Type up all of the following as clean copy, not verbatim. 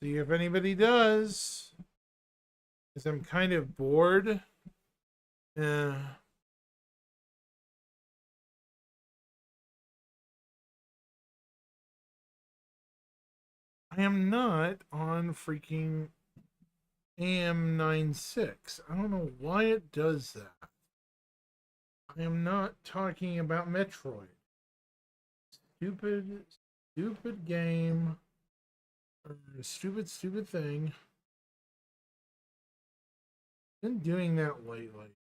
See if anybody does. Because I'm kind of bored. Uh, I am not on freaking AM96. I don't know why it does that. I am not talking about Metroid. Stupid, stupid game. Stupid, stupid thing. Been doing that lately.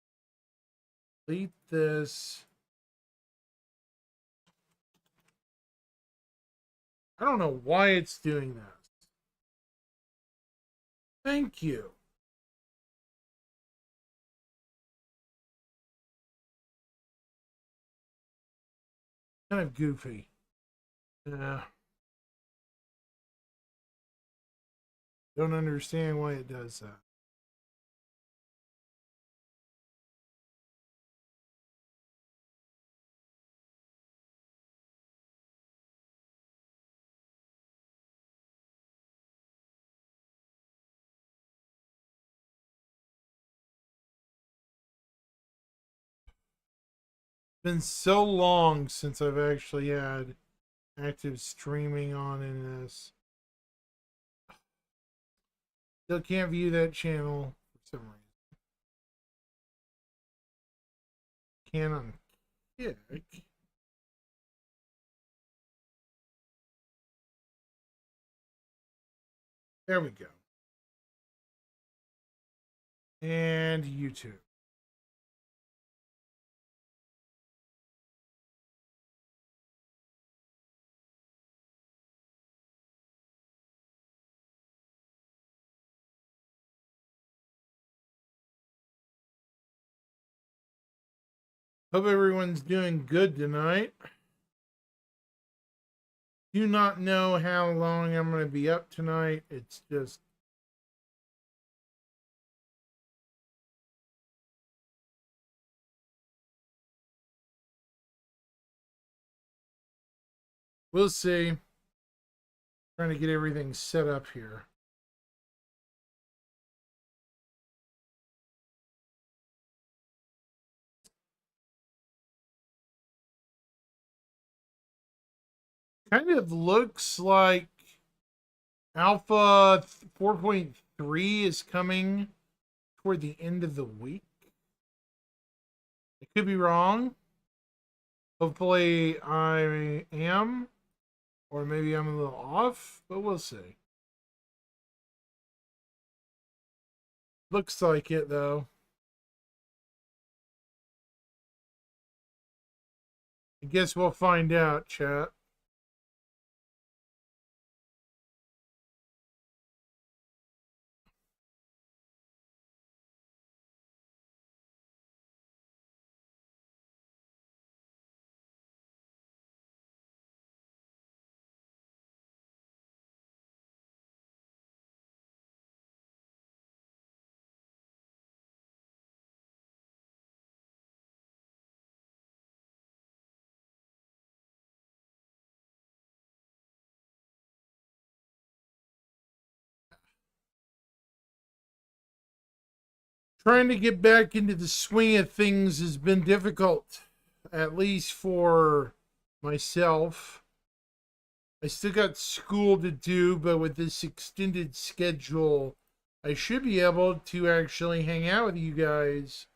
Delete this. I don't know why it's doing that. Thank you. Kind of goofy. Yeah. Don't understand why it does that. Been so long since I've actually had active streaming on in this. Still can't view that channel for some reason. Can on Kick. There we go. And YouTube. Hope everyone's doing good tonight. Do not know how long I'm going to be up tonight. It's just we'll see. Trying to get everything set up here. Kind of looks like Alpha 4.3 is coming toward the end of the week. I could be wrong. Hopefully I am. Or maybe I'm a little off, but we'll see. Looks like it, though. I guess we'll find out, chat. Trying to get back into the swing of things has been difficult, at least for myself. I still got school to do, but with this extended schedule, I should be able to actually hang out with you guys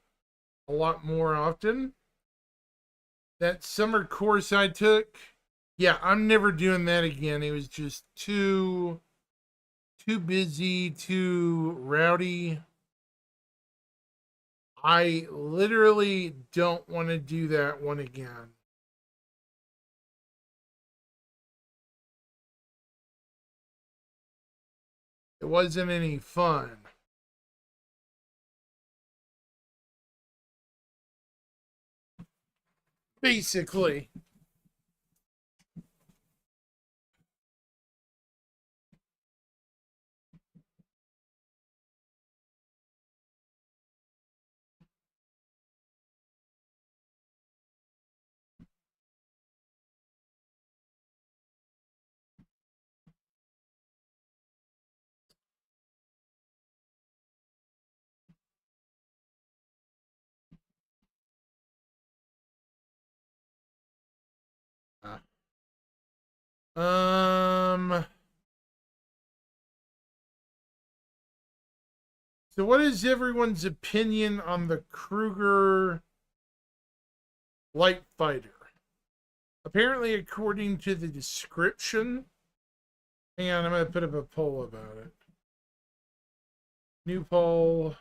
a lot more often. That summer course I took, yeah, I'm never doing that again. It was just too busy, too rowdy. I literally don't want to do that one again. It wasn't any fun. Basically. Um. So, what is everyone's opinion on the Kruger light fighter? Apparently, according to the description, hang on, I'm going to put up a poll about it. New poll.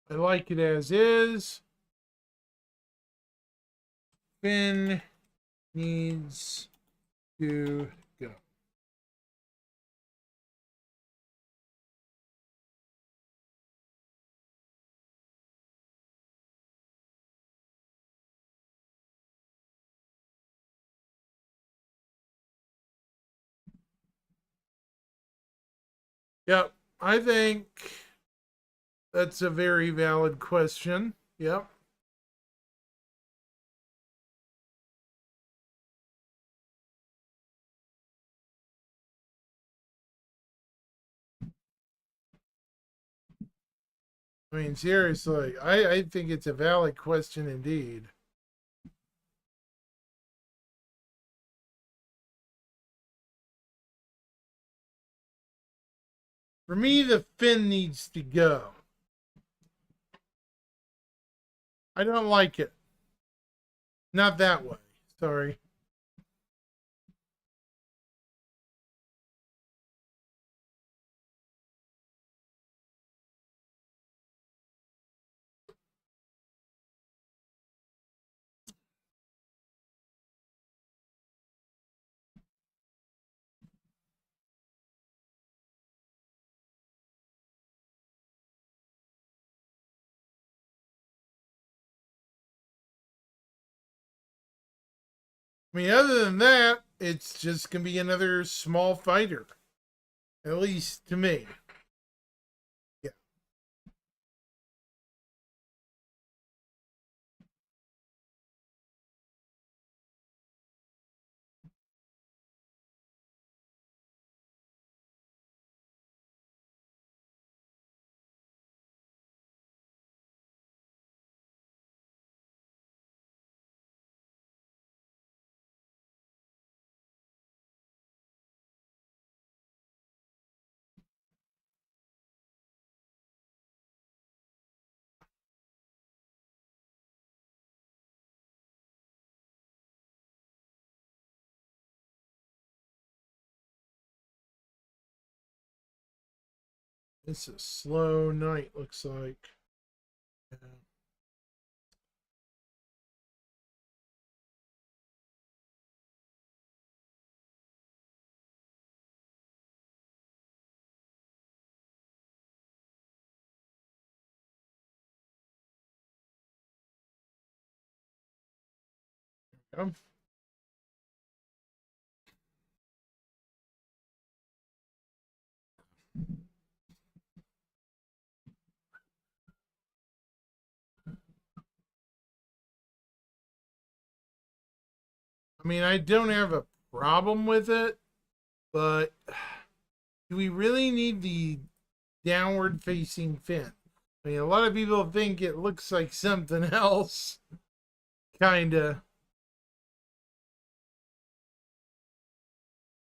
I like it as is. Finn needs to go. Yep, I think that's a very valid question. Yep. I mean, seriously, I think it's a valid question indeed. For me, the fin needs to go. I don't like it. Not that way. Sorry. I mean, other than that, it's just gonna be another small fighter. At least to me. Yeah. It's a slow night, looks like. Yeah. I mean, I don't have a problem with it, but do we really need the downward facing fin? I mean, a lot of people think it looks like something else, kinda.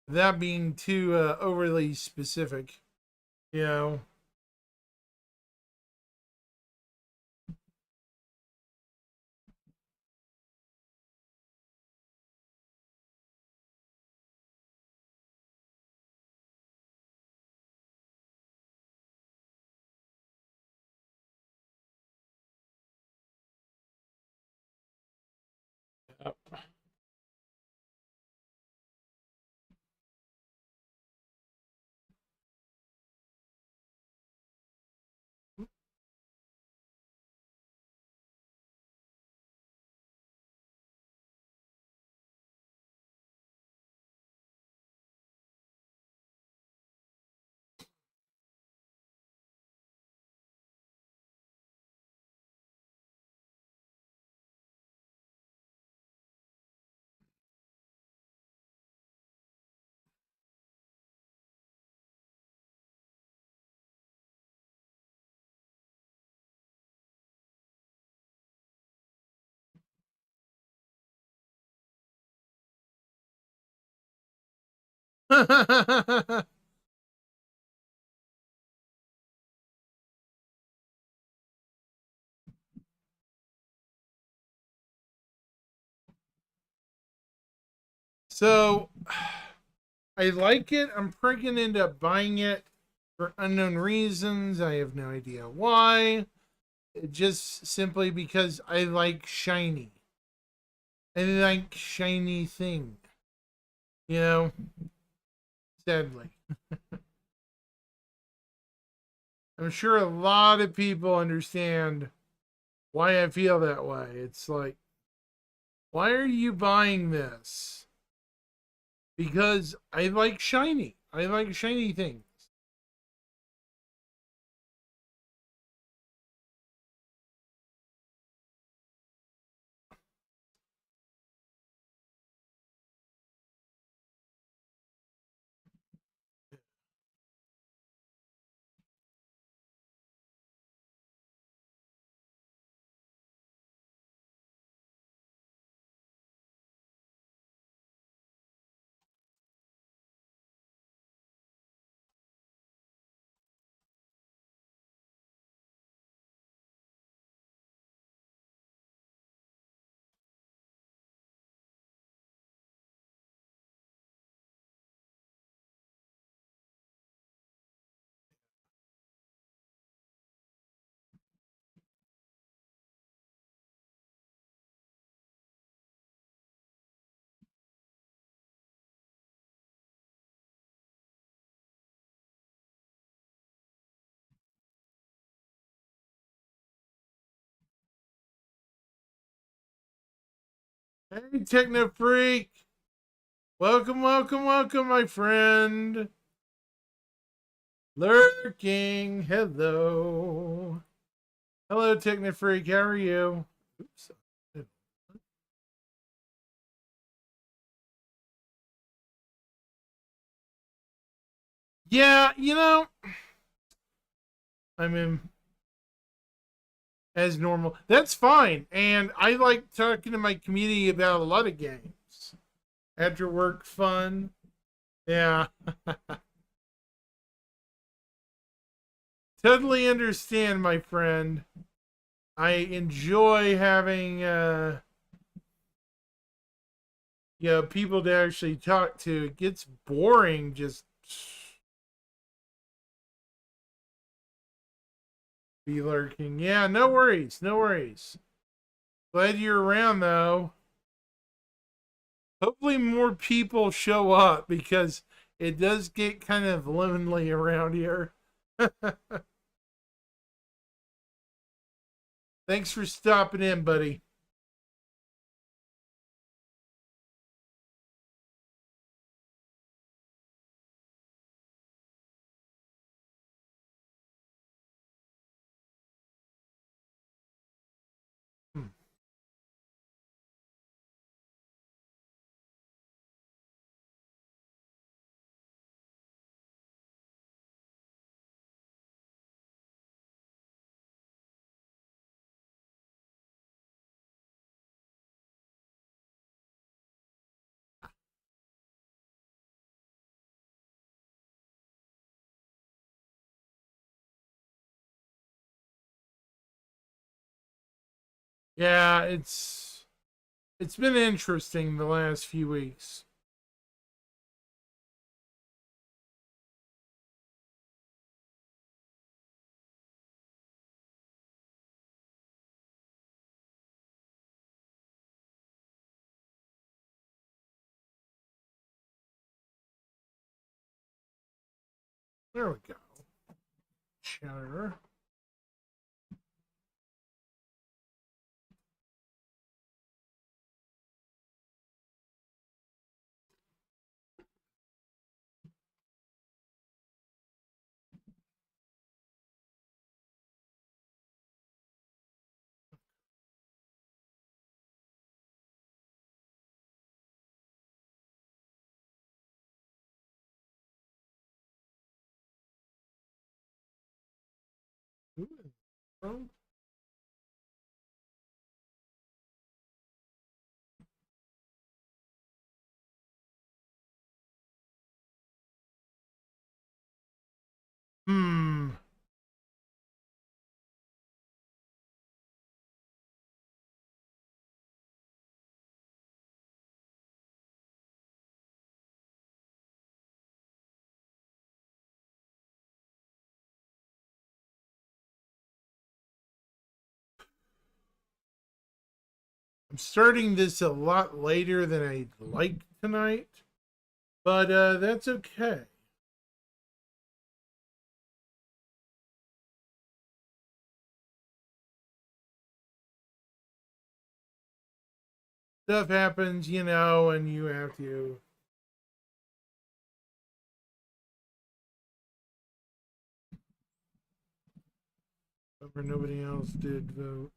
That being too overly specific, you know. So I like it. I'm probably gonna end up buying it for unknown reasons. I have no idea why. Just simply because I like shiny. I like shiny thing. You know, sadly. I'm sure a lot of people understand why I feel that way. It's like, why are you buying this? Because I like shiny. I like shiny things. Hey, Techno Freak. Welcome, welcome, welcome, my friend. Lurking. Hello. Hello, Techno Freak. How are you? Oops. Yeah, I'm in as normal. That's fine. And I like talking to my community about a lot of games. After work fun. Yeah. Totally understand, my friend. I enjoy having people to actually talk to. It gets boring just be lurking. Yeah, no worries, no worries. Glad you're around though. Hopefully more people show up because it does get kind of lonely around here. Thanks for stopping in, buddy. Hmm. Yeah, it's been interesting the last few weeks. There we go. Chatter. Ooh. Hmm. I'm starting this a lot later than I'd like tonight, but that's okay. Stuff happens, you know, and you have to. However, nobody else did vote.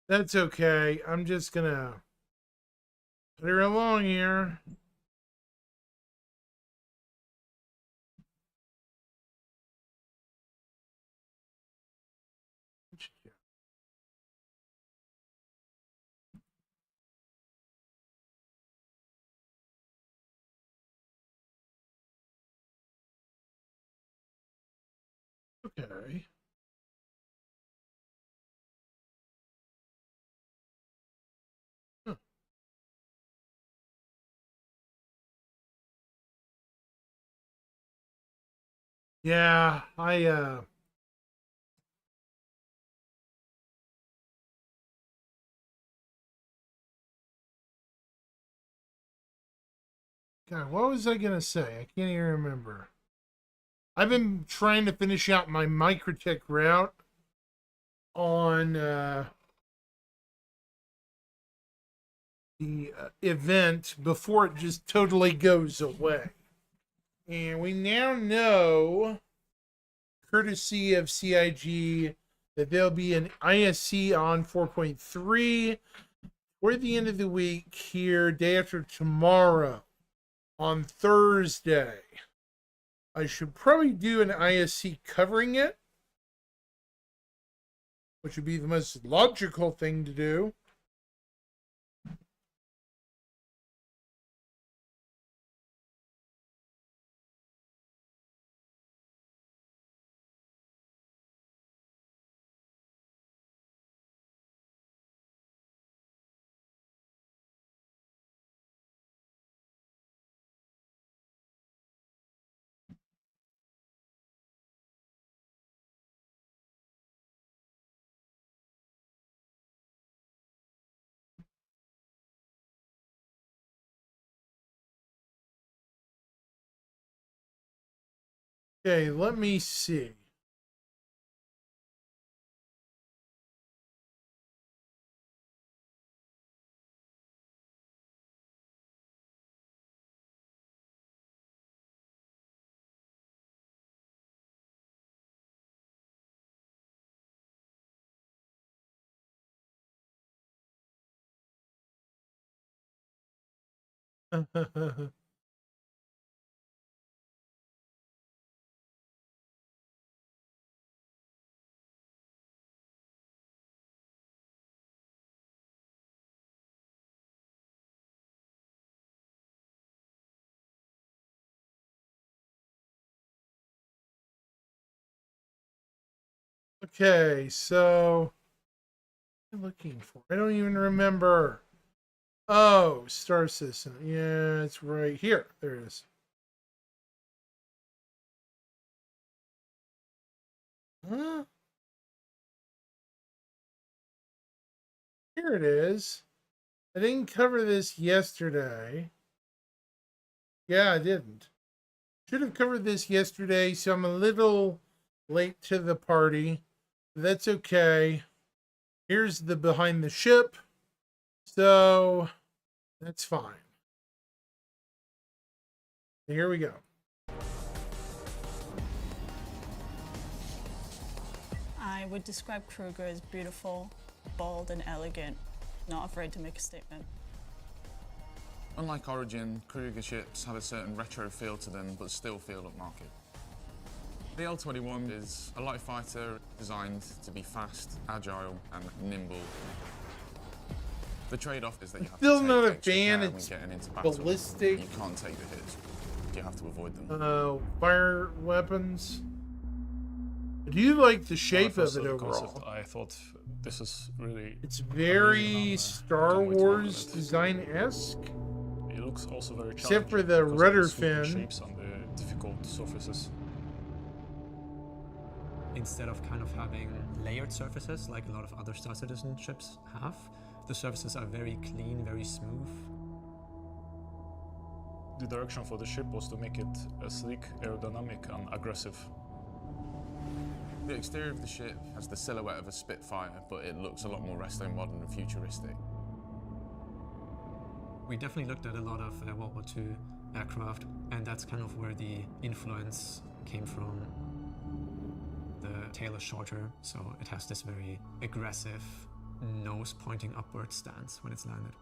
That's okay. I'm just gonna put her along here. Okay. Huh. Yeah, God, what was I gonna say? I can't even remember. I've been trying to finish out my Microtech route on the event before it just totally goes away. And we now know, courtesy of CIG, that there'll be an ISC on 4.3 toward the end of the week here, day after tomorrow, on Thursday. I should probably do an ISC covering it, which would be the most logical thing to do. Okay, let me see. Okay, so what am I looking for? I don't even remember. Oh, Star System. Yeah, it's right here. There it is. Huh? Here it is. I didn't cover this yesterday. Yeah, I didn't. Should have covered this yesterday, so I'm a little late to the party. That's okay. Here's the behind the ship. So that's fine. Here we go. I would describe Kruger as beautiful, bold, and elegant, not afraid to make a statement. Unlike Origin, Kruger ships have a certain retro feel to them, but still feel upmarket. The L-21 is a light fighter designed to be fast, agile, and nimble. The trade-off is that you have Still to take not a extra fan. care when It's getting into battle. ballistic. You can't take the hits. you have to avoid them. Fire weapons. I do like the When I shape first of saw it the concept, overall. I thought this is really. It's amazing. very I'm, Star can't wait to work on Wars it. design-esque. It looks also very Except for challenging the because of rudder swooping fin. shapes on the difficult surfaces. Instead of kind of having layered surfaces like a lot of other Star Citizen ships have, the surfaces are very clean, very smooth. The direction for the ship was to make it sleek, aerodynamic, and aggressive. The exterior of the ship has the silhouette of a Spitfire, but it looks a lot more resto modern and futuristic. We definitely looked at a lot of World War II aircraft, and that's kind of where the influence came from. The tail is shorter, so it has this very aggressive nose pointing upward stance when it's landed.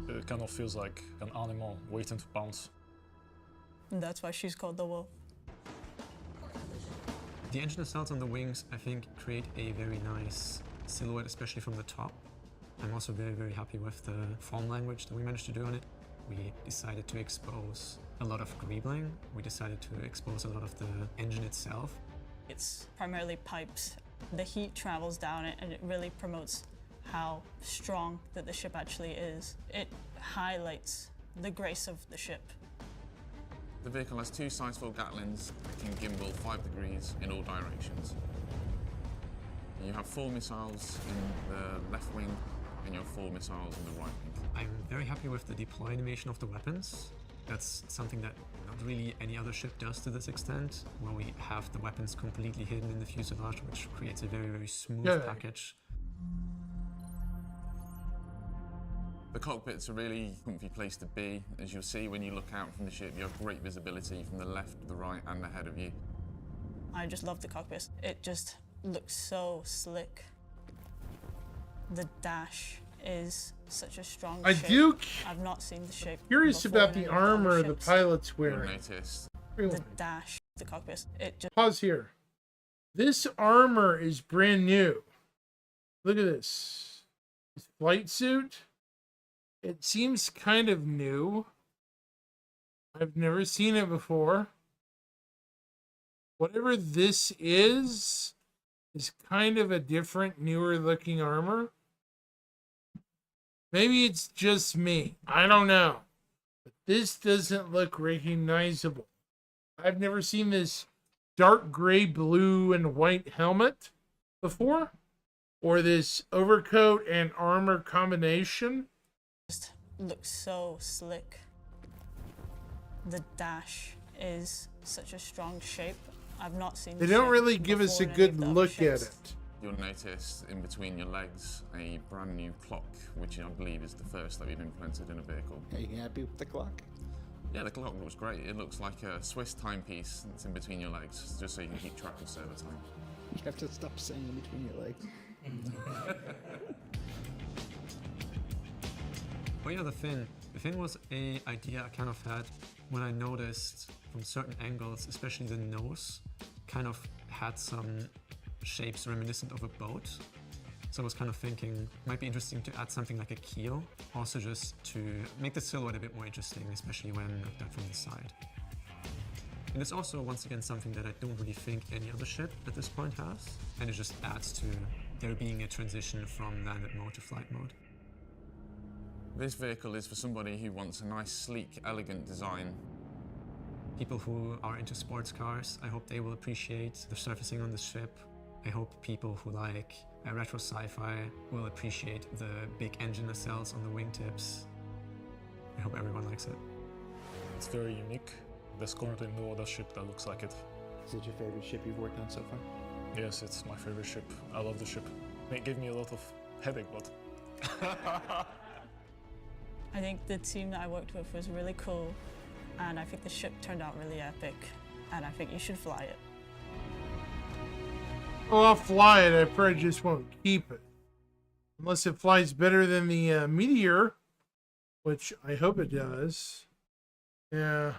It kind of feels like an animal waiting to pounce. And that's why she's called the wolf. The engine nacelles on the wings, I think, create a very nice silhouette, especially from the top. I'm also very, very happy with the form language that we managed to do on it. We decided to expose a lot of greebling. We decided to expose a lot of the engine itself. It's primarily pipes. The heat travels down it and it really promotes how strong that the ship actually is. It highlights the grace of the ship. The vehicle has two size-full Gatlins that can gimbal 5 degrees in all directions. You have 4 missiles in the left wing and you have 4 missiles in the right wing. I'm very happy with the deploy animation of the weapons. That's something that not really any other ship does to this extent, where we have the weapons completely hidden in the fuselage, which creates a very, very smooth Yeah. package. The cockpit's a really comfy place to be. As you'll see when you look out from the ship, you have great visibility from the left, the right and ahead of you. I just love the cockpit. It just looks so slick. The dash is such a strong I shape. do I've not seen the shape. curious before about in the any of other armor the ships. pilot's You'll wearing. notice The dash, the cockpit. It just Pause here. This armor is brand new. Look at this. This flight suit. It seems kind of new. I've never seen it before. Whatever this is kind of a different, newer looking armor. Maybe it's just me. I don't know. But this doesn't look recognizable. I've never seen this dark gray, blue, and white helmet before, or this overcoat and armor combination. looks so slick. The dash is such a strong shape. I've not seen They the don't shape really give us a before in any good of the other look at ships. it. You'll notice in between your legs a brand new clock, which I believe is the first that we've implemented in a vehicle. Are you happy with the clock? Yeah, the clock looks great. It looks like a Swiss timepiece that's in between your legs, just so you can keep track of server time. You have to stop saying in between your legs. Oh yeah, the fin. The fin was a idea I kind of had when I noticed from certain angles, especially the nose, kind of had some shapes reminiscent of a boat. So I was kind of thinking, it might be interesting to add something like a keel, also just to make the silhouette a bit more interesting, especially when looked at from the side. And it's also, once again, something that I don't really think any other ship at this point has, and it just adds to there being a transition from landed mode to flight mode. This vehicle is for somebody who wants a nice, sleek, elegant design. People who are into sports cars, I hope they will appreciate the surfacing on this ship. I hope people who like retro sci-fi will appreciate the big engine nacelles on the wingtips. I hope everyone likes it. It's very unique. There's currently no other ship that looks like it. Is it your favorite ship you've worked on so far? Yes, it's my favorite ship. I love the ship. It gave me a lot of headache, but I think the team that I worked with was really cool, and I think the ship turned out really epic, and I think you should fly it. Oh, I'll fly it. I probably just won't keep it. Unless it flies better than the Meteor, which I hope it does. Yeah.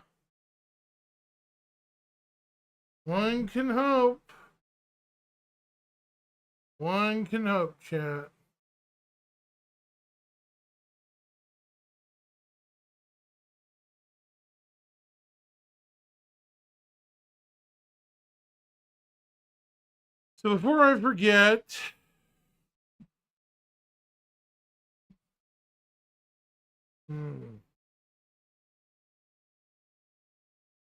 One can hope. One can hope, chat. So before I forget,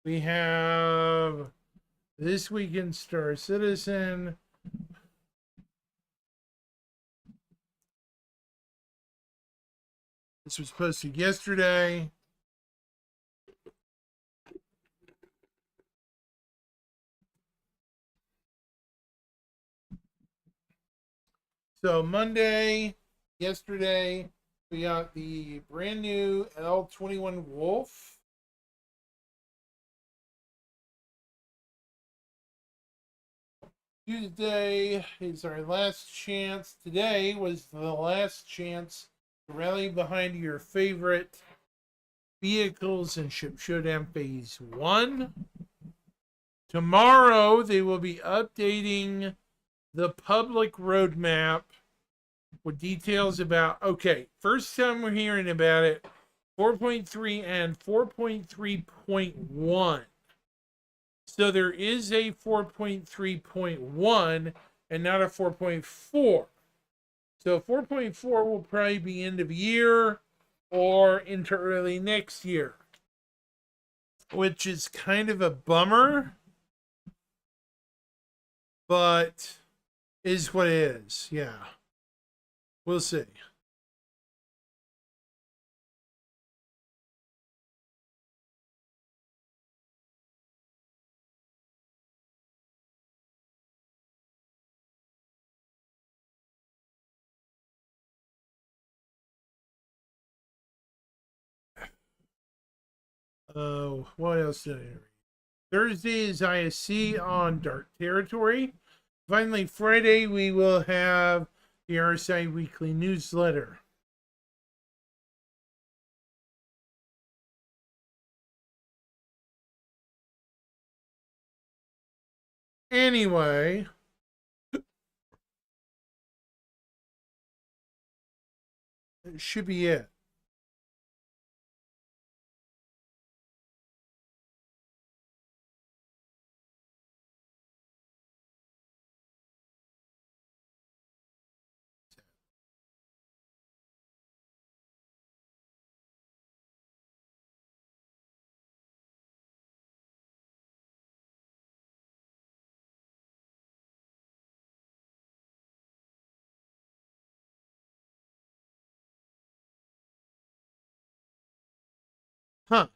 we have This Week in Star Citizen. This was posted yesterday. So Monday, yesterday, we got the brand new L21 Wolf. Tuesday is our last chance. Today was the last chance to rally behind your favorite vehicles in Ship Showdown Phase 1. Tomorrow, they will be updating the public roadmap with details about, okay, first time we're hearing about it, 4.3 and 4.3.1. So there is a 4.3.1 and not a 4.4. So 4.4 will probably be end of year or into early next year, which is kind of a bummer, but is what it is. Yeah. We'll see. What else did I read? Thursday is ISC on Dark Territory. Finally, Friday, we will have the RSI Weekly Newsletter. Anyway, it should be it. Huh.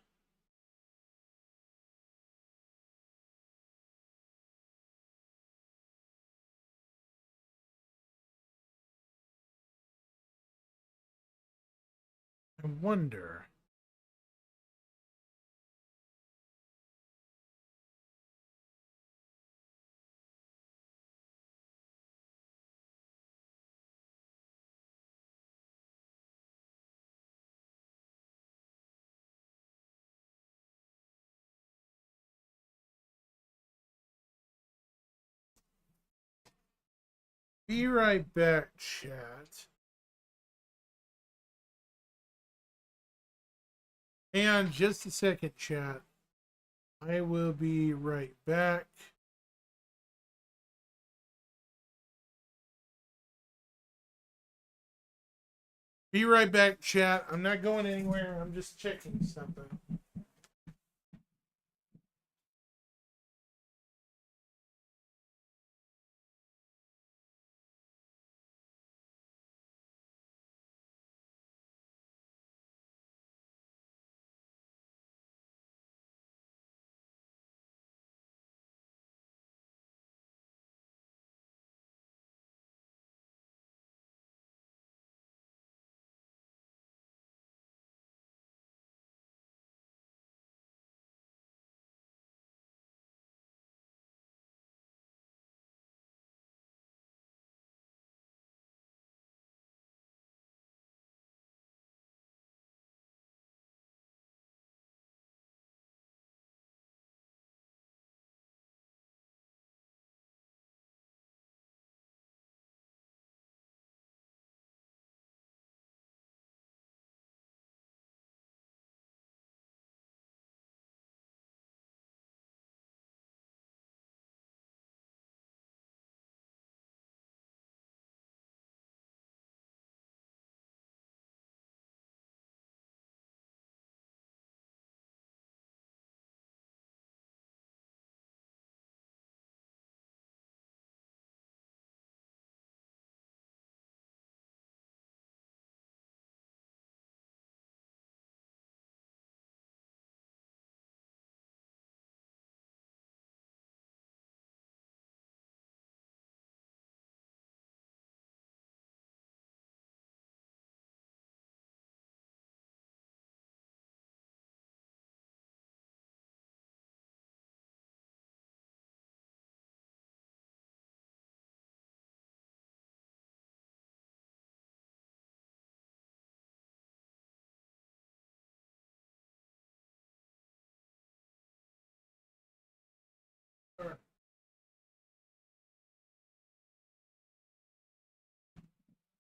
I wonder. Be right back, chat. Hang on just a second, chat. I will be right back. Be right back, chat. I'm not going anywhere. I'm just checking something.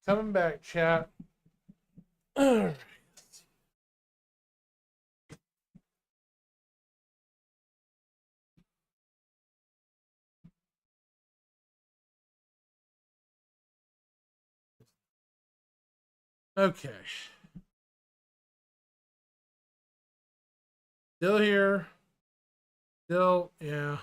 Coming back, chat. Alright. Okay. Still here. Still, yeah.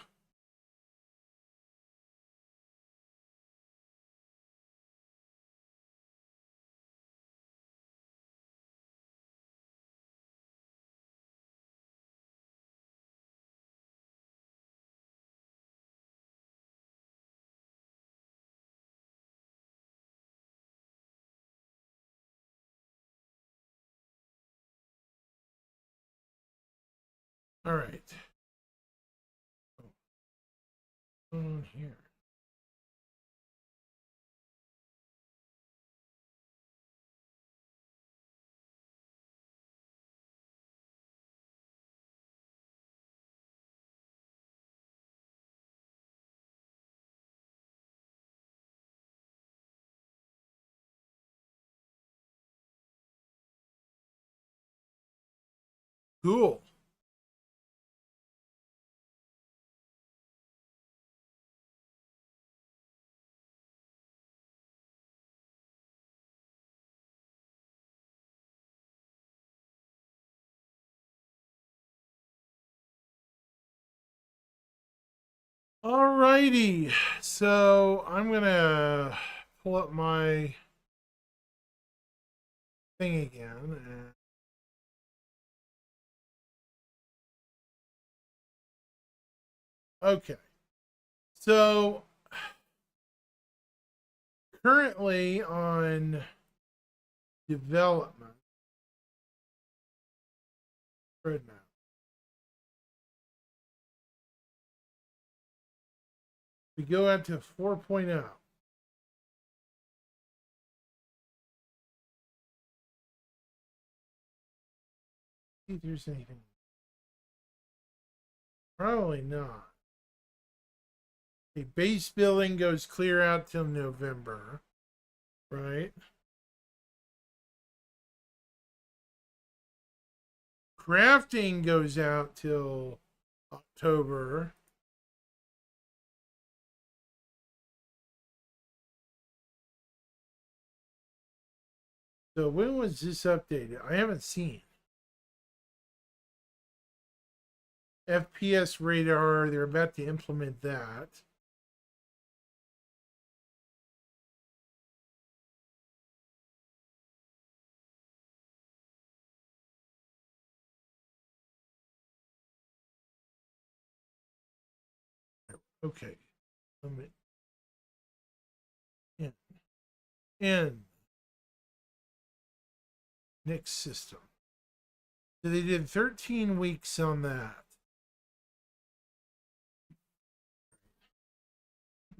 All right. On here. Cool. Alrighty. So I'm gonna pull up my thing again. Okay. So currently on development roadmap. We go out to 4.0. See if there's anything. Probably not. The base building goes clear out till November, right? Crafting goes out till October. So when was this updated? I haven't seen. FPS radar, they're about to implement that. Okay. In next system. So they did 13 weeks on that.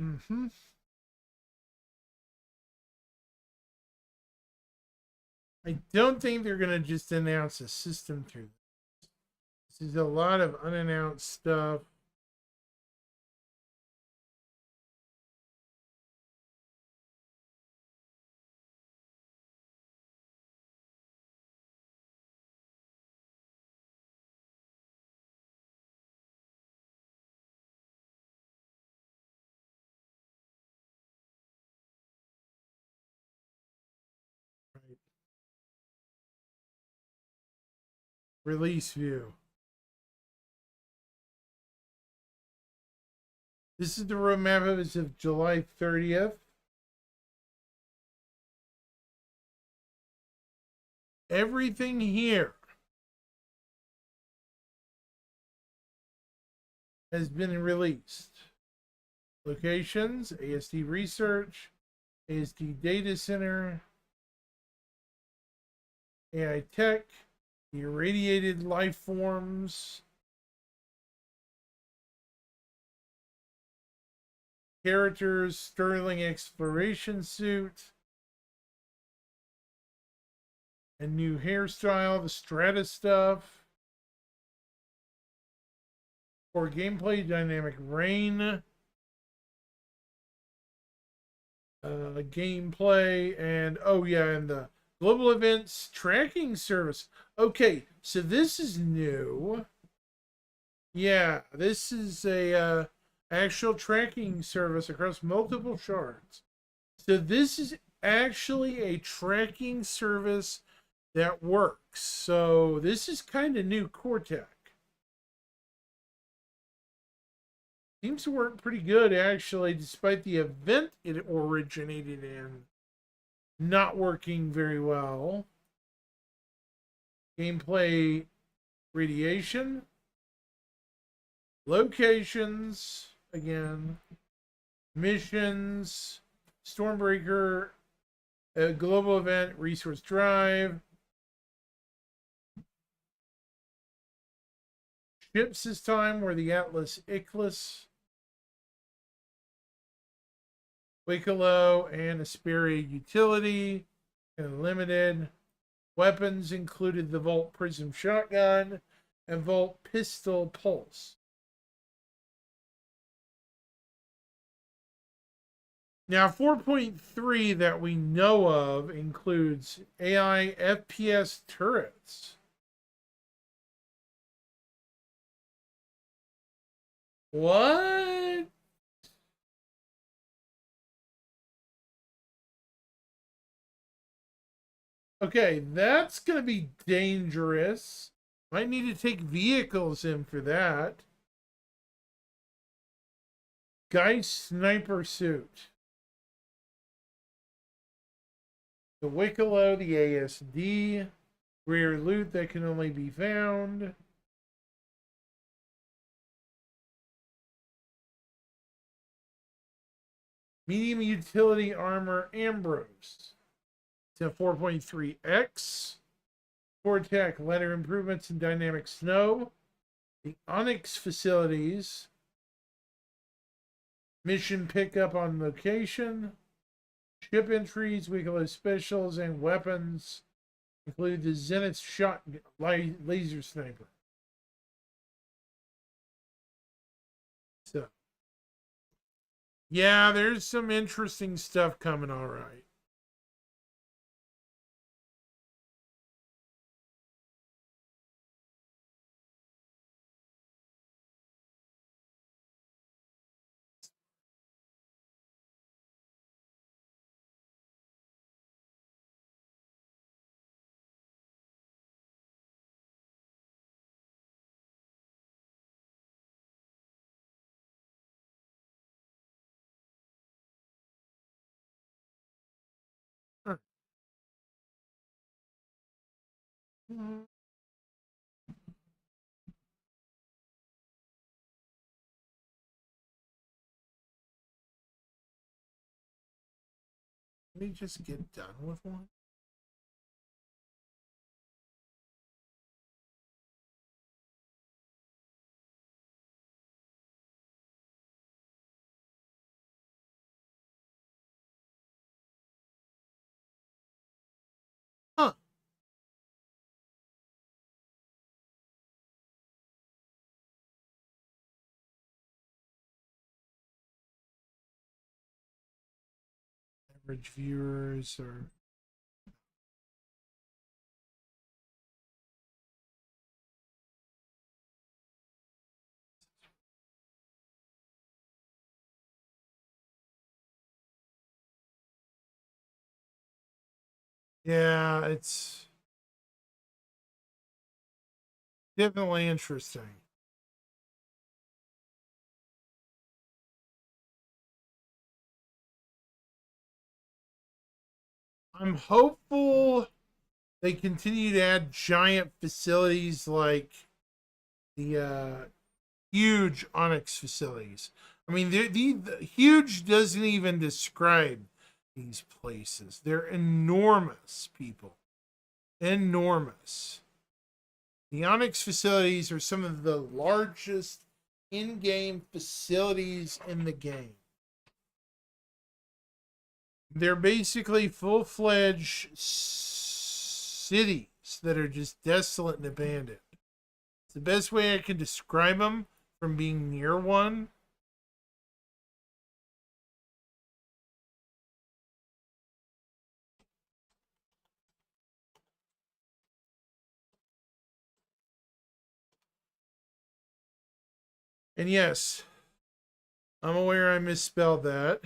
Mm-hmm. I don't think they're going to just announce a system through this. This is a lot of unannounced stuff. Right. Release view. This is the roadmap as of July 30th. Everything here has been released. Locations, ASD Research, ASD Data Center, AI Tech, the irradiated life forms, characters, Sterling exploration suit, a new hairstyle, the Strata stuff, for gameplay, dynamic rain, gameplay, and oh yeah, and the global events tracking service. Okay, so this is new. Yeah, this is a actual tracking service across multiple shards. So this is actually a tracking service that works. So this is kind of new core tech. Seems to work pretty good, actually, despite the event it originated in not working very well. Gameplay radiation. Locations, again. Missions. Stormbreaker. Global event, resource drive. Ships this time were the Atlas Ichthys, Wicklow, and Asperia Utility, and Limited. Weapons included the Volt Prism Shotgun and Volt Pistol Pulse. Now, 4.3 that we know of includes AI FPS turrets. What? Okay, that's going to be dangerous. Might need to take vehicles in for that. Geist sniper suit. The Wicklow, the ASD. Rare loot that can only be found. Medium utility armor Ambrose. It's a 4.3x. Core-Tech letter improvements in dynamic snow. The Onyx facilities. Mission pickup on location. Ship entries, Wicklow specials, and weapons include the Zenith shot laser sniper. So, yeah, there's some interesting stuff coming, all right. Huh. Let me just get done with one. Huh. Average viewers are. Yeah, it's definitely interesting. I'm hopeful they continue to add giant facilities like the huge Onyx facilities. I mean, the huge doesn't even describe these places. They're enormous, people. Enormous. The Onyx facilities are some of the largest in-game facilities in the game. They're basically full-fledged cities that are just desolate and abandoned. It's the best way I can describe them from being near one. And yes, I'm aware I misspelled that.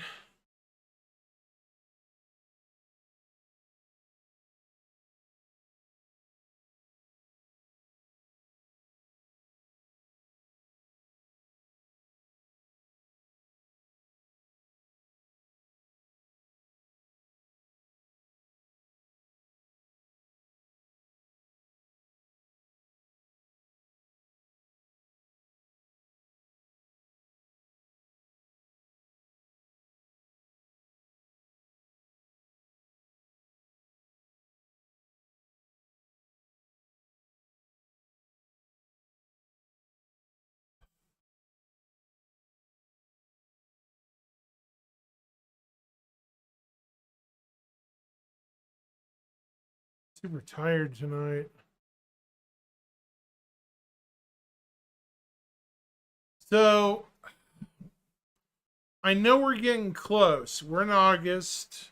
Super tired tonight. So I know we're getting close. We're in August.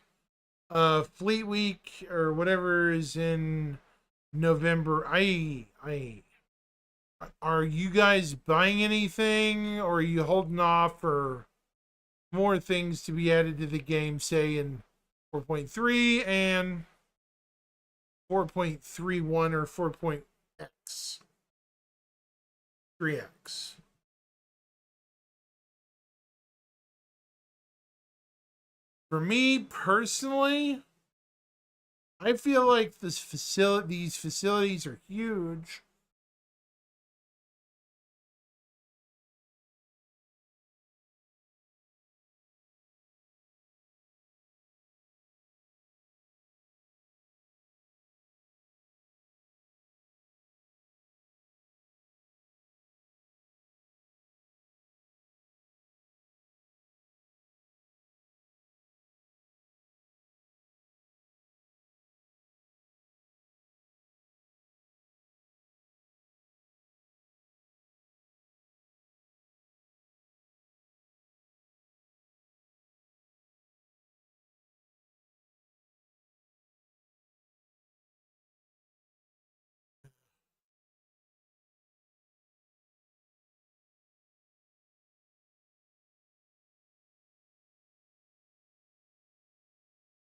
Fleet Week or whatever is in November. Are you guys buying anything, or are you holding off for more things to be added to the game, say in 4.3 and 4.31 or 4.x? 3x. For me personally, I feel like these facilities are huge.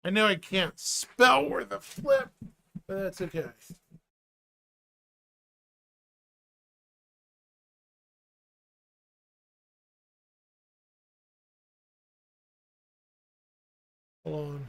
I know I can't spell where the flip, but that's okay. Hold on.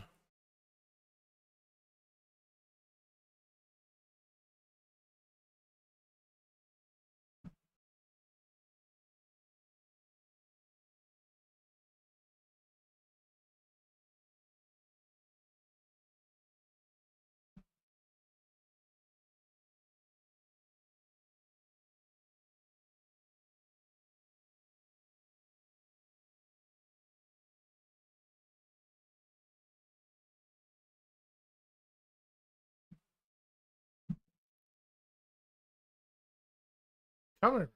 Counter.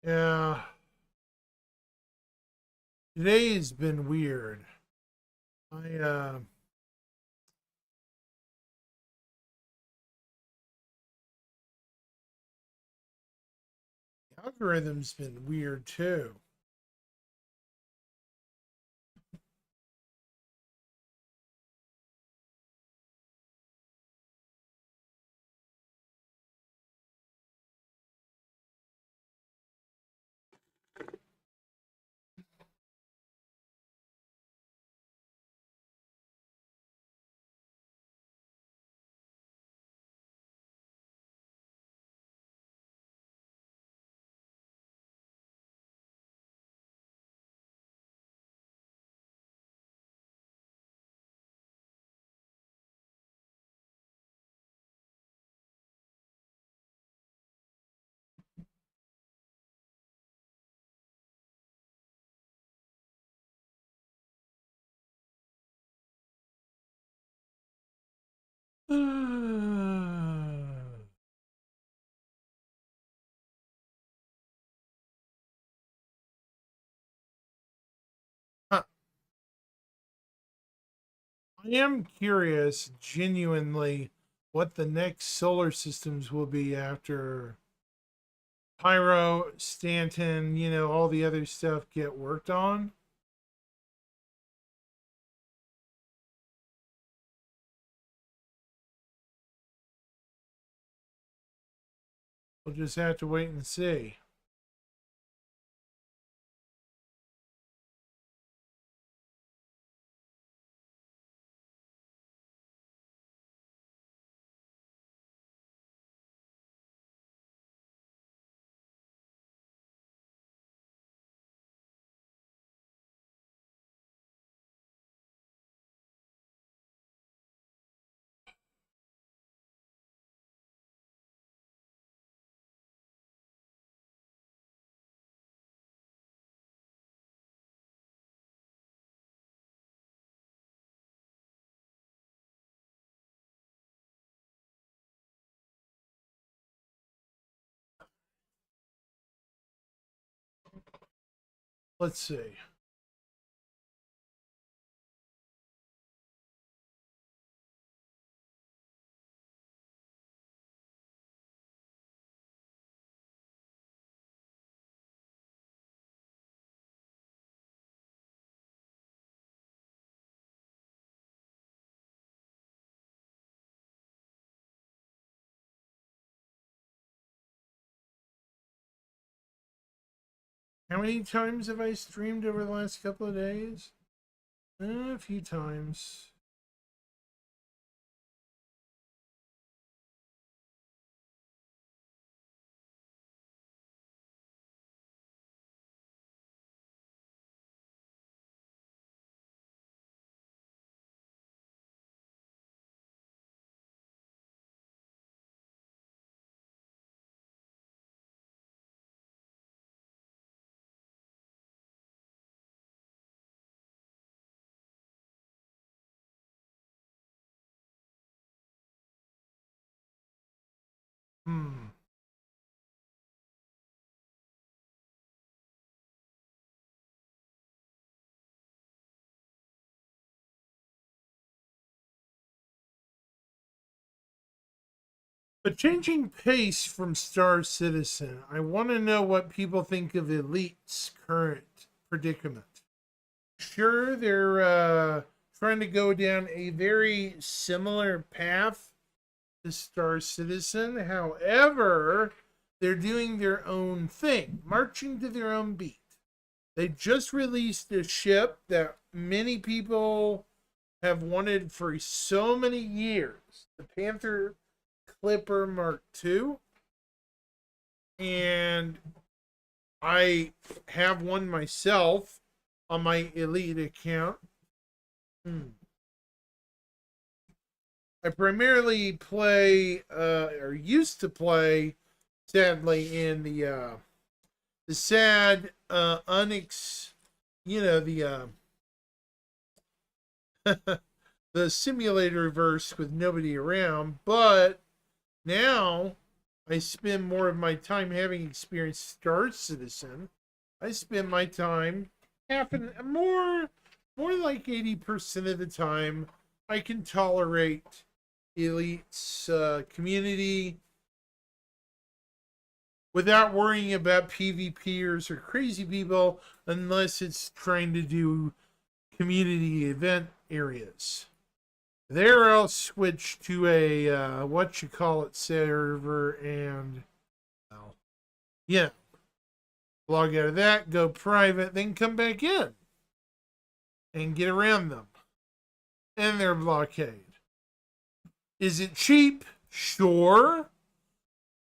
Yeah. Today has been weird. I algorithm's been weird too. Huh. I am curious, genuinely, what the next solar systems will be after Pyro, Stanton, all the other stuff get worked on. We'll just have to wait and see. Let's see. How many times have I streamed over the last couple of days? A few times. Hmm. But changing pace from Star Citizen, I want to know what people think of Elite's current predicament. Sure, they're trying to go down a very similar path to Star Citizen. However, they're doing their own thing, marching to their own beat. They just released a ship that many people have wanted for so many years, the Panther Clipper Mark II. And I have one myself on my Elite account. I primarily play, or used to play, sadly, in the sad, the simulator verse with nobody around. But now I spend more of my time having experienced Star Citizen. I spend my time more like 80% of the time I can tolerate Elite's community without worrying about PvPers or crazy people, unless it's trying to do community event areas. There I'll switch to a server and log out of that, go private, then come back in and get around them and their blockade. Is it cheap? Sure.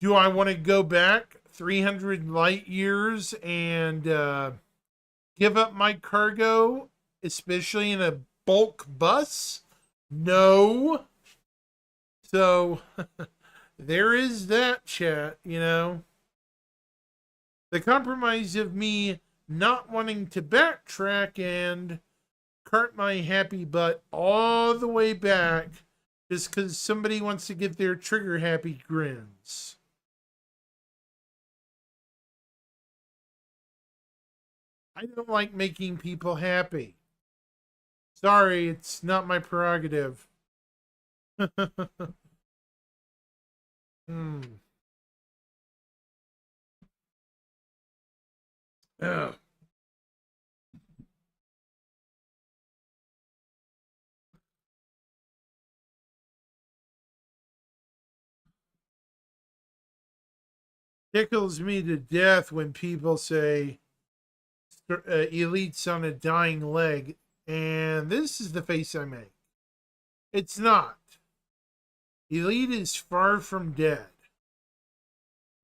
Do I want to go back 300 light years and give up my cargo, especially in a bulk bus? No. So there is that, chat, The compromise of me not wanting to backtrack and cart my happy butt all the way back just because somebody wants to get their trigger happy grins. I don't like making people happy. Sorry, it's not my prerogative. Hmm. Ugh. Tickles me to death when people say Elite's on a dying leg, and this is the face I make. It's not. Elite is far from dead.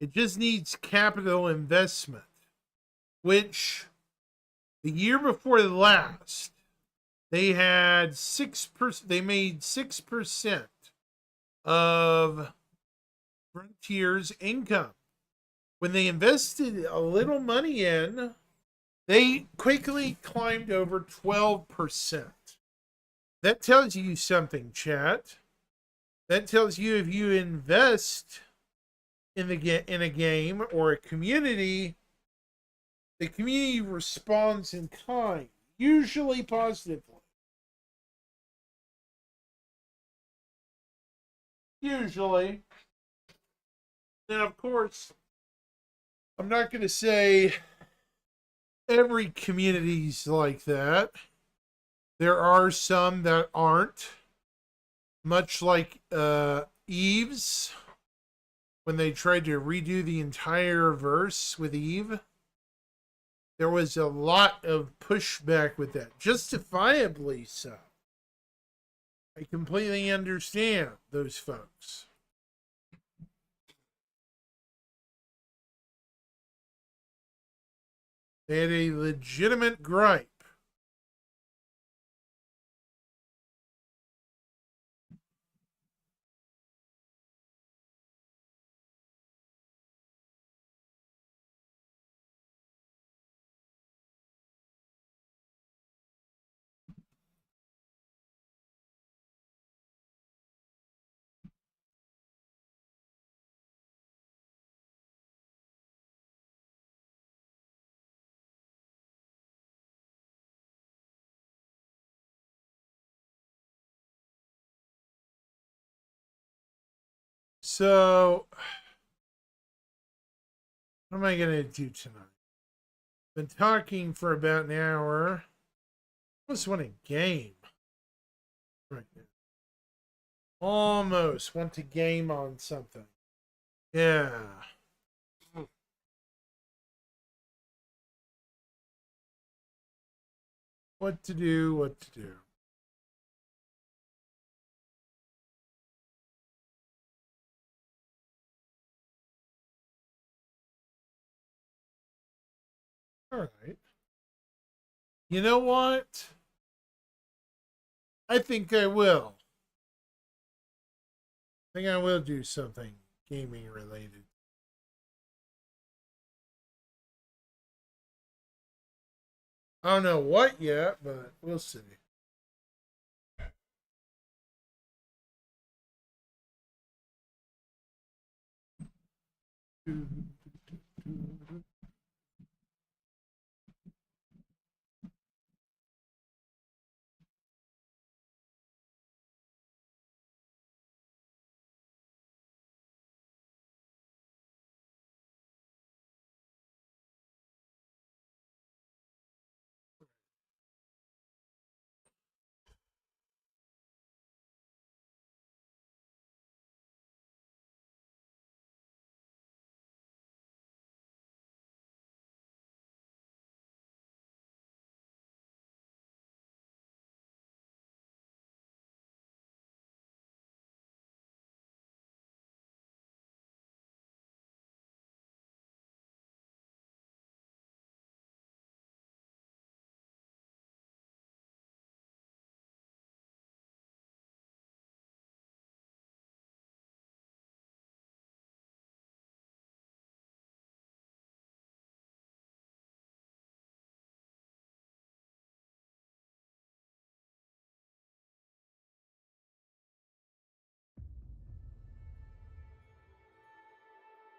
It just needs capital investment, which the year before the last, they had 6%. They made 6% of Frontier's income. When they invested a little money in, they quickly climbed over 12%. That tells you something, chat. That tells you if you invest in a game or a community, the community responds in kind, usually positively. Usually. Now, of course, I'm not going to say every community's like that. There are some that aren't, much like Eve's, when they tried to redo the entire verse with Eve. There was a lot of pushback with that, justifiably so. I completely understand those folks. They had a legitimate gripe. So, what am I going to do tonight? Been talking for about an hour. Almost won a game right now. Almost went to game on something. Yeah. What to do, what to do. All right. You know what? I think I will. I think I will do something gaming related. I don't know what yet, but we'll see.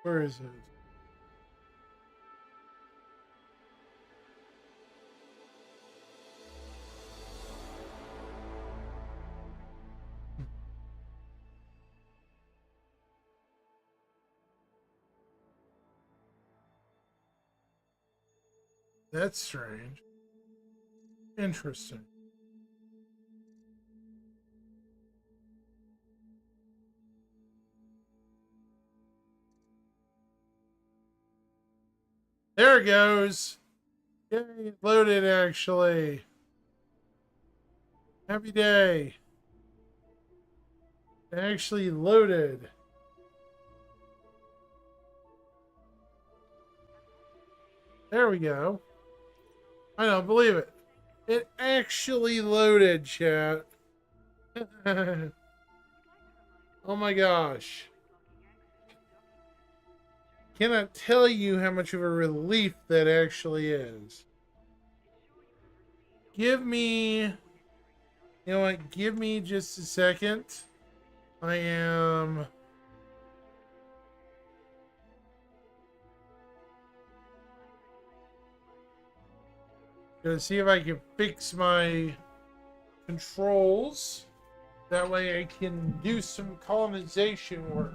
Where is it? That's strange. Interesting. There it goes. Yay, it loaded actually. Happy day. It actually loaded. There we go. I don't believe it. It actually loaded, chat. Oh my gosh. Cannot tell you how much of a relief that actually is. Give me... You know what? Give me just a second. I am... gonna see if I can fix my controls. That way I can do some colonization work.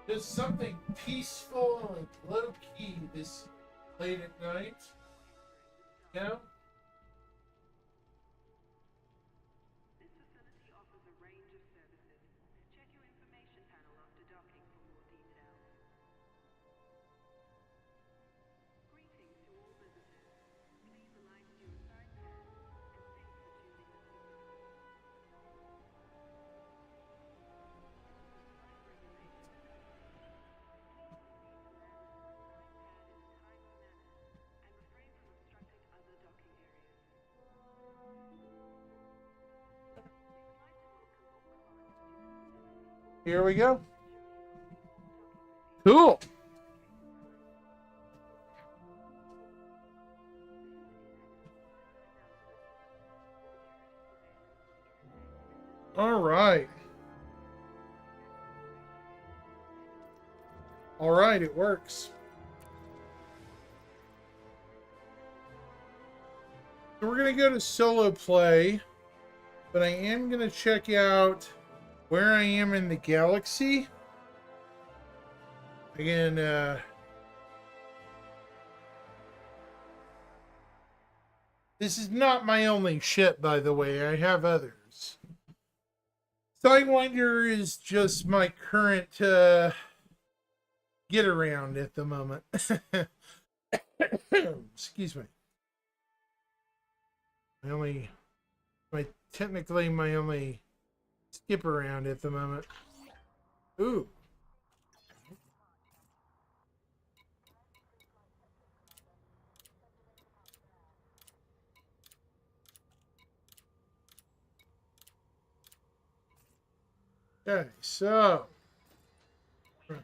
Just something peaceful and low-key this late at night. You know? This facility offers a range of services. Check your information panel after docking for more details. Greetings to all visitors. Please align to your assigned path, and thanks for choosing the system. Here we go. Cool. All right. All right, it works. So we're going to go to solo play, but I am going to check out where I am in the galaxy. Again, this is not my only ship, by the way. I have others. Sidewinder is just my current get around at the moment. Excuse me. Technically my only skip around at the moment. Ooh. Okay, so I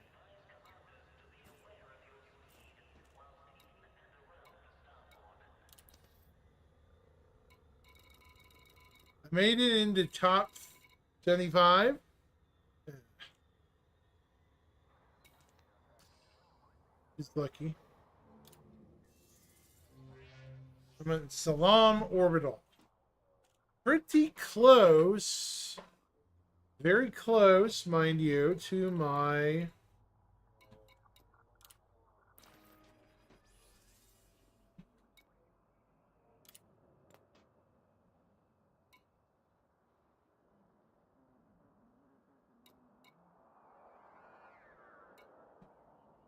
made it into top 75. He's lucky. I'm at Salam Orbital. Pretty close. Very close, mind you, to my...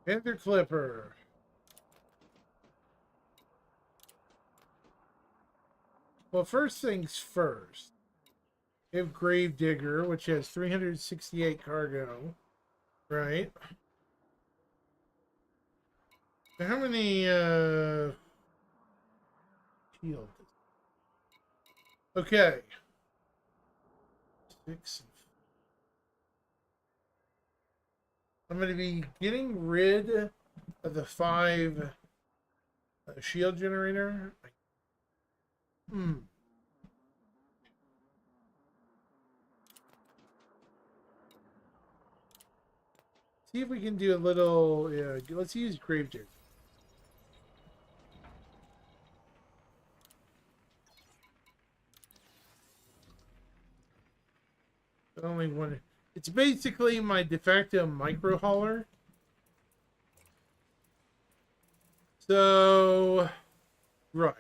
Panther Clipper. Well, first things first. We have Gravedigger, which has 368 cargo. Right. So how many shield? Okay. 6. I'm going to be getting rid of the 5 shield generator. See if we can do a little. Yeah, let's use Gravedigger. Only one. It's basically my de facto micro hauler. So, right.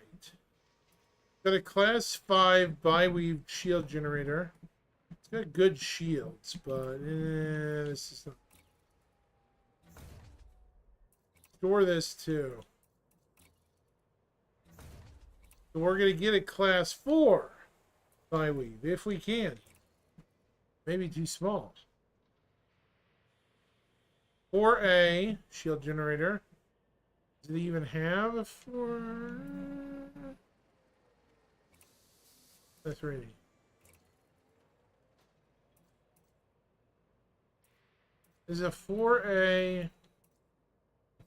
Got a class 5 bi-weave shield generator. It's got good shields, but this is not. Store this too. So we're gonna get a class 4 bi-weave if we can. Maybe too small. 4A shield generator. Does it even have a 4? That's ready. There's a 4A. I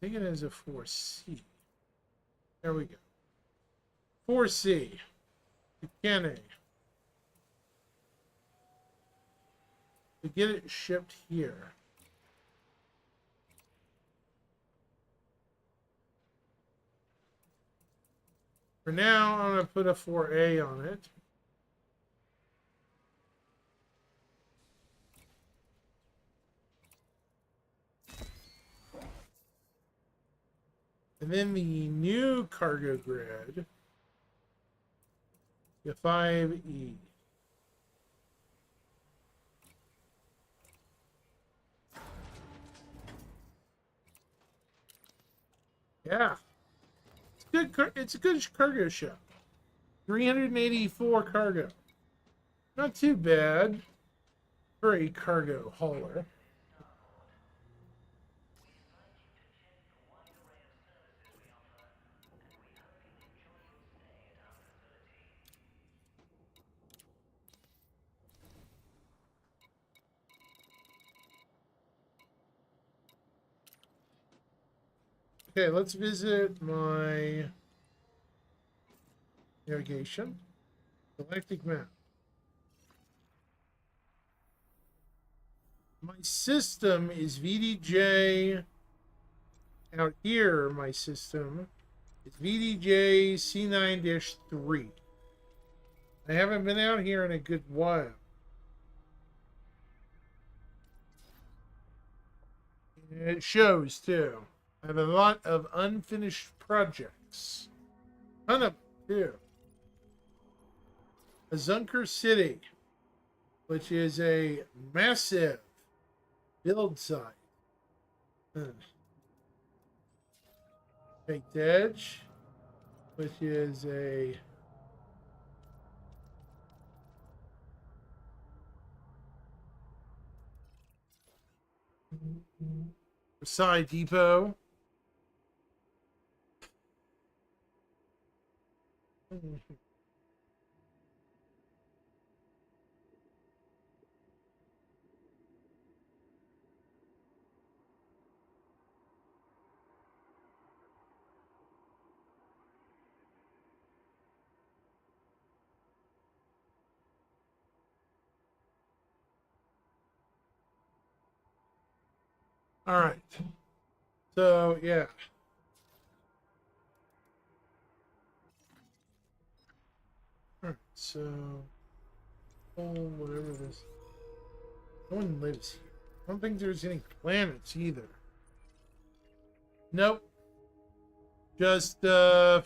think it is a 4C. There we go. 4C. Buchanan. To get it shipped here. For now, I'm going to put a 4A on it. And then the new cargo grid, the 5E. Yeah. It's a good cargo ship. 384 cargo. Not too bad for a cargo hauler. Okay, let's visit my navigation. Galactic map. My system is VDJ. Out here, my system is VDJ C9-3. I haven't been out here in a good while. It shows, too. I have a lot of unfinished projects. Ton of them, too. Azunker City, which is a massive build site. Baked Edge, which is a Versailles Depot. All right. So, yeah. All right. So, whatever this. No one lives here. I don't think there's any planets either. Nope. Just a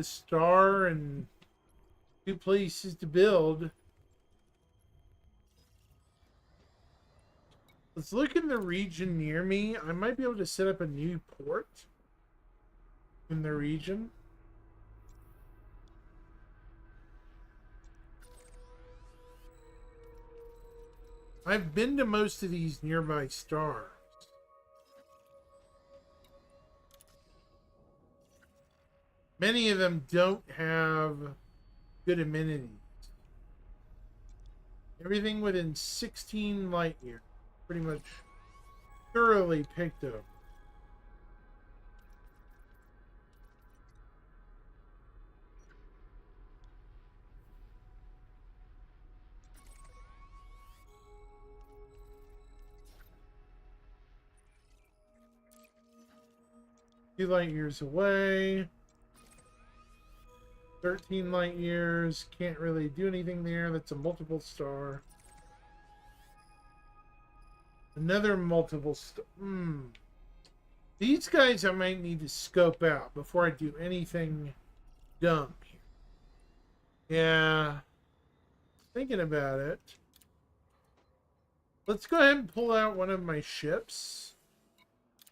star and 2 places to build. Let's look in the region near me. I might be able to set up a new port in the region. I've been to most of these nearby stars. Many of them don't have good amenities. Everything within 16 light years. Pretty much thoroughly picked up. 2 light years away. 13 light years. Can't really do anything there. That's a multiple star. Another multiple star. These guys I might need to scope out before I do anything dumb here. Yeah. Thinking about it. Let's go ahead and pull out one of my ships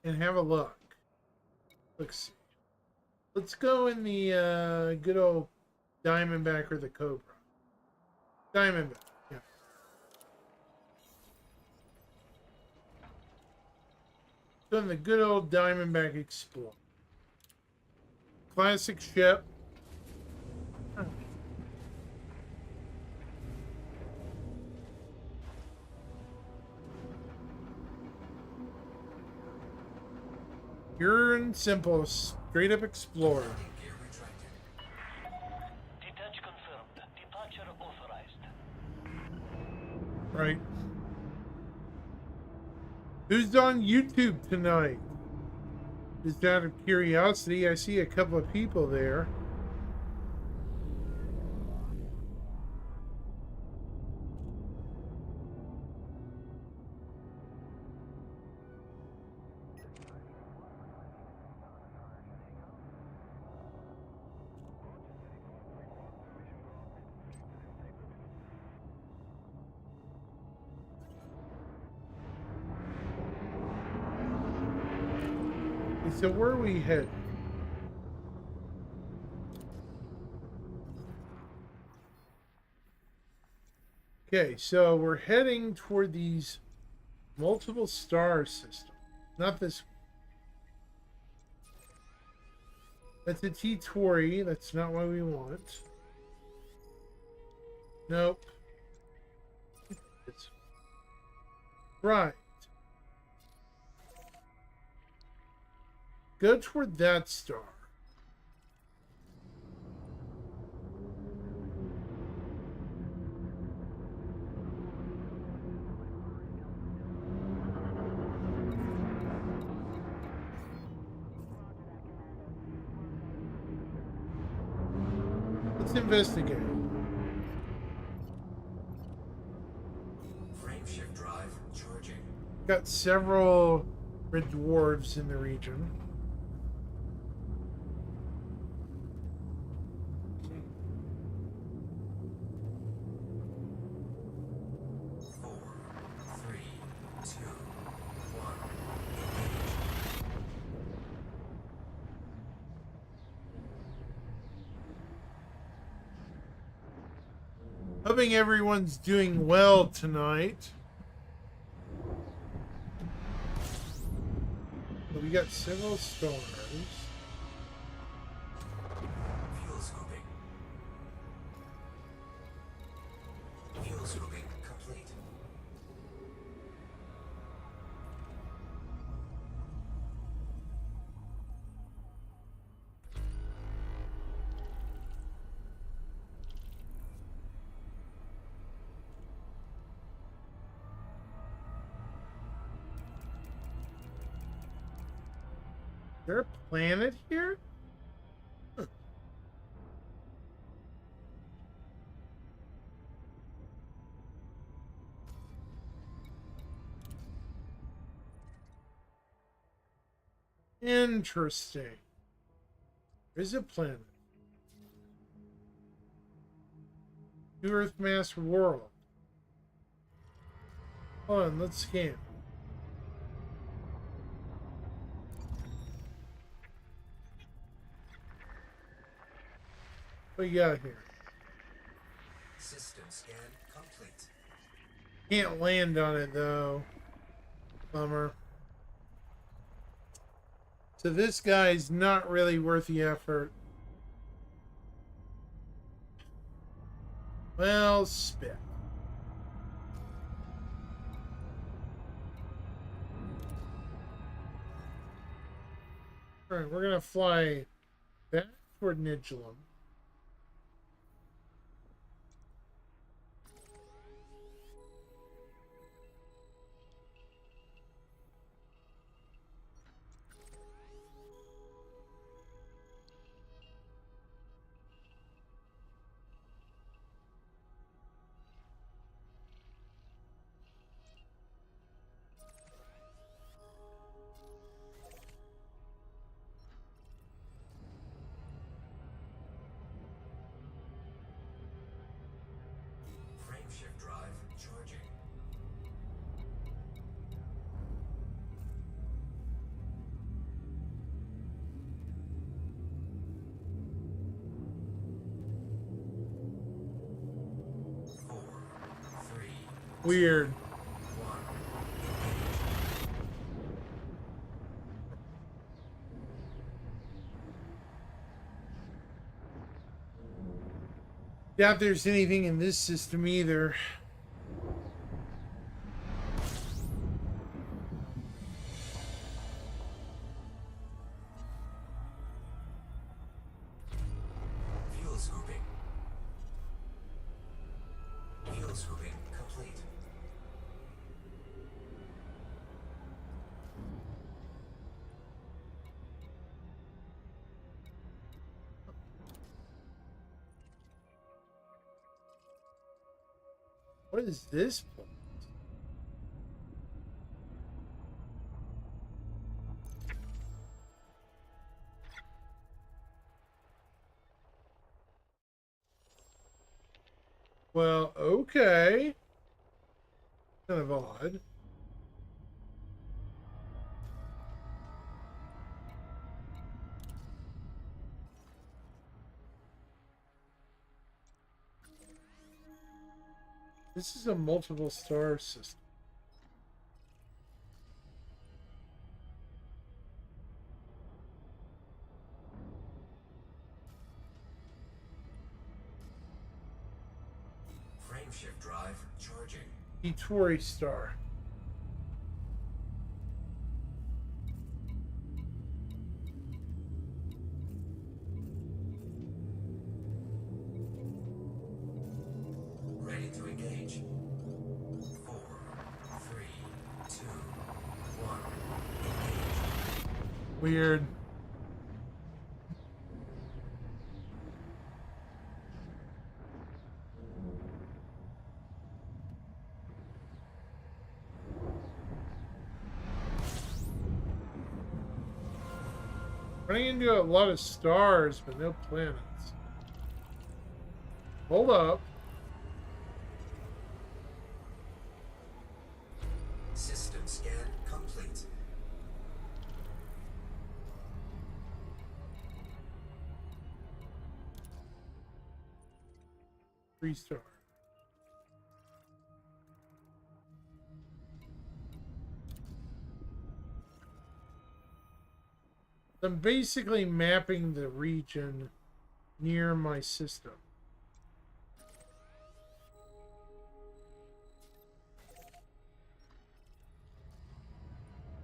and have a look. Let's see. Let's go in the good old Diamondback or the Cobra. Diamondback, yeah. Go in the good old Diamondback Explorer. Classic ship. Pure and simple, straight up explorer. Detach confirmed. Departure authorized. Right. Who's on YouTube tonight? Just out of curiosity, I see a couple of people there. So where are we headed? Okay, so we're heading toward these multiple star systems. Not this one. That's a T-Tori. That's not what we want. Nope. It's right. Go toward that star. Let's investigate. Frameshift drive charging. Got several red dwarves in the region. Hoping everyone's doing well tonight. But we got several stars. Fuel scooping. Fuel scooping complete. Is there a planet here? Huh. Interesting. There's a planet. New Earth mass world. Hold on, let's scan. What you got here? System scan complete. Can't land on it though. Bummer. So this guy's not really worth the effort. Well, spit. Alright, we're gonna fly back toward Nigilum. Weird. Doubt there's anything in this system either. Fuel scooping. Fuel scooping complete. What is this point? Well, okay. Kind of odd. This is a multiple star system. Frameshift drive charging. Ittori star. Ready to engage. 4, 3, 2, 1. Engage. Weird. Running into a lot of stars, but no planets. Hold up. System scan complete. Three star. I'm basically mapping the region near my system.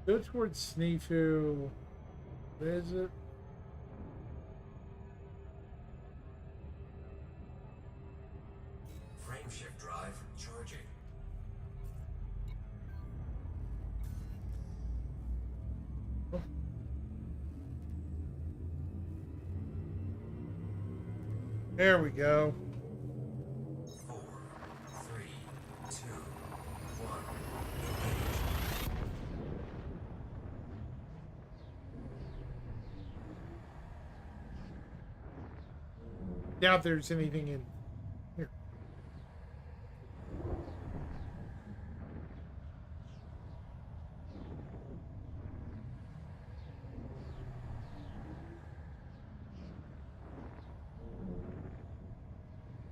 Go towards Sneefu. What is it? Frameshift drive charging. There we go. 4, 3, 2, 1. Engage. Doubt there's anything in here.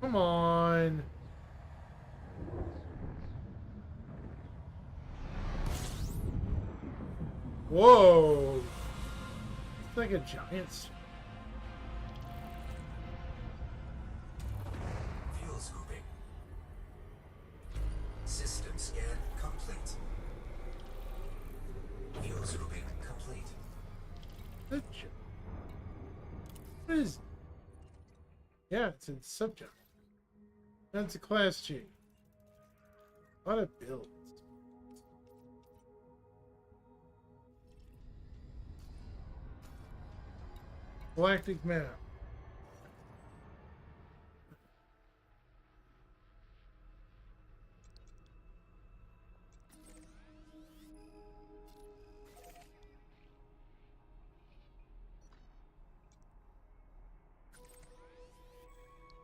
Come on. Whoa. It's like a giant. Fuel scooping. System scan complete. Fuel scooping complete. What is? Yeah, it's in subject. That's a class G. A lot of builds. Galactic map.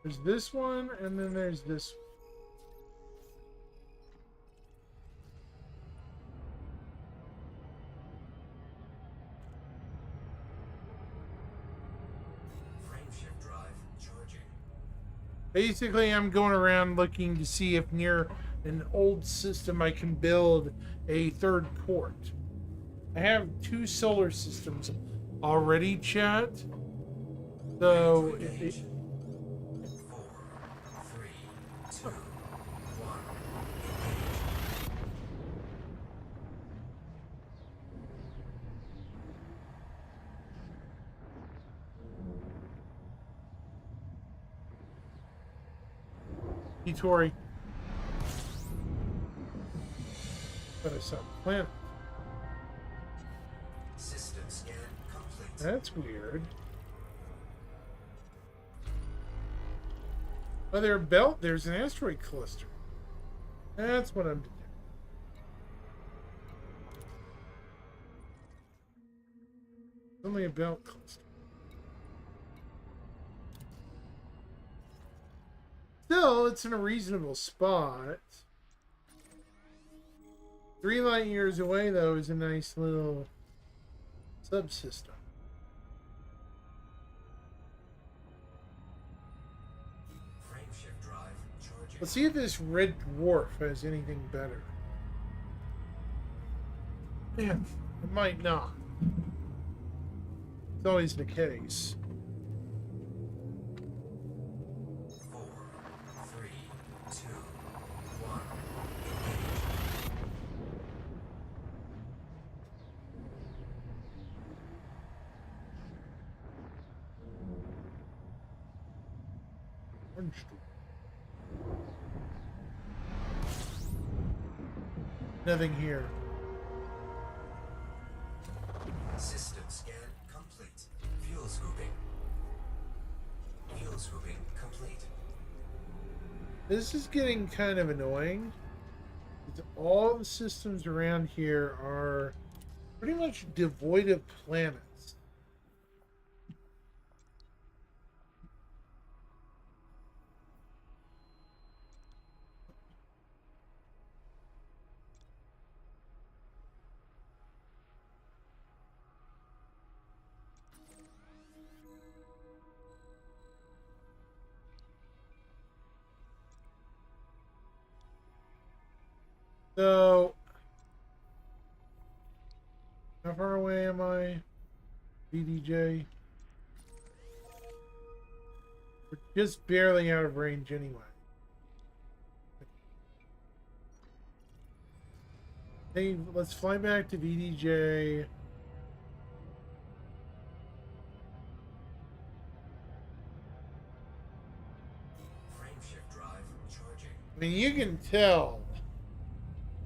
There's this one, and then there's this one. Frameshift drive charging. Basically, I'm going around looking to see if near an old system, I can build a third port. I have 2 solar systems already, chat. So, Engage. 4, 3, 2, 1. Engage. Tori. But I saw planet. System scan complete. That's weird. Oh, there's an asteroid cluster. That's what I'm doing. Only a belt cluster. Still, it's in a reasonable spot. 3 light years away, though, is a nice little subsystem. Frameshift drive charging. Let's see if this red dwarf has anything better. Yeah, it might not. It's always the case. 4, 3, 2, 1. Engage. Orange dwarf. Nothing here. System scan complete. Fuel scooping. Fuel scooping complete. This is getting kind of annoying. All the systems around here are pretty much devoid of planets. So, how far away am I? VDJ? We're just barely out of range anyway. Hey, let's fly back to VDJ. Frameshift drive charging. I mean, you can tell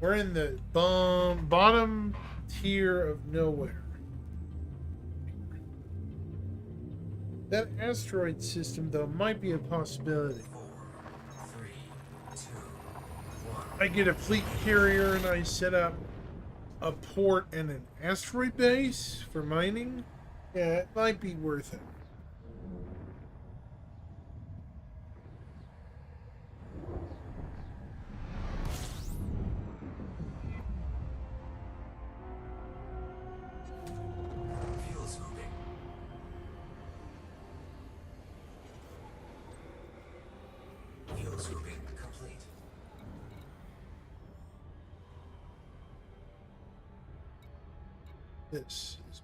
we're in the bottom tier of nowhere. That asteroid system, though, might be a possibility. 4, 3, 2, 1. I get a fleet carrier and I set up a port and an asteroid base for mining. Yeah, it might be worth it. Fuel scooping. Fuel scooping complete. This is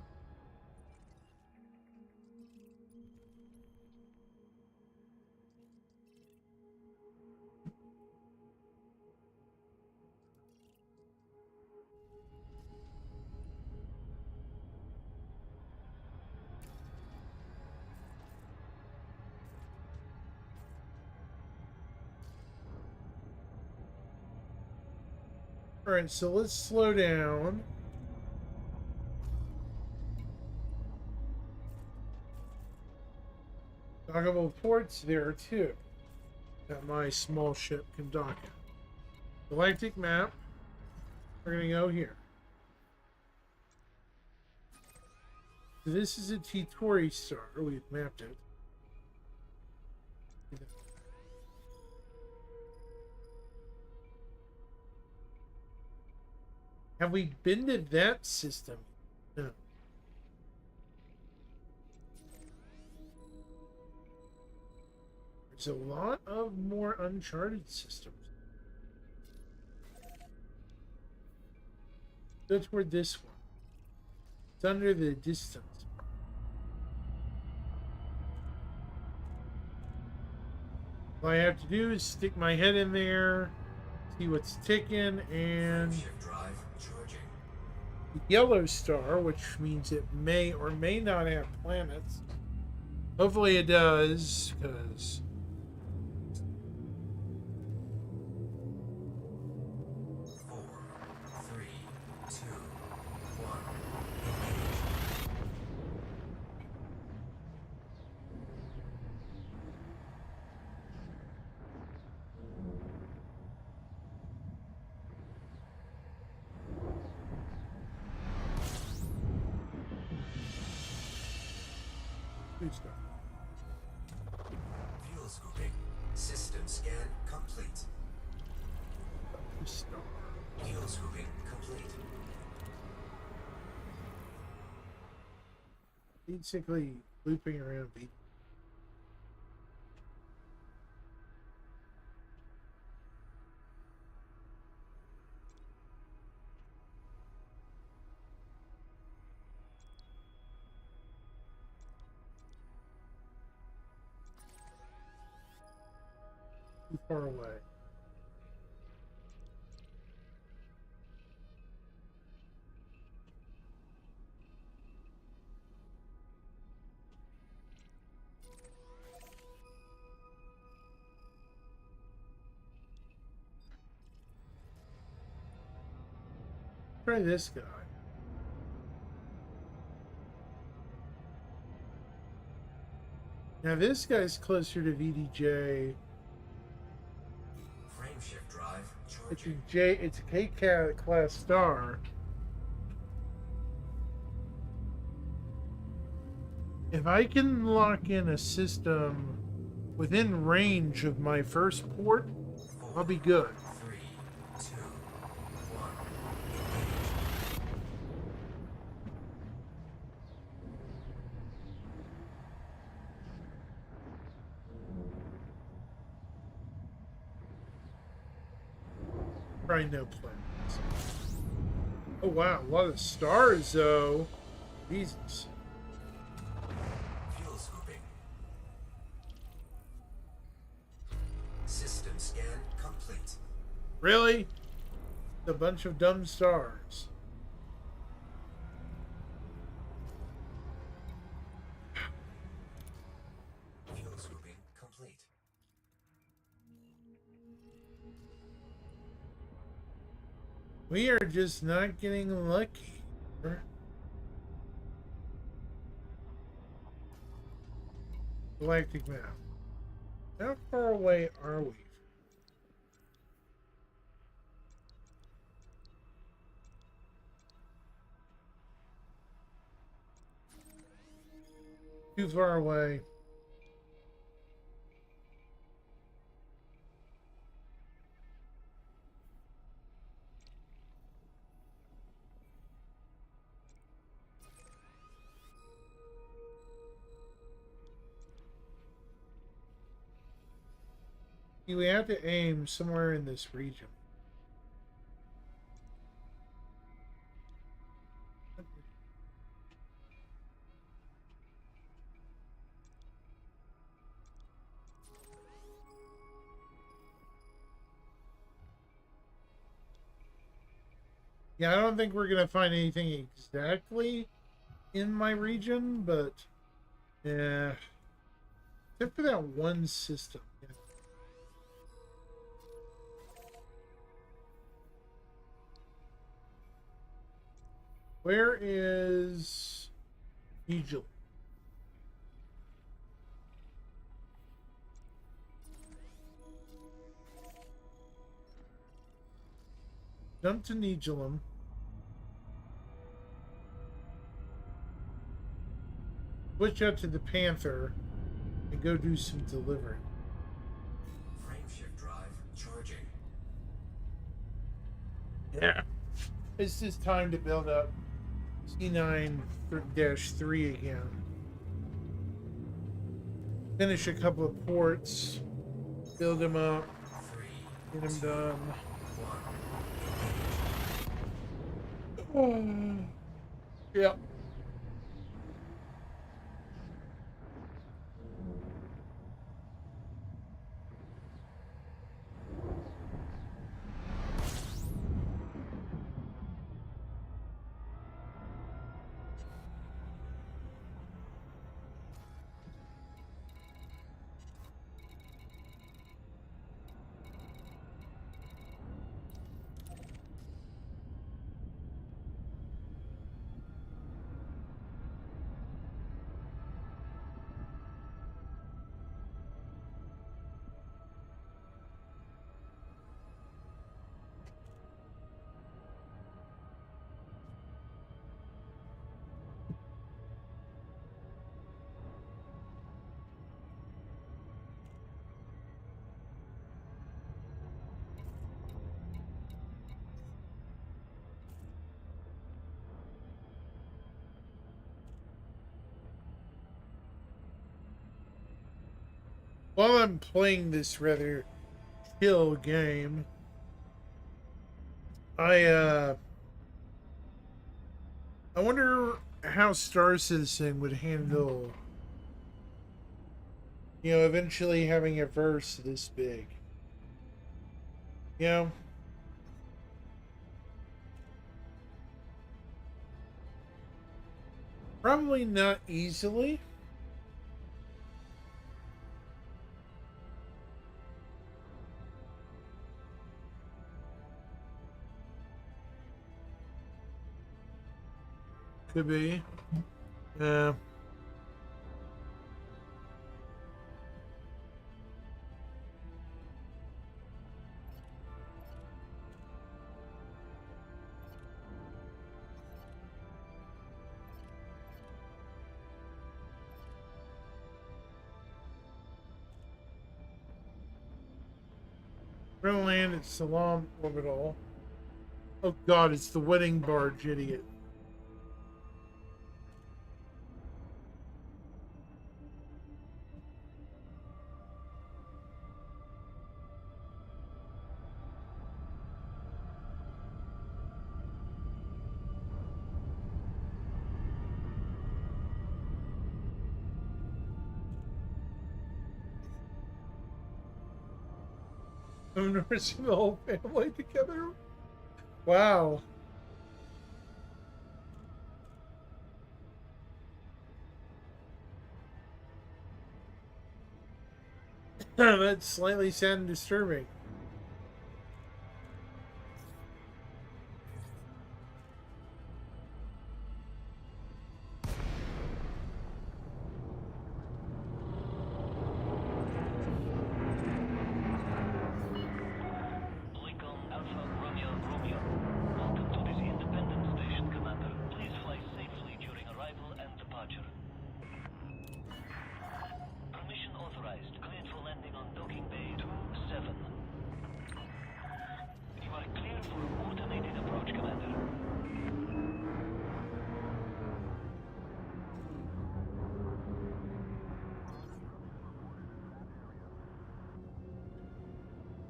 all right, so let's slow down. Dockable ports there too that my small ship can dock at. Galactic map. We're gonna go here. So this is a T-Tori star. We've mapped it. Have we been to that system? No. There's a lot of more uncharted systems. Go toward this one. It's under the distance. All I have to do is stick my head in there, see what's ticking, and Frameshift drive charging. the yellow star, which means it may or may not have planets. Hopefully it does, because 4, 3, 2, 1. Engage. good stuff. Fuel scooping. System scan complete. Star. Fuel scooping complete. Basically looping around beat. Too far away. Try this guy. Now this guy's closer to VDJ. Frameshift drive It's a charging. It's a K class star. If I can lock in a system within range of my first port, I'll be good. 3, 2, 1. Engage. Probably no planets. Oh wow, a lot of stars though. Jesus. Fuel scooping. System scan complete. Really? A bunch of dumb stars. Fuel scooping complete. We are just not getting lucky. Galactic map. How far away are we? Too far away. We have to aim somewhere in this region. Yeah, I don't think we're gonna find anything exactly in my region, but yeah, except for that one system. Yeah. Where is Egypt? Jump to Nigellum. Switch out to the Panther and go do some delivery. Frameshift drive charging. Yeah. It's just time to build up C9-3 again. Finish a couple of ports. Build them up. 3, Get them done. 1. Yep. While I'm playing this rather chill game, I wonder how Star Citizen would handle, eventually having a verse this big. You know? Probably not easily. Could be. Yeah. We're gonna land at Salam Orbital. Oh god, it's the wedding barge, idiot. I'm nursing the whole family together. Wow. That's slightly sad and disturbing. Lincoln Alpha Romeo Romeo. Welcome to this independent station, Commander. Please fly safely during arrival and departure. Permission authorized. Cleared for landing on docking bay 27. You are clear for automated approach, Commander.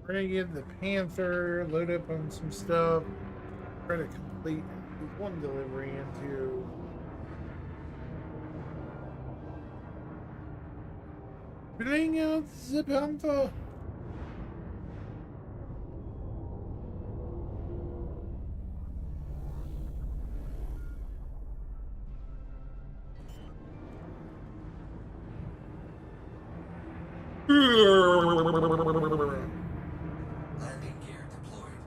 We're gonna get the Panther, load up on some stuff, try to complete one delivery into. Bring out the Panther. Landing gear deployed.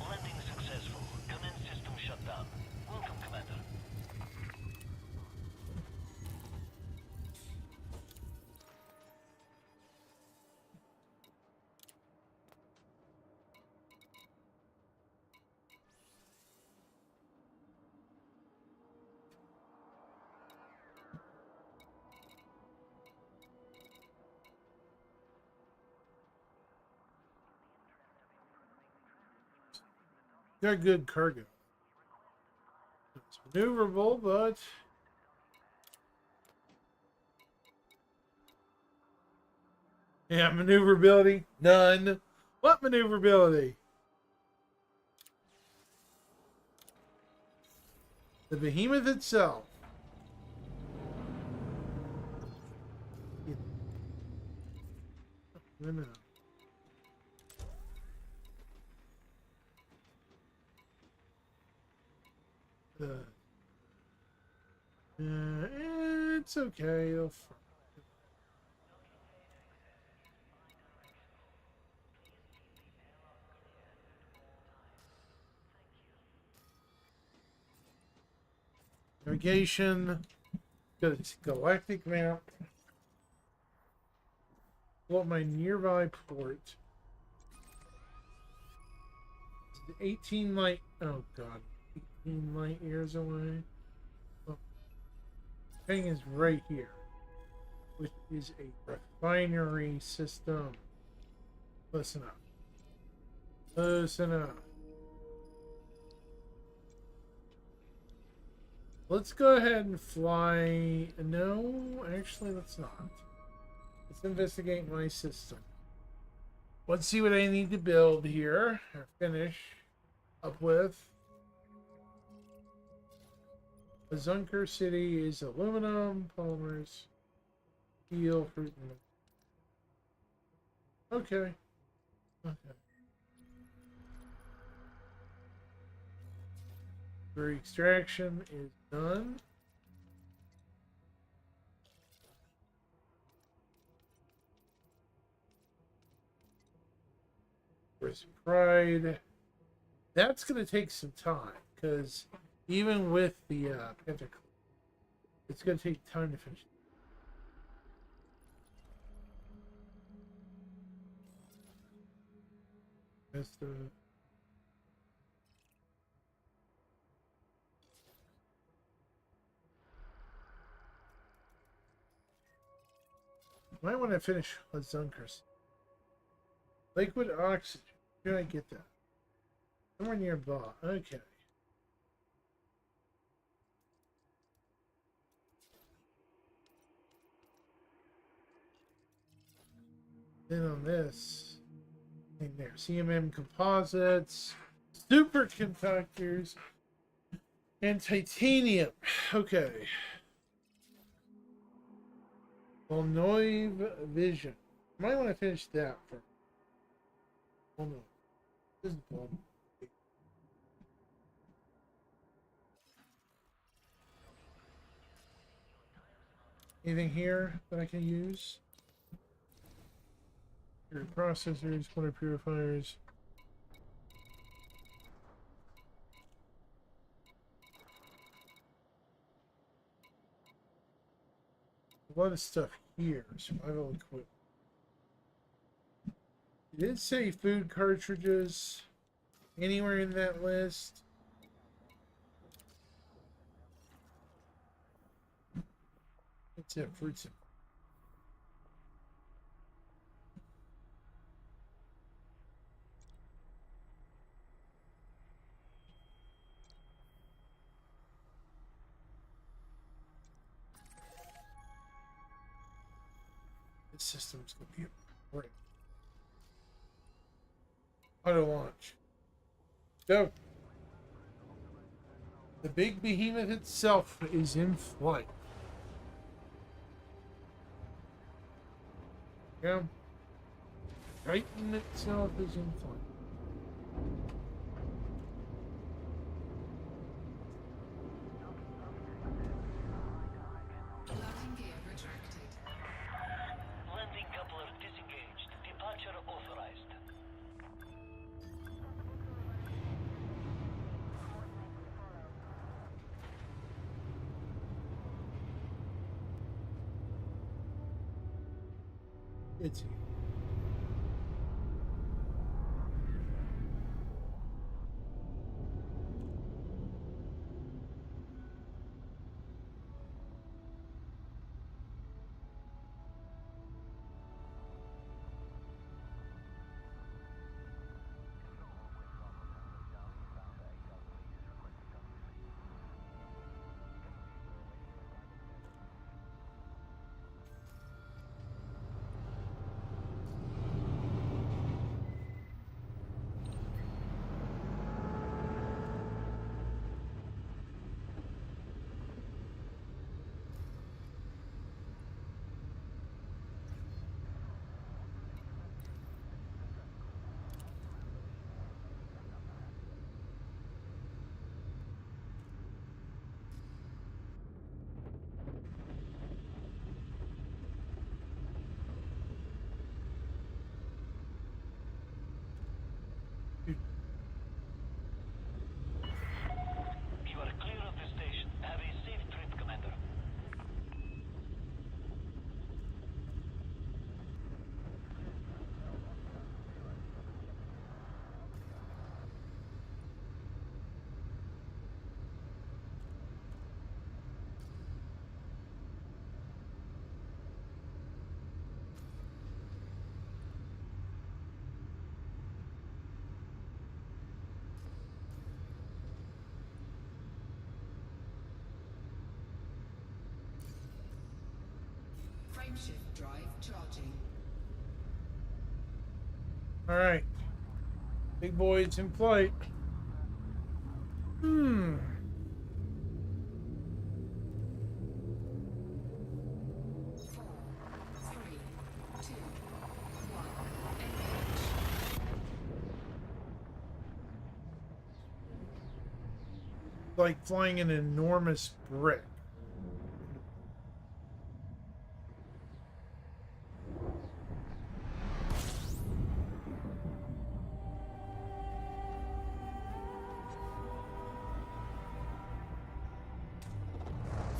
Landing successful. Commence system shutdown. Welcome, Commander. Got good cargo. It's maneuverable, but Yeah, maneuverability? None. What maneuverability? The behemoth itself. No. It's okay. It'll navigation. Go to galactic map. Pull up my nearby port. 18 light. Oh god, 18 light years away. Oh, thing is right here, which is a refinery system. Listen up. Listen up. Let's go ahead and fly. No, actually, let's not. Let's investigate my system. Let's see what I need to build here or finish up with. The Zunker City is aluminum, polymers, steel, fruit, and... Okay. Okay. For extraction is done. Where's Pride? That's going to take some time because even with the Pentacle, it's going to take time to finish. That's the... Might want to finish with Zunkers. Liquid oxygen. Where did I get that? Somewhere nearby. Okay. Then on this thing there, CMM composites, superconductors, and titanium. Okay. Volnoive Vision. Might want to finish that first. Hold on. This is bomb. Anything here that I can use? Processors, water purifiers. A lot of stuff here. Survival equipment. It did say food cartridges anywhere in that list. It's it, fruits. This system's gonna be great. Auto launch. Go. The big behemoth itself is in flight. Yeah. Titan itself is in flight. Landing coupler disengaged. Departure authorized. It's Frameshift drive charging. All right. Big boy, it's in flight. Hmm. Four, three, two, one. Engage. Like flying an enormous brick.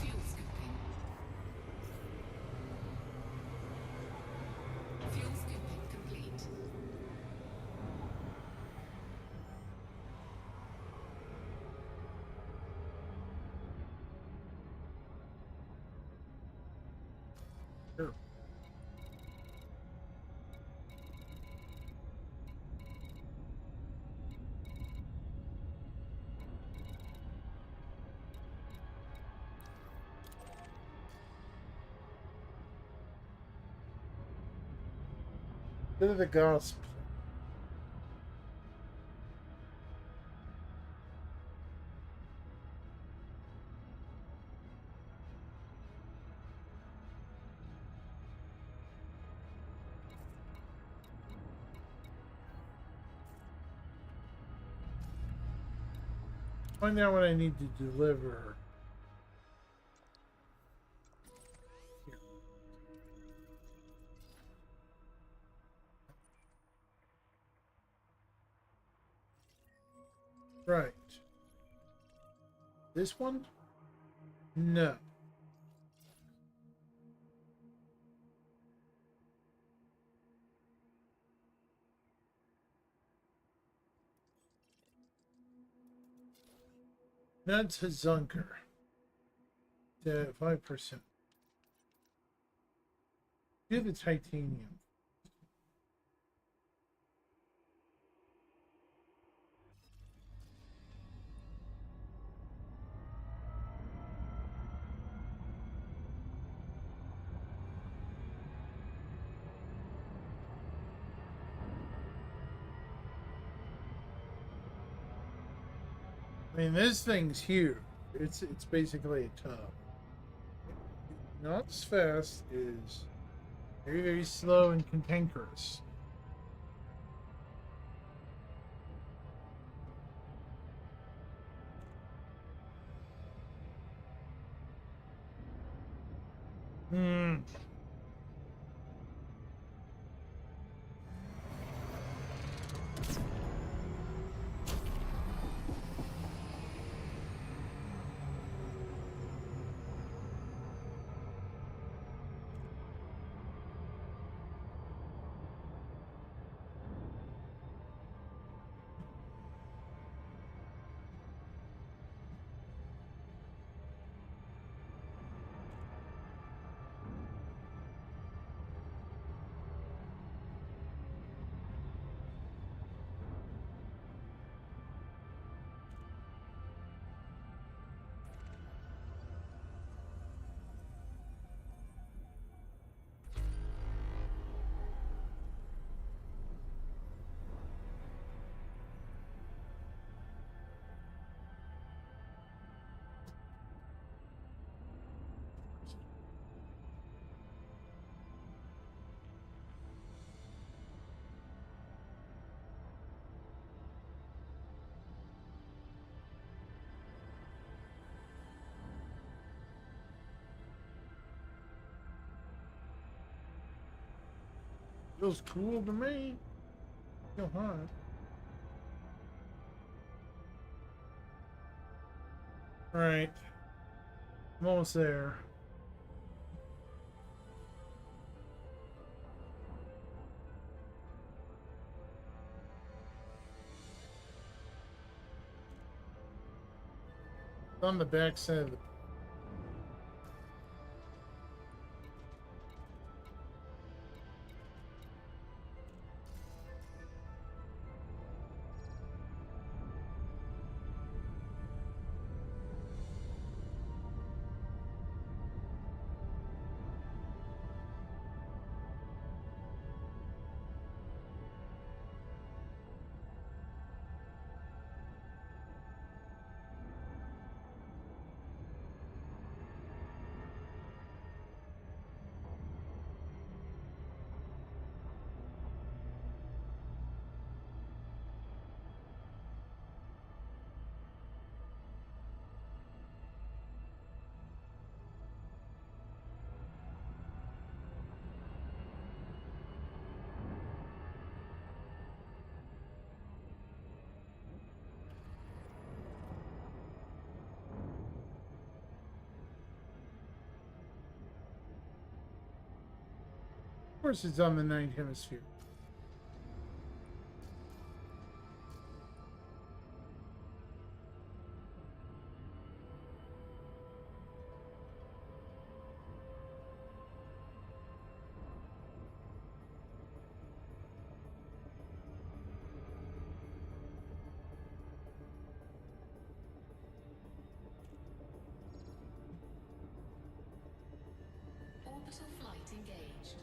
Fuel scooping. Fuel scooping complete. Sure. Bit of the gospel. Find out what I need to deliver. Here. Right. This one? No. That's a Zunker. 5%. Do the titanium. I mean, this thing's huge. It's basically a tub. Not as fast, is very, very slow and cantankerous. Hmm. Feels cool to me. Feel hot. Alright. I'm almost there. It's on the back side of the course, it's on the Ninth Hemisphere. Orbital flight engaged.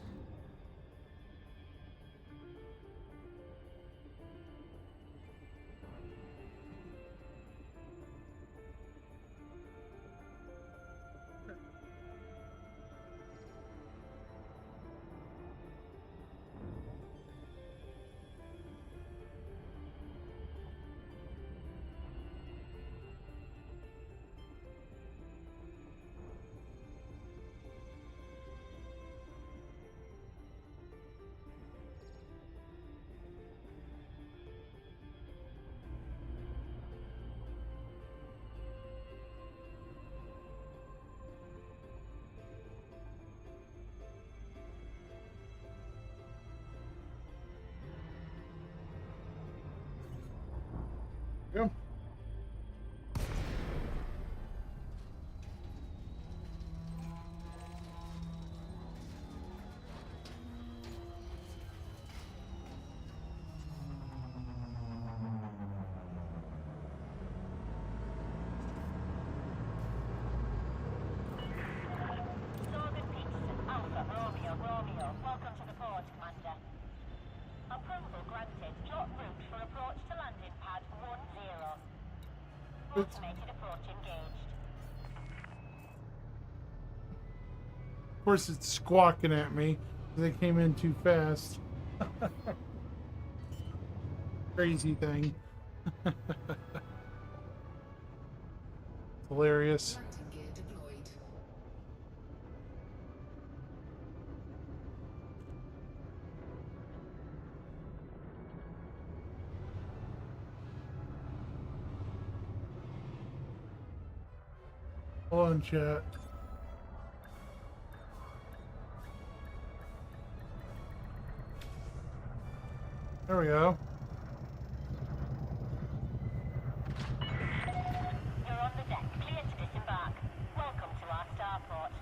Yeah. Sorgan Peterson, Alpha, Romeo. Welcome to the port, Commander. Approval granted. Plot route for approach to landing pad 10. Automated approach engaged. Of course, it's squawking at me because I came in too fast. Crazy thing. Hilarious. Landing gear deployed. Hold on, chat. There we go. You're on the deck. Clear to disembark. Welcome to our starport.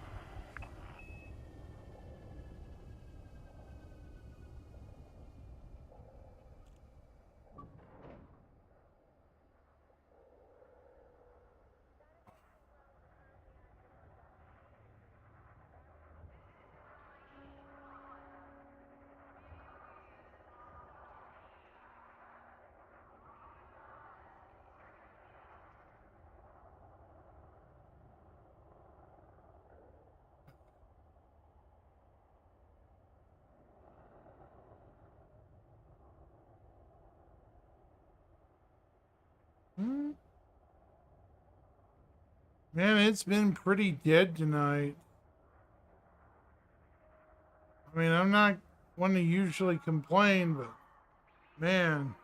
Man, it's been pretty dead tonight. I mean, I'm not one to usually complain, but man.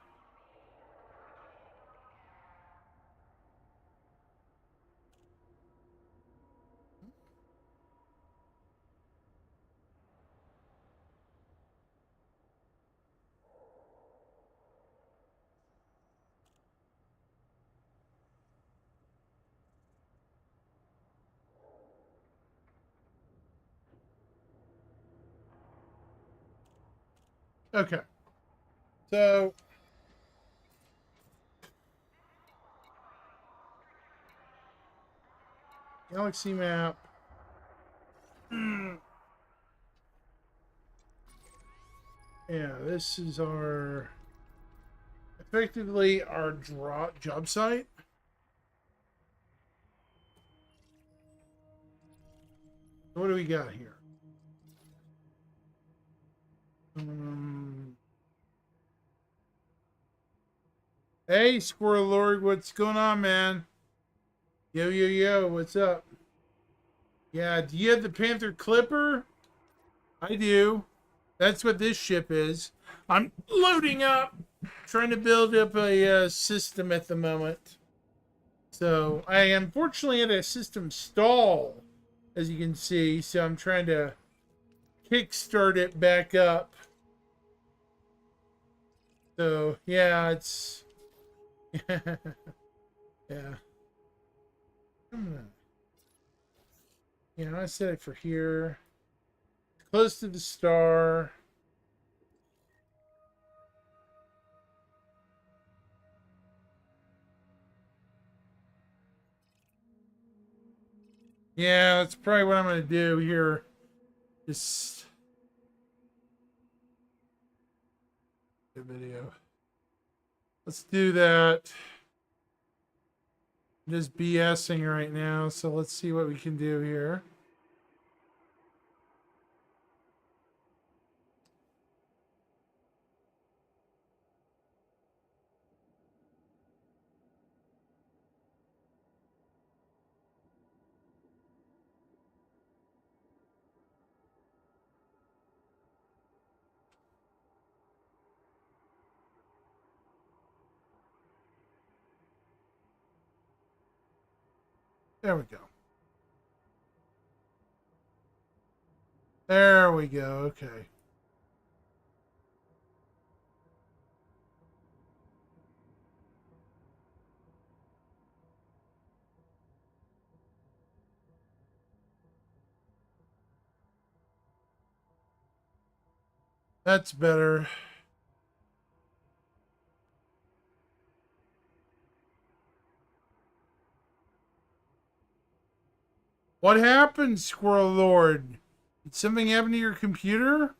Okay. So galaxy map. Yeah, this is our effectively our job site. What do we got here? Hey, Squirrel Lord, what's going on, man? Yo, what's up? Yeah, do you have the Panther Clipper? I do. That's what this ship is. I'm loading up, trying to build up a system at the moment. So I unfortunately had a system stall, as you can see. So I'm trying to kickstart it back up. So yeah, it's yeah. I set it for here, close to the star. Yeah, that's probably what I'm going to do here. Just the video. Let's do that. I'm just BSing right now, so let's see what we can do here. There we go. There we go. Okay. That's better. What happened, Squirrel Lord? Did something happen to your computer?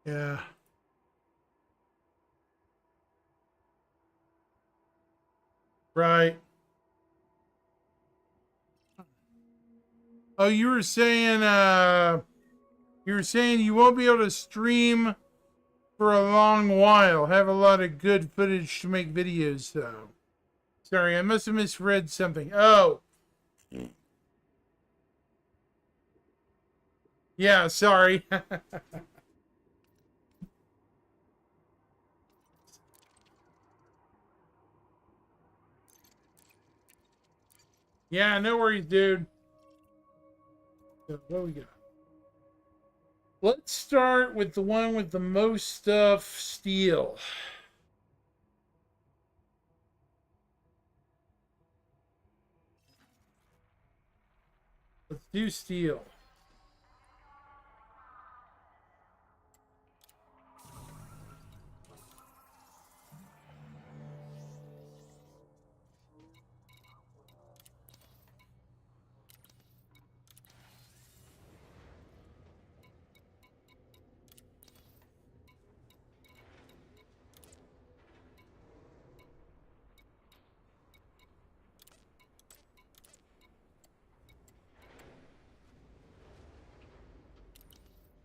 Yeah. Right. Oh, you were saying you won't be able to stream for a long while. Have a lot of good footage to make videos though. Sorry, I must have misread something. Oh. Yeah, sorry. Yeah, no worries, dude. So, what we got? Let's start with the one with the most stuff, steel. Let's do steel.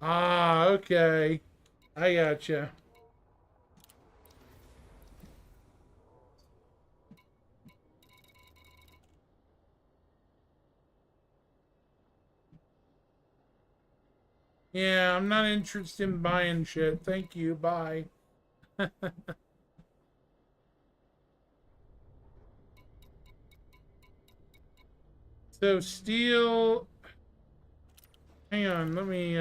Ah, okay. I gotcha. Yeah, I'm not interested in buying shit. Thank you. Bye. So steel. Hang on, let me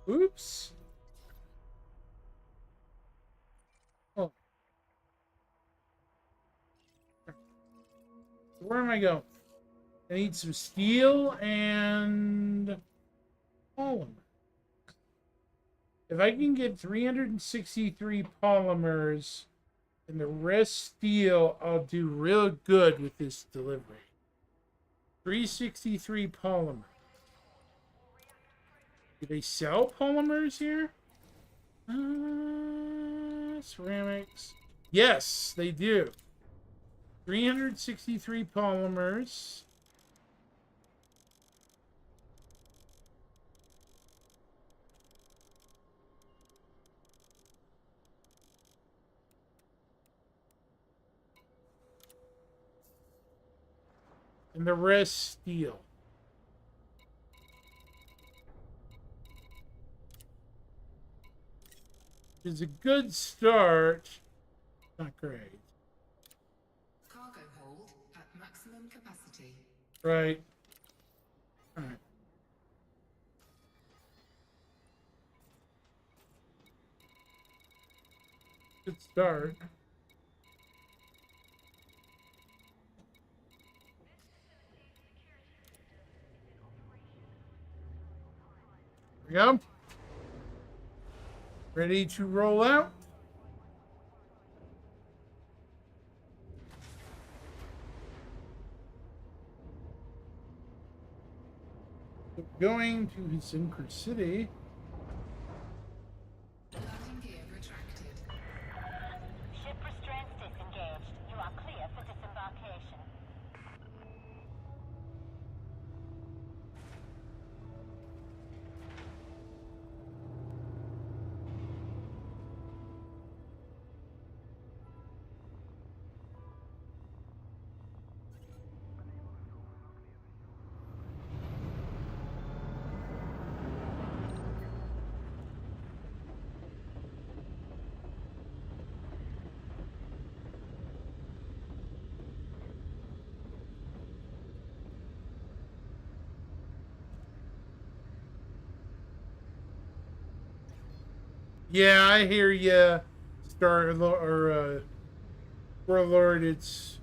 oops. Oh. Where am I going? I need some steel and polymer. If I can get 363 polymers and the rest steel, I'll do real good with this delivery. 363 polymer. Do they sell polymers here? Ceramics. Yes, they do. 363 polymers. and the rest steel. Which is a good start. Not great. Cargo hold at maximum capacity. Right. All right. Good start. There we go. Ready to roll out. Going to Synchro City. Landing gear retracted. Ship restraints disengaged. You are clear for disembarkation. Yeah, I hear ya, Warlord. It's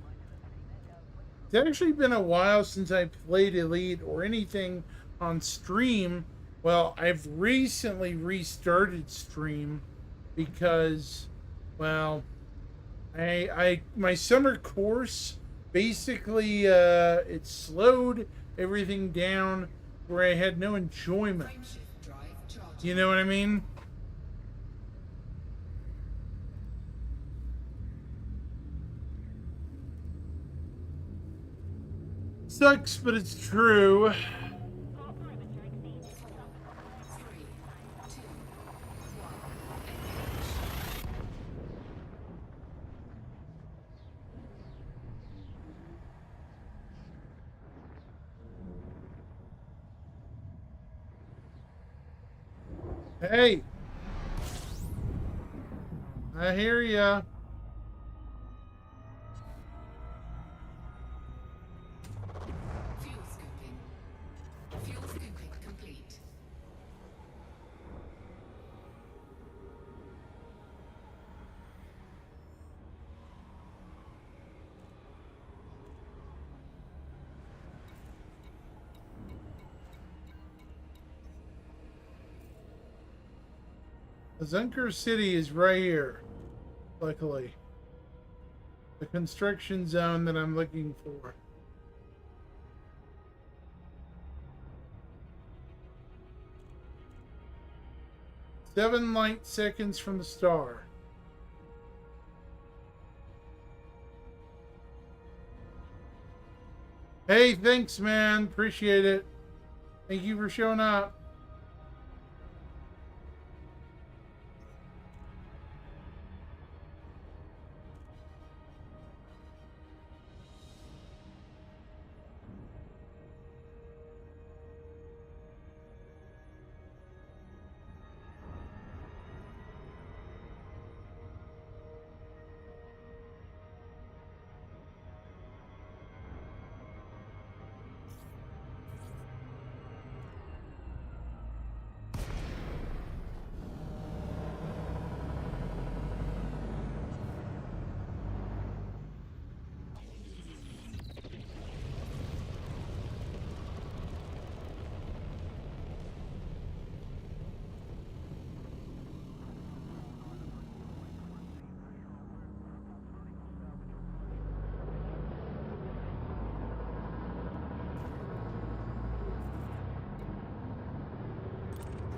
actually been a while since I played Elite or anything on stream. Well, I've recently restarted stream because, well, my summer course basically it slowed everything down where I had no enjoyment. Frameshift drive charged. You know what I mean? Sucks, but it's true. 3, 2, 1. Hey, I hear ya. Fuel scooping. Fuel scooping complete. Zunker City is right here, luckily. The construction zone that I'm looking for. Seven light seconds from the star. Hey, thanks, man. Appreciate it. Thank you for showing up.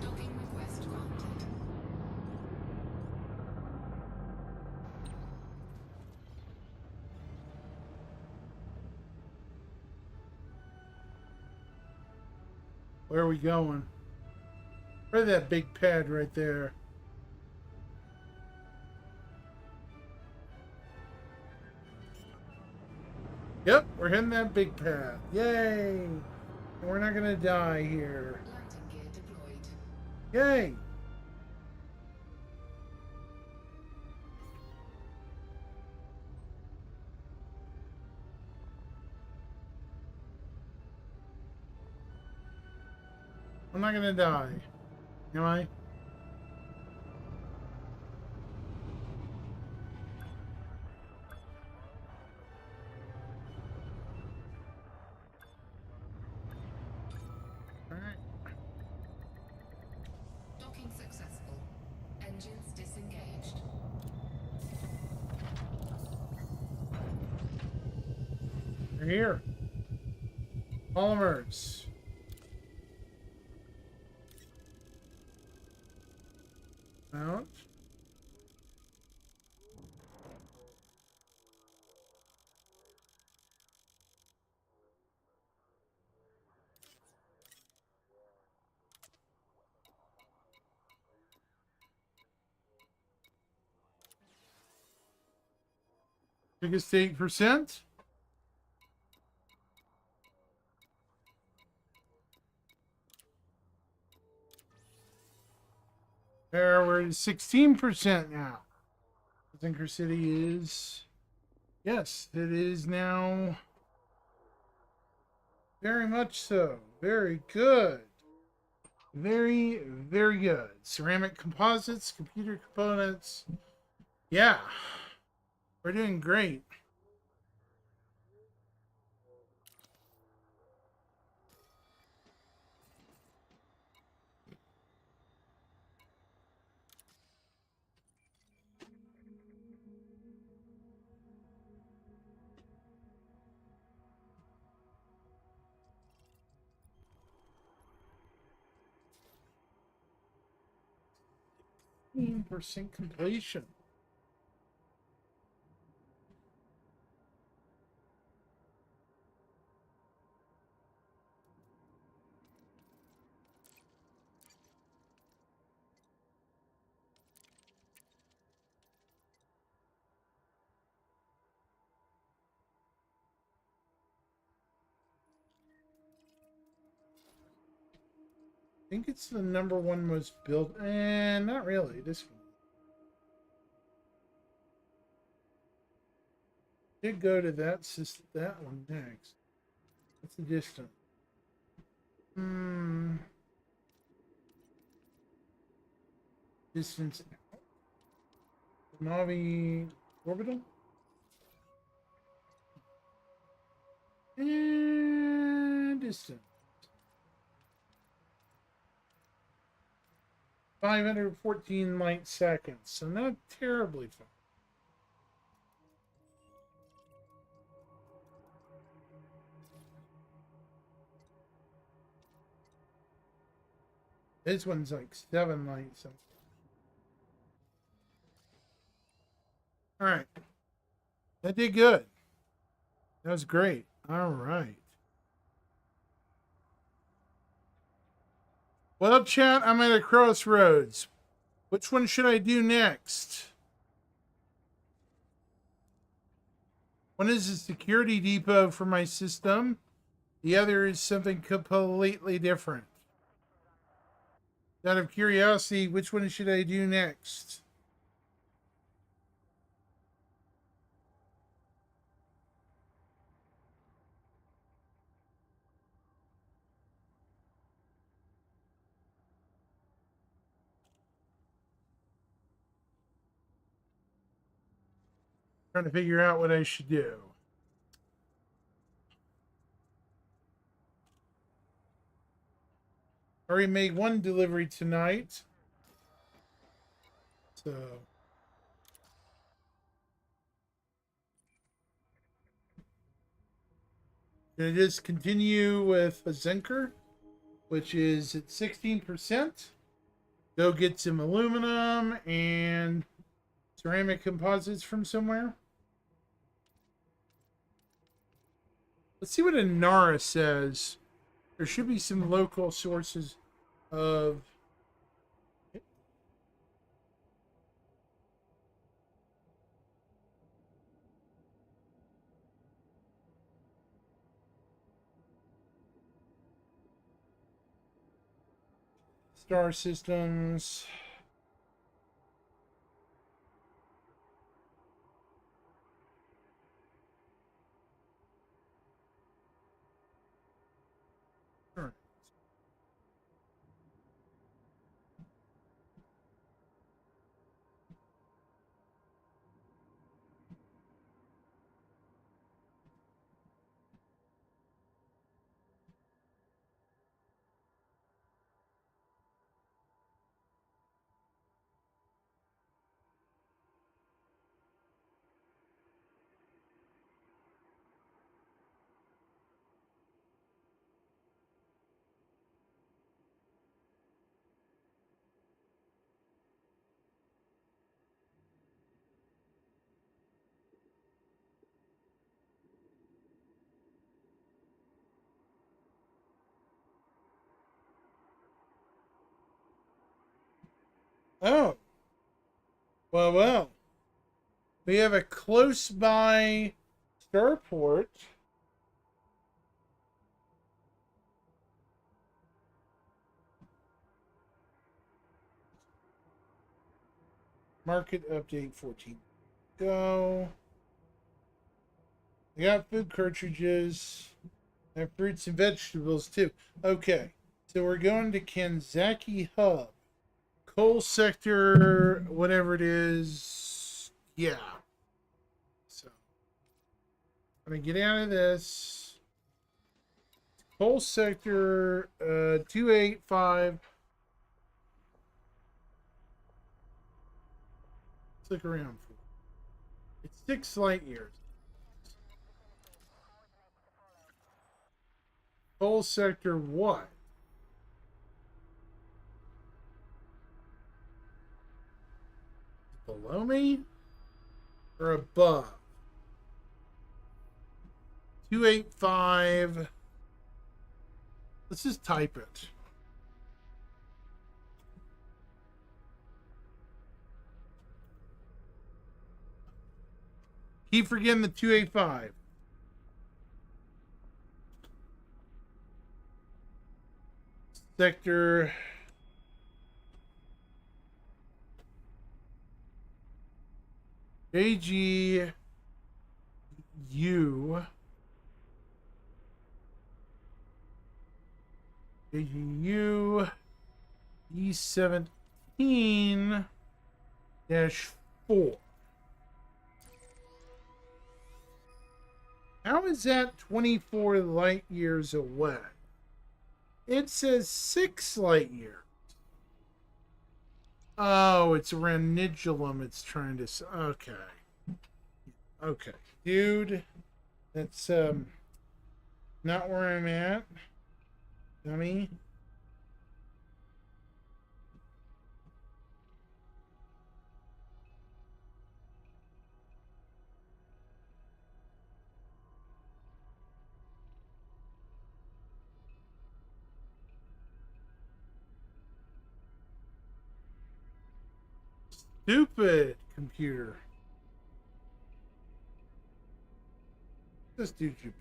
Docking request granted. Where are we going? Where's that big pad right there? Yep, we're hitting that big path. Yay! And we're not gonna die here. Landing gear deployed. Yay! I'm not gonna die. Am I? Alright. Docking successful. Engines disengaged. We're here. Polymers. Mount. Biggest 8%. There, we're at 16% now. Zinker City is. Yes, it is now. Very much so. Very good. Very, very good. Ceramic composites, computer components. Yeah. We're doing great. Percent completion. I think it's the #1 most built. And not really. This one. Did go to that one next. What's the distance? Distance. Navi orbital. And distance. 514 light seconds. So not terribly far. This one's like 7 light seconds. All right. That did good. That was great. All right. Well, chat, I'm at a crossroads. Which one should I do next? One is a security depot for my system. The other is something completely different. Out of curiosity, which one should I do next? Trying to figure out what I should do. Already made one delivery tonight. So gonna just continue with a Zenker, which is at 16%. Go get some aluminum and ceramic composites from somewhere. Let's see what Inara says. There should be some local sources of Star systems. Sure. Oh, well. We have a close by starport. Market update 14. Go. We got food cartridges and fruits and vegetables too. Okay, so we're going to Kanzaki Hub. Coal sector, whatever it is. Yeah. So, I'm going to get out of this. Coal sector 285. Let's look around for it. It's 6 light years. Coal sector what? Below me or above? 285. Let's just type it. Keep forgetting the 285. Sector AGU E17-4. How is that 24 light years away? It says 6 light years. Oh, it's Ranidulum it's trying to... Okay. Okay. Dude, that's not where I'm at. Dummy. Stupid computer. Just do stupid.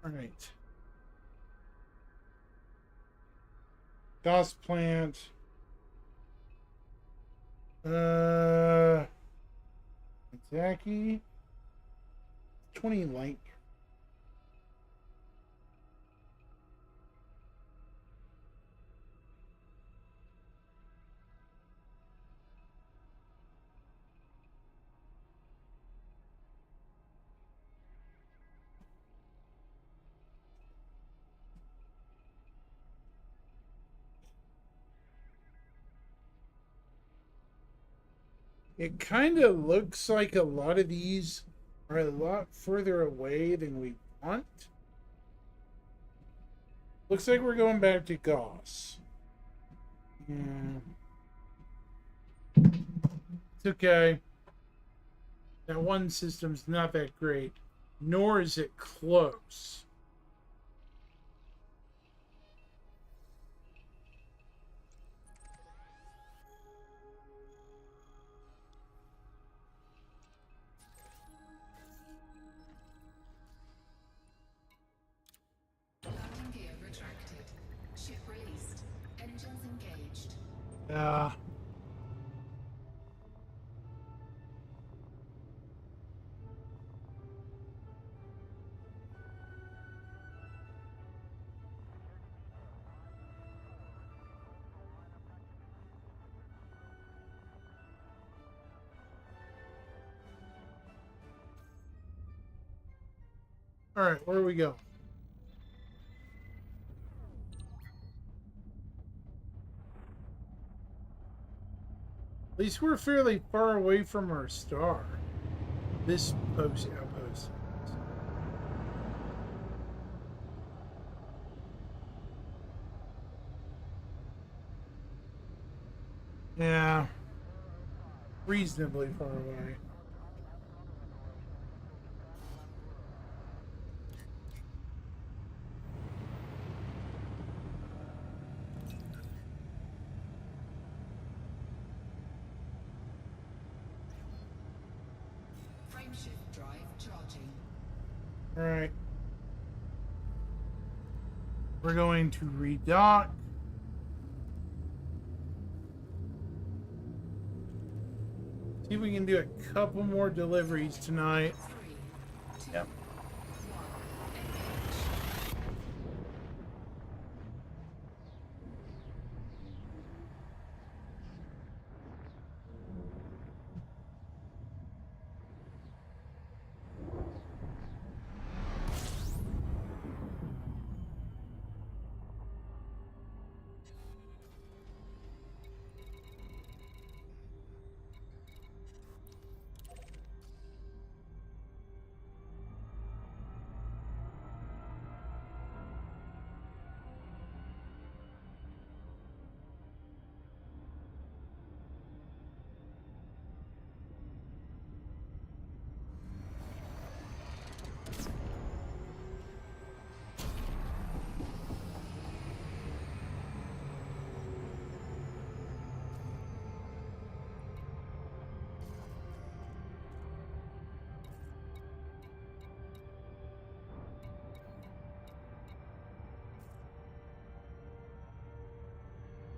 All right. DOS plant. Zaki. 20 light. It kind of looks like a lot of these are a lot further away than we want. Looks like we're going back to Gauss. Yeah. It's okay. That one system's not that great. nor is it close. Landing gear retracted. Ship released. Engines engaged. Yeah. All right, where do we go? At least we're fairly far away from our star. This outpost. Yeah. Reasonably far away. Frameshift drive charging. All right. We're going to redock. See if we can do a couple more deliveries tonight. 3, 2, Yep. 1, engage.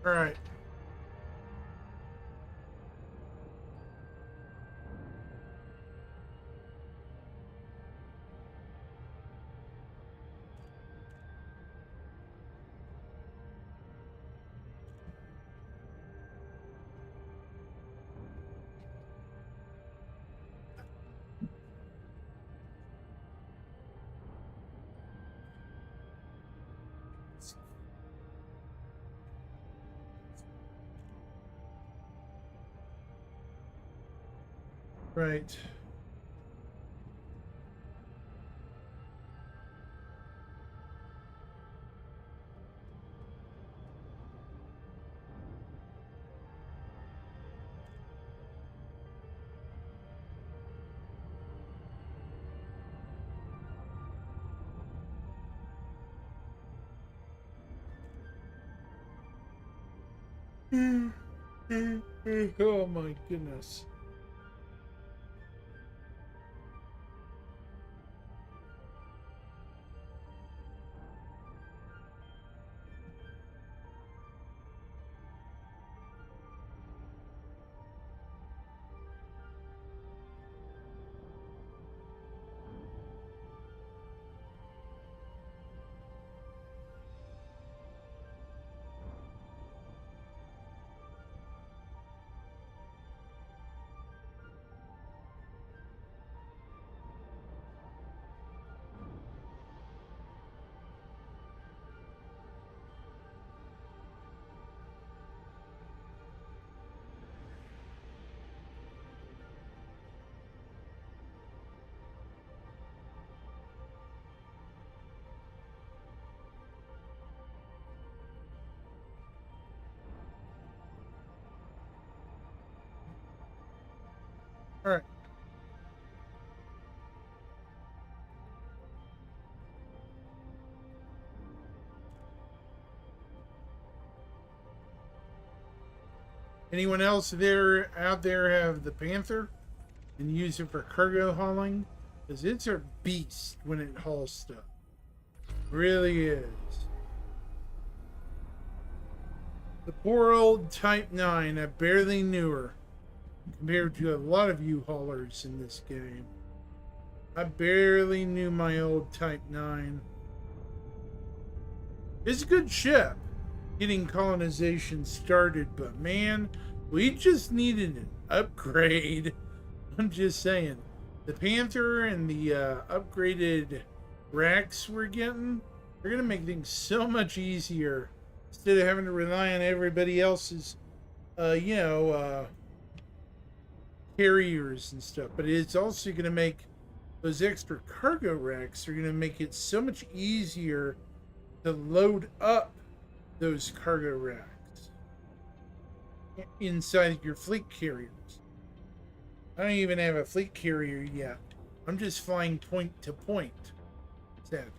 All right. Right. Oh my goodness. All right. Anyone else out there have the Panther and use it for cargo hauling? Because it's a beast when it hauls stuff. Really is. The poor old Type 9, I barely knew her compared to a lot of you haulers in this game. I barely knew my old Type 9. It's a good ship getting colonization started, but man, we just needed an upgrade. I'm just saying. The Panther and the upgraded racks we're getting, they're going to make things so much easier instead of having to rely on everybody else's, carriers and stuff. But it's also going to make those extra cargo racks are going to make it so much easier to load up those cargo racks inside your fleet carriers. I don't even have a fleet carrier yet. I'm just flying point to point. Sadly.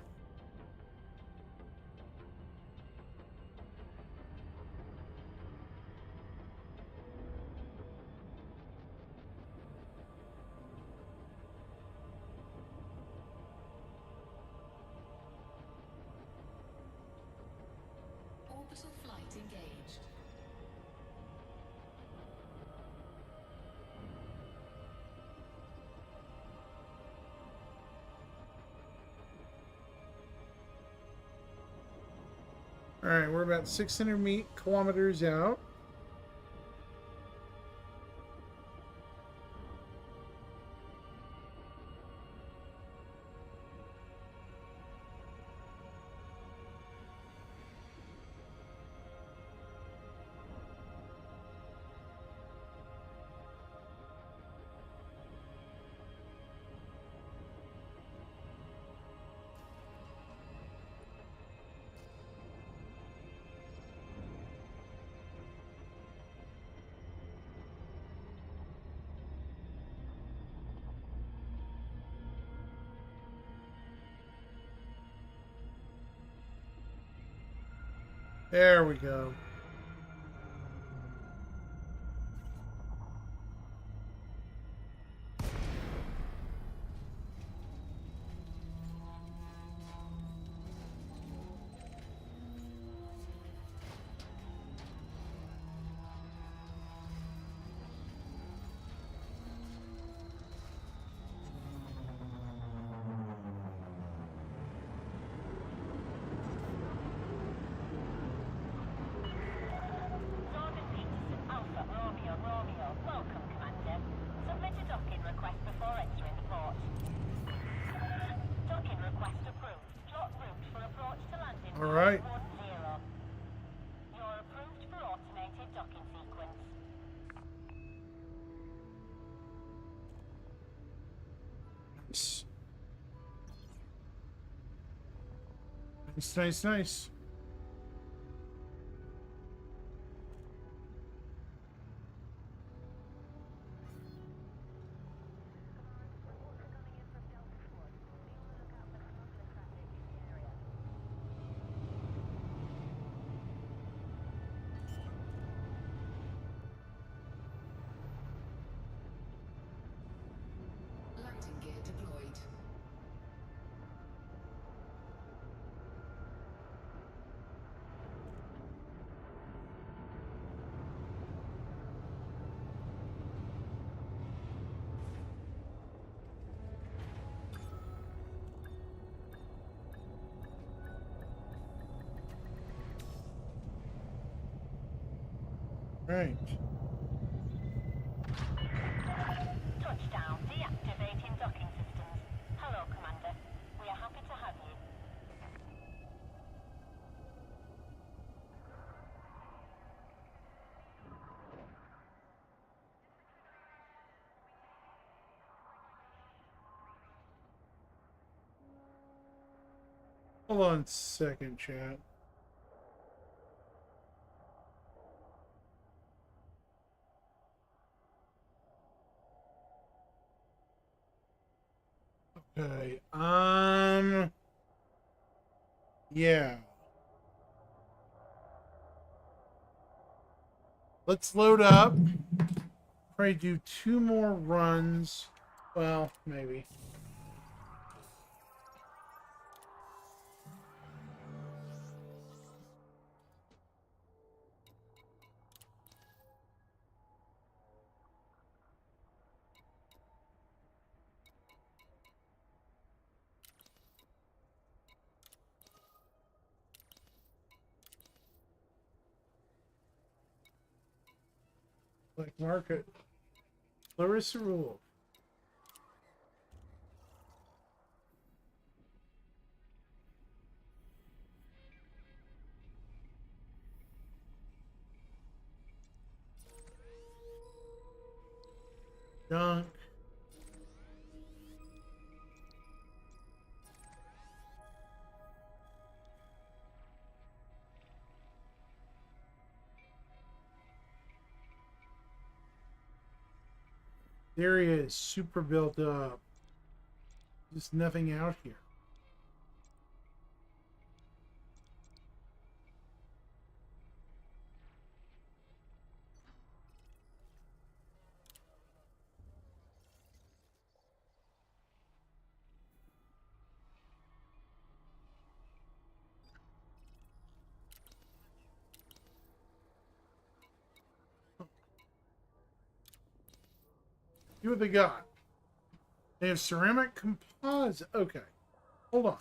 Orbital flight engaged. All right, we're about 600 kilometers out. There we go. Jordan Peterson, Alpha, Romeo, Romeo. Welcome, Commander. Submit a docking request before entering the port. Docking request approved. Plot route for approach to landing. All right. 10. You're approved for automated docking sequence. Nice. Landing gear deployed. Right. Touchdown. Deactivating docking systems. Hello, Commander. We are happy to have you. Hold on a second, chat. Okay. Yeah. Let's load up. Probably do 2 more runs. Well, maybe. Black market. Clarissa Rule. Junk. The area is super built up. There's nothing out here. See what they got. They have ceramic composite. Okay. Hold on.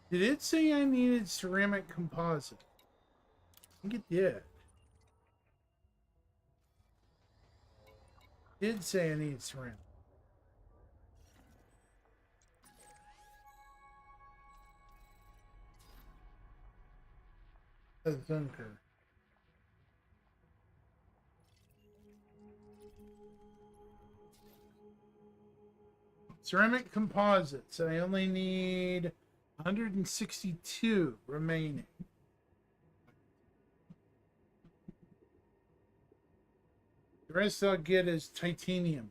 Did it say I needed ceramic composite? I think it did. It did say I needed ceramic. A Dunker. Ceramic composites. I only need 162 remaining. The rest I'll get is titanium.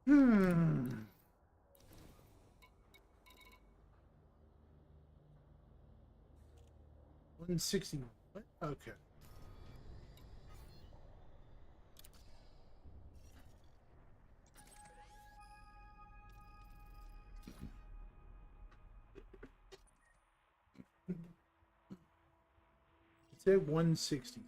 Hmm. 160. What? Okay. It's at 160.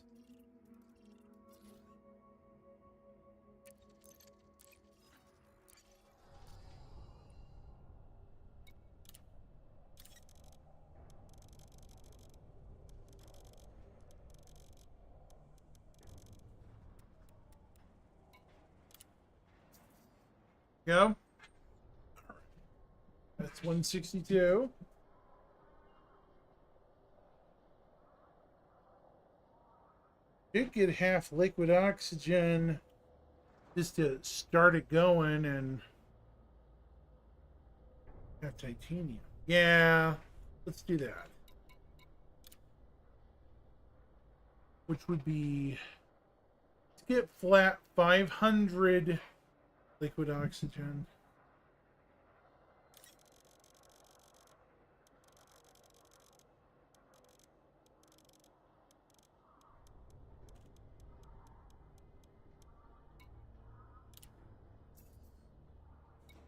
Go. That's 162. Did get half liquid oxygen just to start it going, and have titanium. Yeah, let's do that. Which would be, let's get flat 500 liquid oxygen.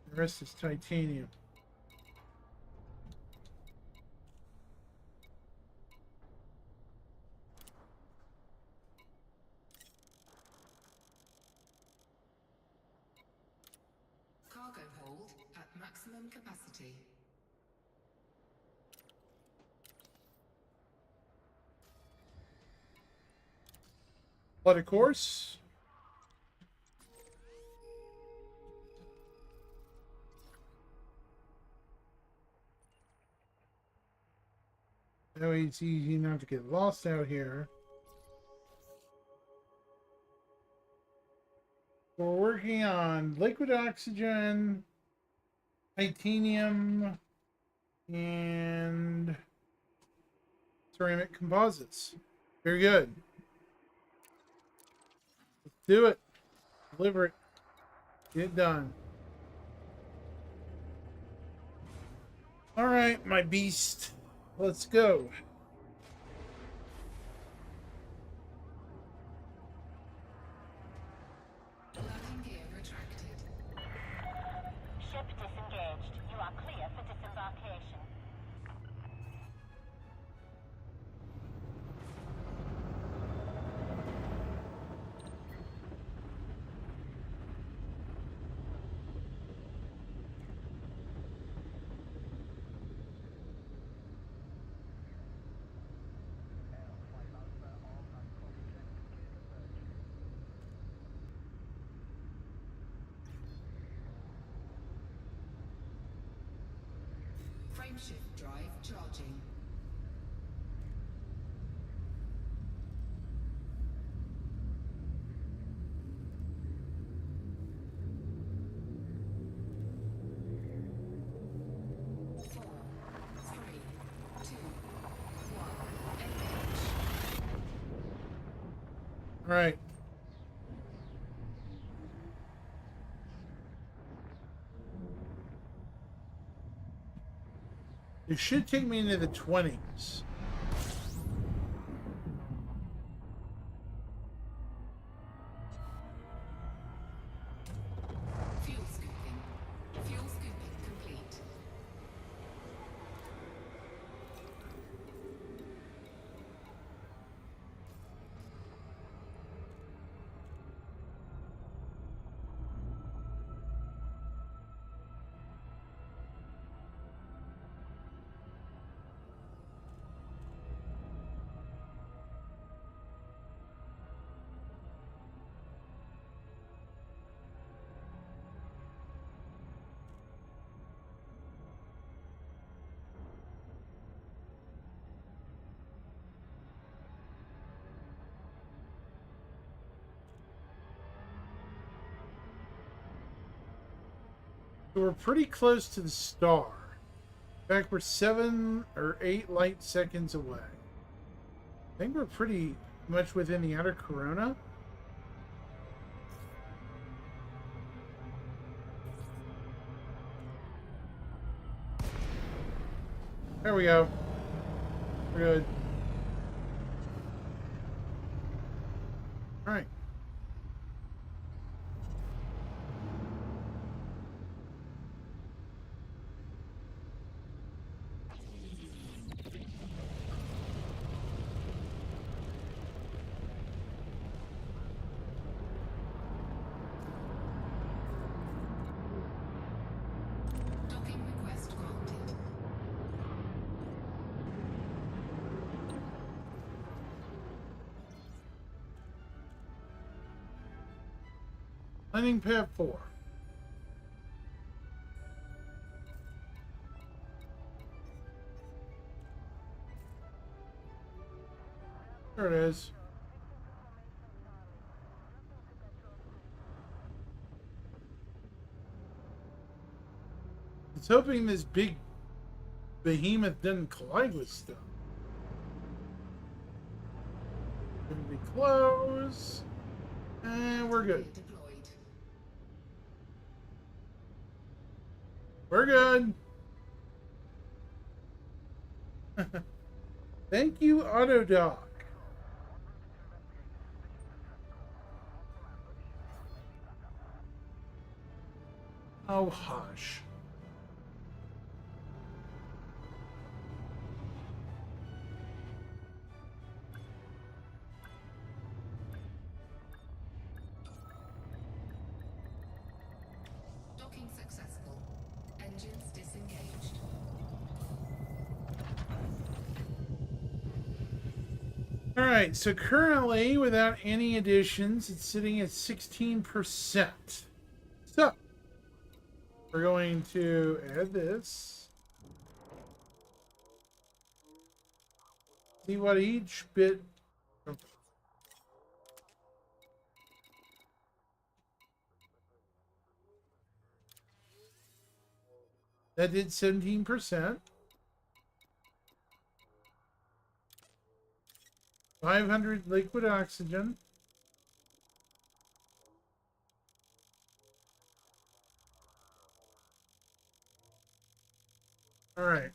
The rest is titanium. Cargo hold at maximum capacity. But of course, that way it's easy not to get lost out here. We're working on liquid oxygen, titanium, and ceramic composites. Very good. Let's do it. Deliver it. Get it done. All right, my beast. Let's go. Landing gear retracted. Ship disengaged. You are clear for disembarkation. Frameshift drive charging. Four, three, two, one. Engage. All right. It should take me into the 20s. Fuel scooping. Fuel scooping complete. So we're pretty close to the star. In fact, we're 7 or 8 light seconds away. I think we're pretty much within the outer corona. There we go. We're good. All right. Docking request granted. Landing pad 4. There it is. It's hoping this big behemoth doesn't collide with stuff. Gonna be close. And we're good. Deployed. We're good. Thank you, Autodoc. Oh, hush. Docking successful. Engines disengaged. All right, so currently, without any additions, it's sitting at 16%. So, we're going to add this. See what each bit... That did 17%. 500 liquid oxygen. All right.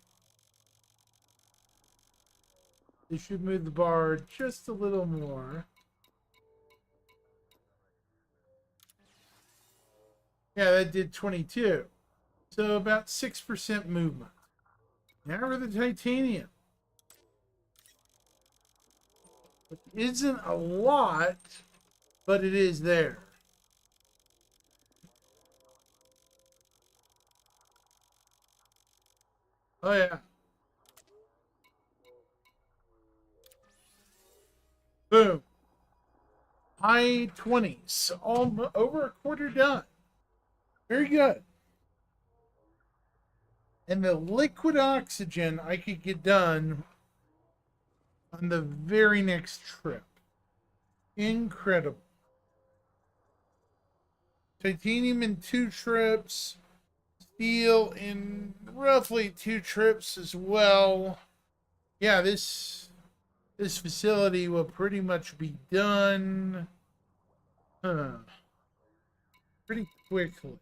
They should move the bar just a little more. Yeah, that did 22. So about 6% movement. Now for the titanium. It isn't a lot, but it is there. Oh, yeah. Boom. High 20s. Over a quarter done. Very good. And the liquid oxygen I could get done on the very next trip. Incredible. Titanium in 2 trips. Steel in roughly 2 trips as well. Yeah, this facility will pretty much be done pretty quickly.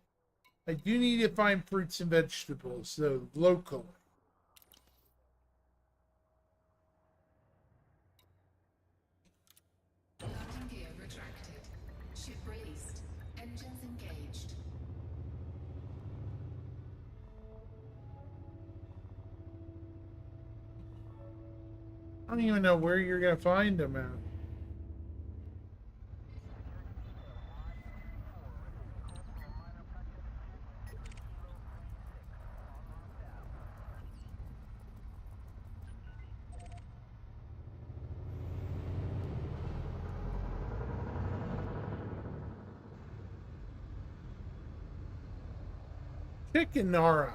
I do need to find fruits and vegetables, though, locally. Landing gear retracted. Ship released. Engines engaged. I don't even know where you're going to find them at. Chickenara.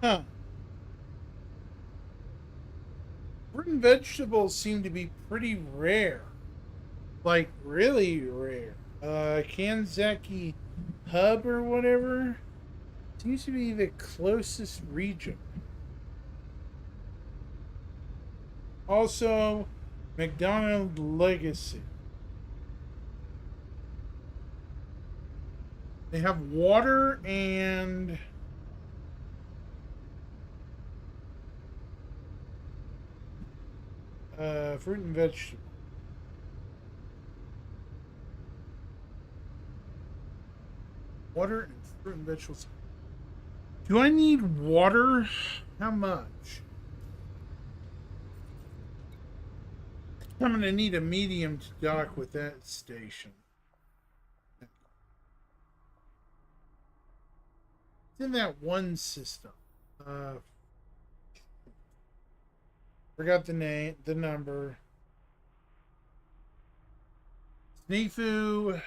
Huh. Fruit and vegetables seem to be pretty rare. Like, really rare. Kanzaki Hub or whatever seems to be the closest region. Also, McDonald Legacy. They have water and fruit and vegetable. Water and fruit and vegetables. Do I need water? How much? I'm going to need a medium to dock with that station. It's in that one system. Forgot the name, the number. Snafu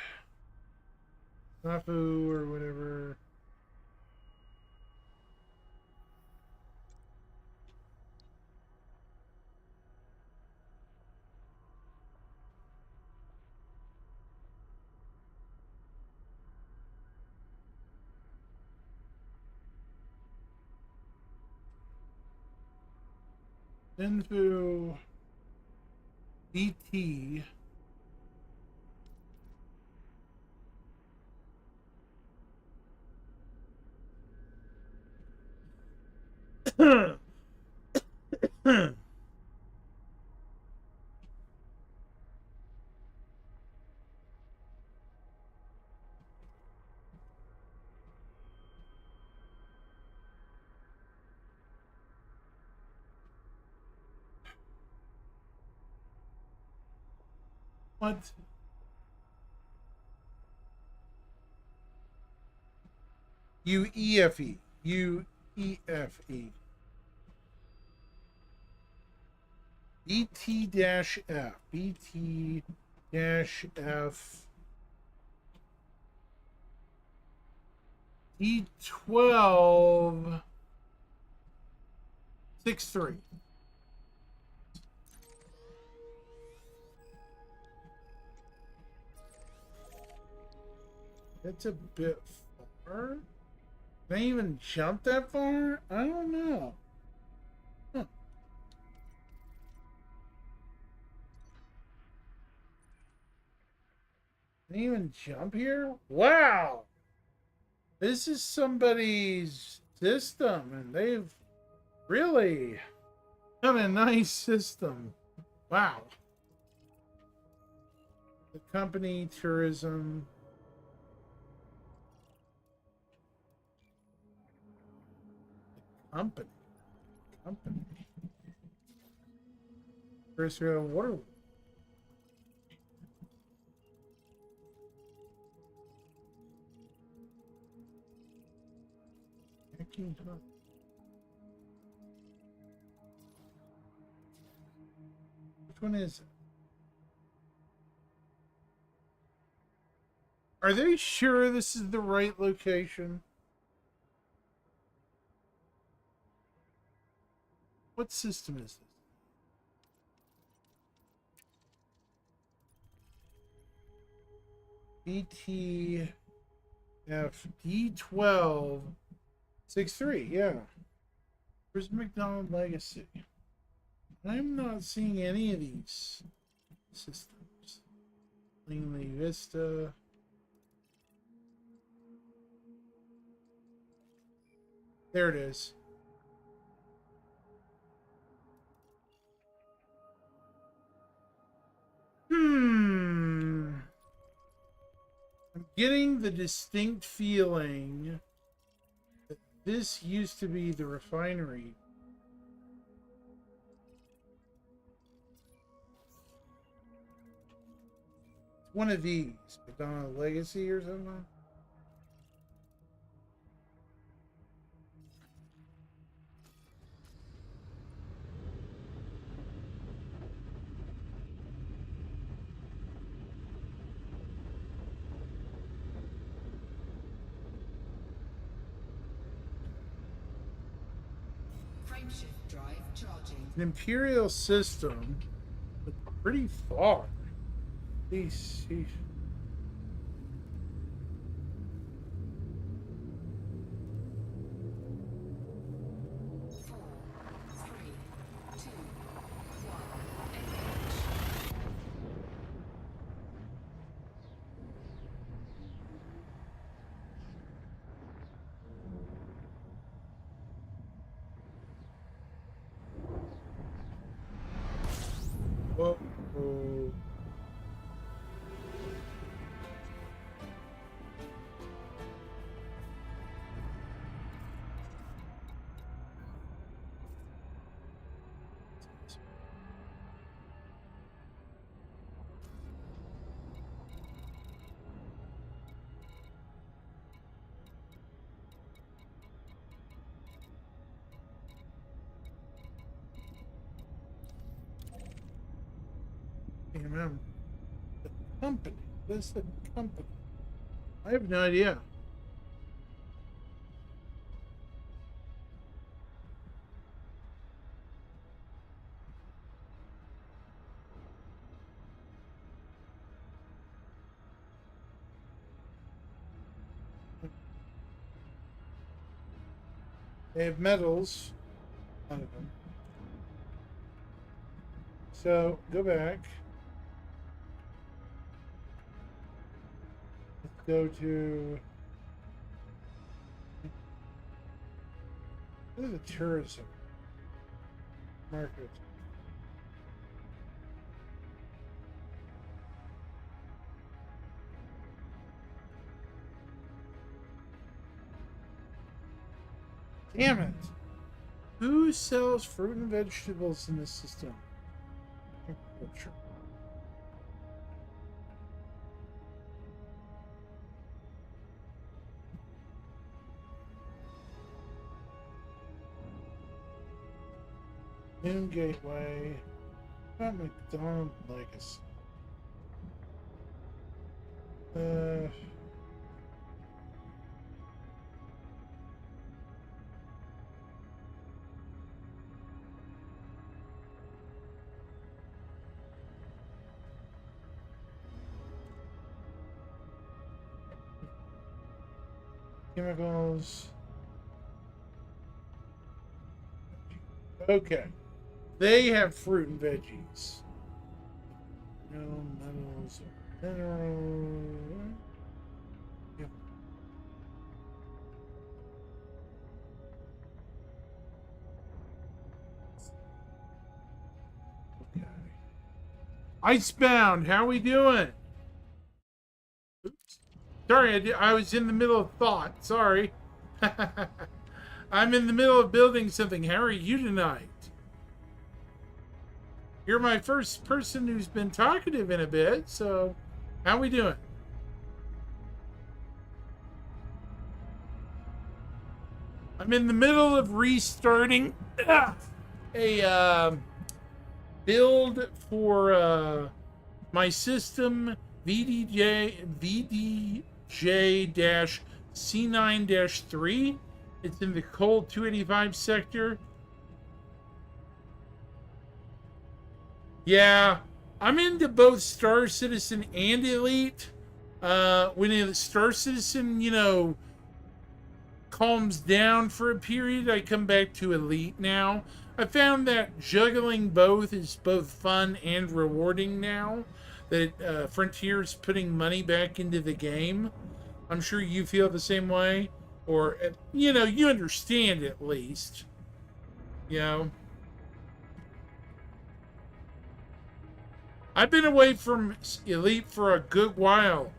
or whatever. Snafu BT. What? UEFE. UEFE. BT-F. BT-F. D12. 6-3. That's a bit far. Can I even jump that far? I don't know. Huh. Can I even jump here? Wow! This is somebody's system, and they've really done a nice system. Wow. The company, tourism. Company. First real water. Which one is it? Are they sure this is the right location? What system is this? BTFD12 6-3, yeah. Where's McDonald Legacy? I'm not seeing any of these systems. Langley Vista. There it is. I'm getting the distinct feeling that this used to be the refinery. It's one of these. McDonald Legacy or something. Frameshift drive charging. An Imperial system, but pretty far. These. 4, 3, 2, 1. Whoa. AMM. The company. What's the company? I have no idea. They have medals. None of them. So go back. Let's go to. This is a tourism market. Damn it! Who sells fruit and vegetables in this system? Agriculture. Noon Gateway. Not McDonald Legacy. Chemicals. Okay. They have fruit and veggies. No metals or minerals. Yep. Okay. Icebound, how we doing? Oops. Sorry, I was in the middle of thought. Sorry. I'm in the middle of building something. How are you tonight? You're my first person who's been talkative in a bit, so how we doing? I'm in the middle of restarting a build for my system VDJ-C9-3. It's in the cold 285 sector. Yeah, I'm into both Star Citizen and Elite. When the Star Citizen, you know, calms down for a period, I come back to Elite now. I found that juggling both is both fun and rewarding now that Frontier's putting money back into the game. I'm sure you feel the same way, or, you know, you understand at least, you know. I've been away from Elite for a good while.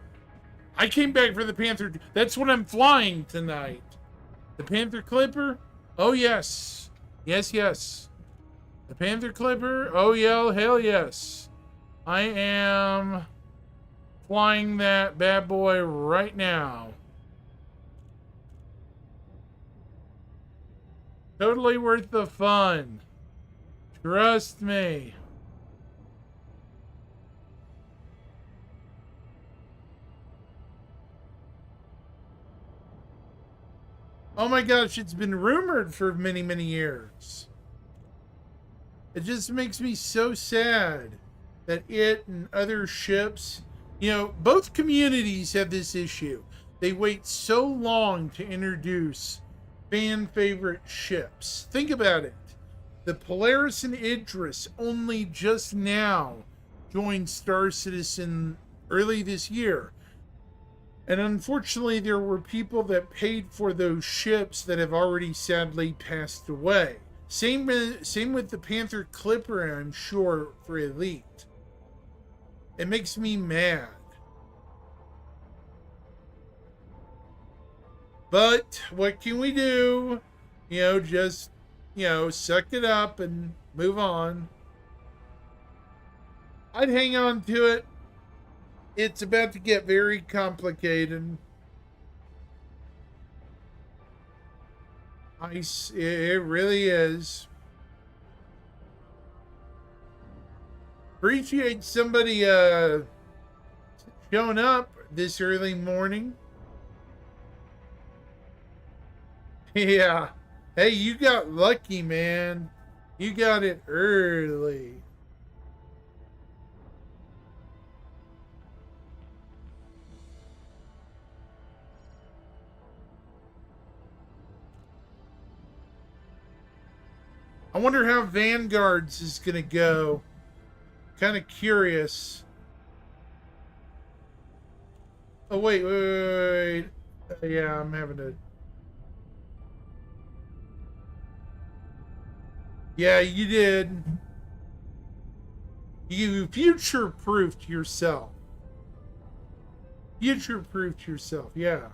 I came back for the Panther. That's what I'm flying tonight. The Panther Clipper? Oh, yes. Yes, yes. The Panther Clipper? Oh, yeah, hell yes. I am flying that bad boy right now. Totally worth the fun. Trust me. Oh my gosh, it's been rumored for many, many years. It just makes me so sad that it and other ships, you know, both communities have this issue. They wait so long to introduce fan favorite ships. Think about it. The Polaris and Idris only just now joined Star Citizen early this year. And unfortunately, there were people that paid for those ships that have already sadly passed away. Same with the Panther Clipper, I'm sure, for Elite. It makes me mad. But what can we do? You know, just, you know, suck it up and move on. I'd hang on to it. It's about to get very complicated. It really is. Appreciate somebody showing up this early morning. Yeah. Hey, you got lucky, man. You got it early. I wonder how Vanguard's is going to go. Kind of curious. Oh, wait. Yeah, I'm having to... Yeah, you did. You future-proofed yourself. Future-proofed yourself, yeah.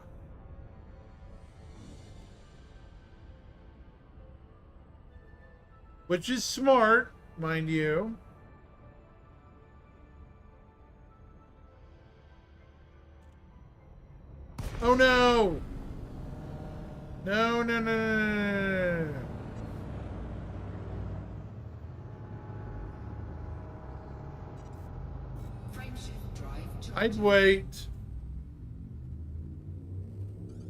Which is smart, mind you. Oh no! No. Frameshift drive charged. I'd wait.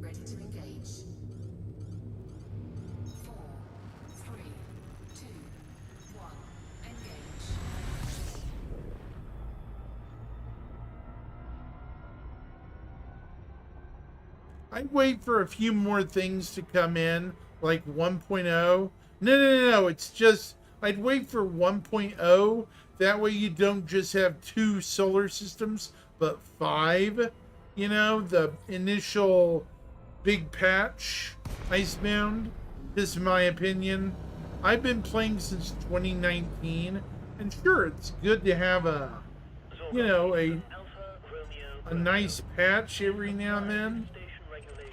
Ready to engage. 4, 3, 2, 1. Engage. I'd wait for a few more things to come in, like 1.0. No. It's just, I'd wait for 1.0. That way you don't just have 2 solar systems, but 5. You know, the initial big patch, Icebound. This is my opinion. I've been playing since 2019, and sure, it's good to have a, you know, a nice patch every now and then,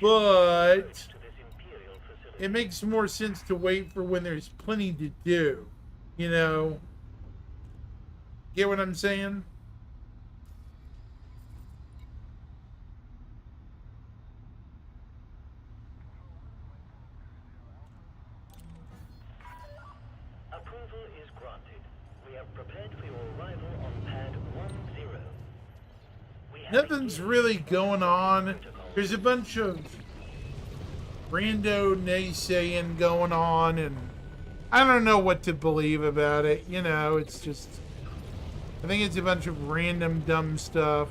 but it makes more sense to wait for when there's plenty to do, you know. Get what I'm saying? Approval is granted. We have prepared for your arrival on pad 10. We have Nothing's really going on. There's a bunch of rando naysaying going on, and I don't know what to believe about it. You know, it's just, I think it's a bunch of random dumb stuff.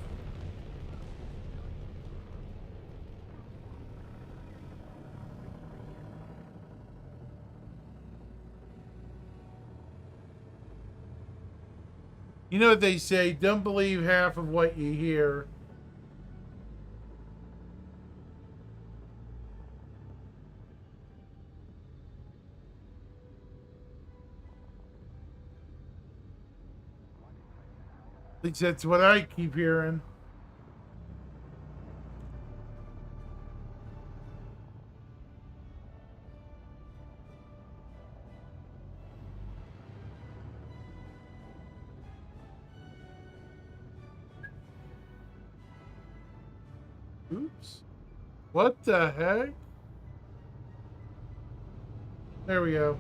You know what they say, don't believe half of what you hear. At least that's what I keep hearing. Oops. What the heck? There we go.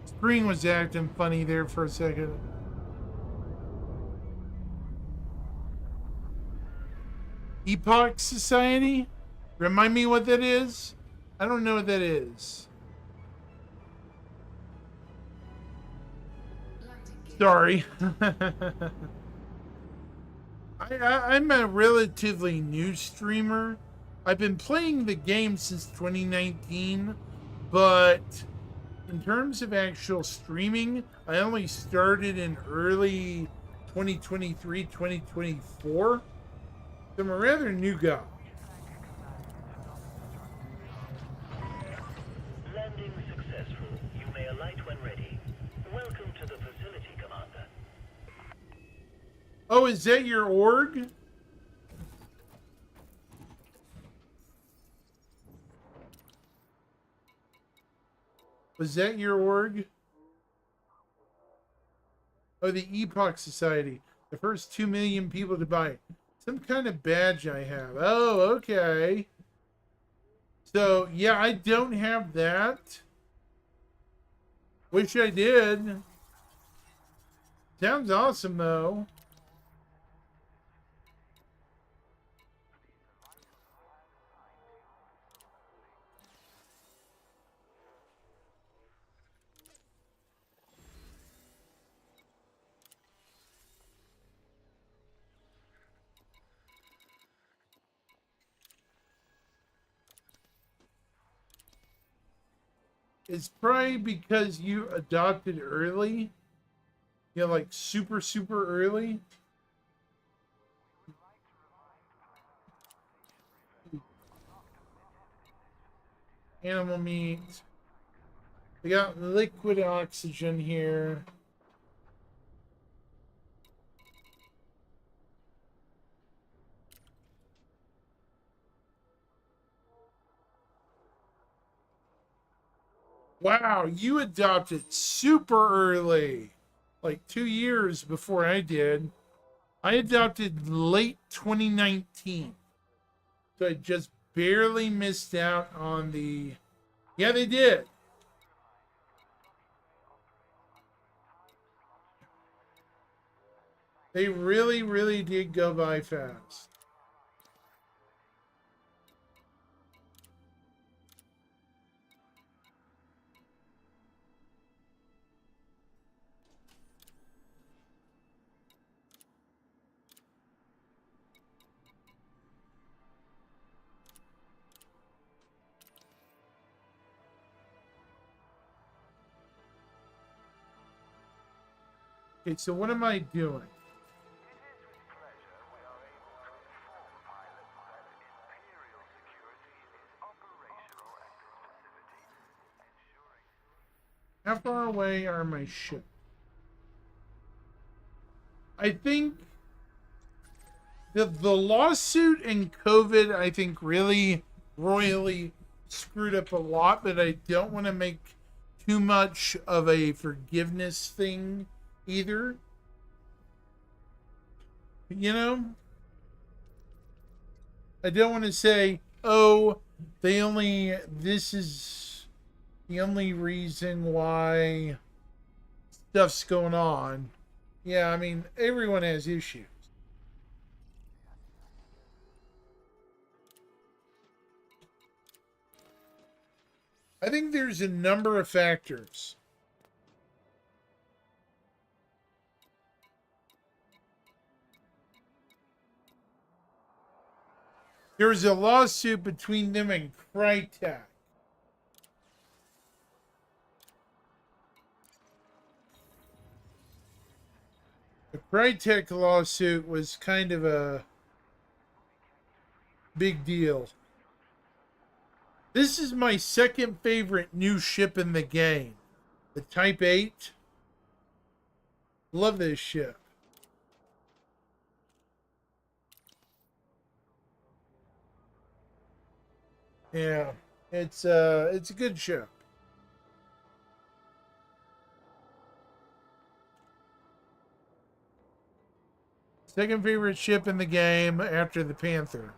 Screen was acting funny there for a second. Epoch Society? Remind me what that is? I don't know what that is. Sorry. I'm a relatively new streamer. I've been playing the game since 2019, but in terms of actual streaming, I only started in early 2023, 2024. So I'm a rather new guy. landing successful. You may alight when ready. Welcome to the facility, Commander. Oh, is that your org? Was that your org? Oh, the Epoch Society. The first 2 million people to buy it. Some kind of badge I have. Oh, okay. So, yeah, I don't have that. Wish I did. Sounds awesome, though. It's probably because you adopted early. You know, like super, super early. Animal meat. We got liquid oxygen here. Wow, you adopted super early. Like 2 years before I did. I adopted late 2019. So I just barely missed out on the... Yeah, they did. They really, really did go by fast. Okay, so what am I doing? How far away are my ships? I think the lawsuit and COVID, I think, really royally screwed up a lot, but I don't want to make too much of a forgiveness thing either. You know? I don't want to say, oh, this is the only reason why stuff's going on. Yeah, I mean, everyone has issues. I think there's a number of factors. There was a lawsuit between them and Crytek. The Crytek lawsuit was kind of a big deal. This is my second favorite new ship in the game. The Type 8. Love this ship. Yeah, it's a good ship. Second favorite ship in the game after the Panther.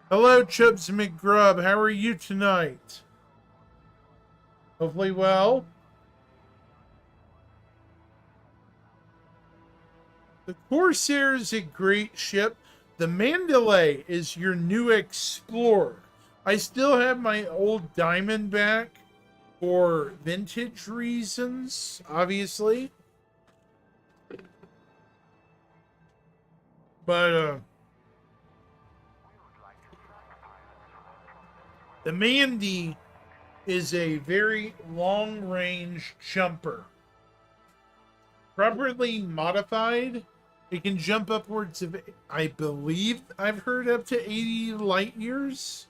Hello, Chubbs McGrub. How are you tonight? Hopefully well. The Corsair is a great ship. The Mandalay is your new Explorer. I still have my old Diamondback for vintage reasons, obviously. But the Mandy is a very long-range jumper. Properly modified, it can jump upwards of, I believe I've heard, up to 80 light years.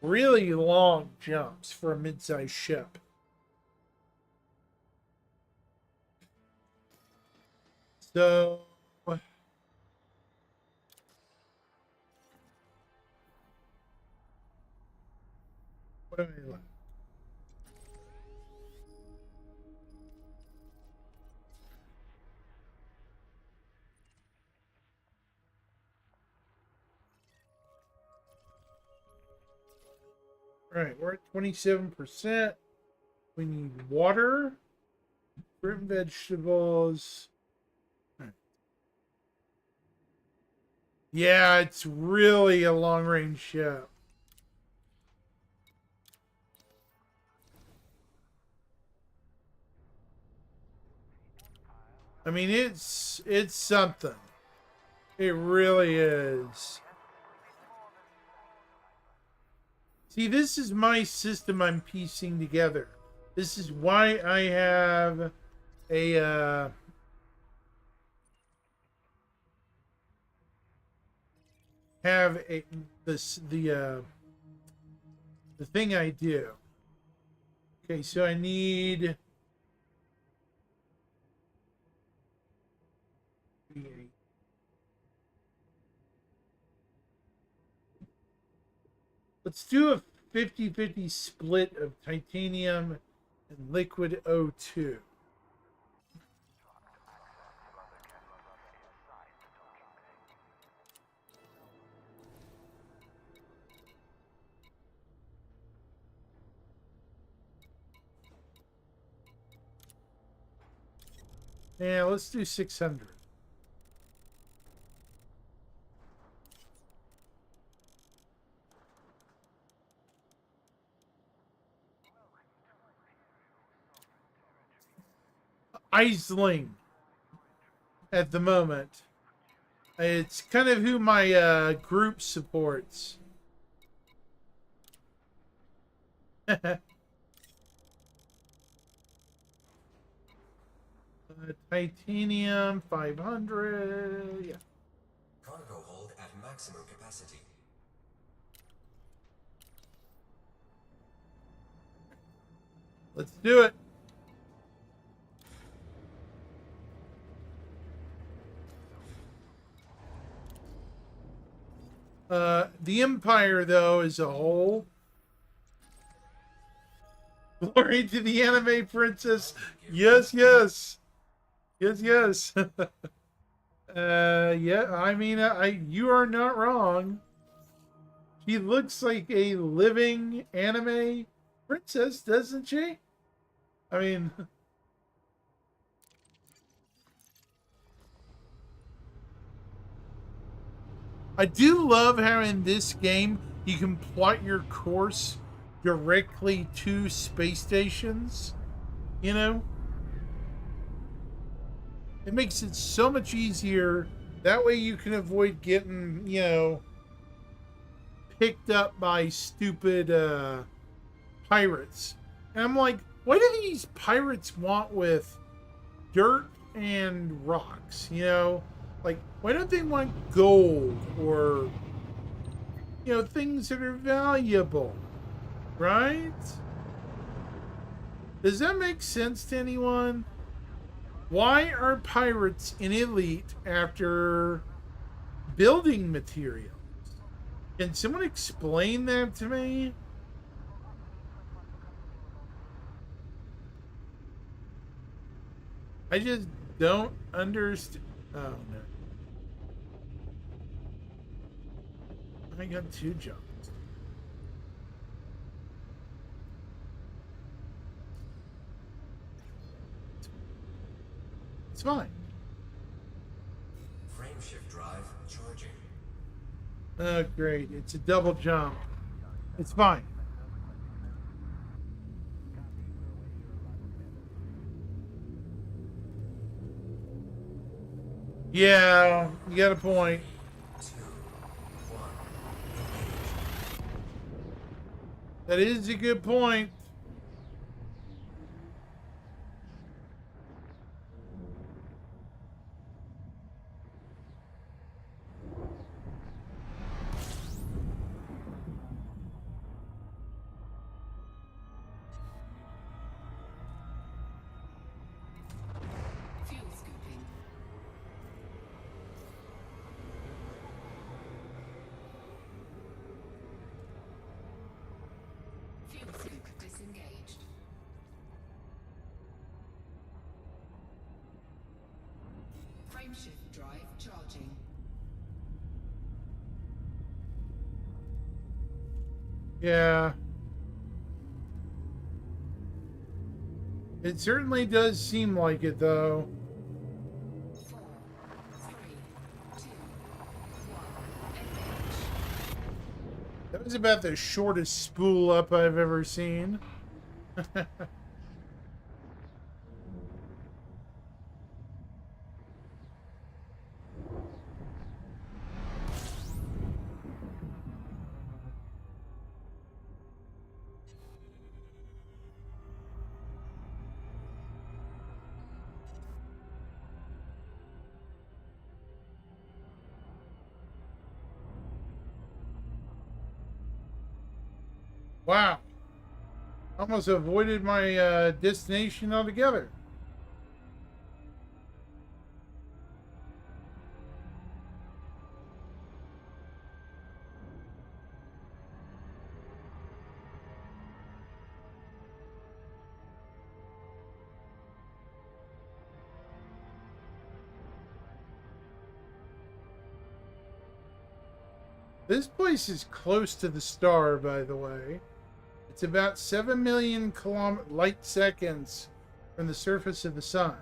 Really long jumps for a mid-sized ship. So what do I like? All right, we're at 27%. We need water, fruit and vegetables. Yeah, it's really a long-range ship. I mean, it's something. It really is. See, this is my system I'm piecing together. This is why I have a the thing I do. Okay, so I need let's do a 50-50 split of titanium and liquid O2. Yeah, let's do 600. Aisling at the moment. It's kind of who my group supports. Titanium 500. Yeah. Cargo hold at maximum capacity. Let's do it. The Empire, though, as a whole. Glory to the anime princess. Yes, yes. Yes, yes. Yeah, I mean, you are not wrong. She looks like a living anime princess, doesn't she? I mean... I do love how in this game you can plot your course directly to space stations. You know? It makes it so much easier. That way you can avoid getting, you know, picked up by stupid pirates. And I'm like, what do these pirates want with dirt and rocks? You know? Like, why don't they want gold or, you know, things that are valuable? Right? Does that make sense to anyone? Why are pirates in Elite after building materials? Can someone explain that to me? I just don't understand. Oh, no. I got 2 jobs. It's fine. Frame shift drive charging. Oh, great. It's a double jump. It's fine. Yeah, you got a point. 2, 1, engage. That is a good point. Fuel scooping. Fuel scoop disengaged. Frameshift drive charging. Yeah. It certainly does seem like it, though. 4, 3, 2, 1. Engage. That was about the shortest spool up I've ever seen. Wow. Almost avoided my destination altogether. This place is close to the star, by the way. It's about 7 million light seconds from the surface of the sun.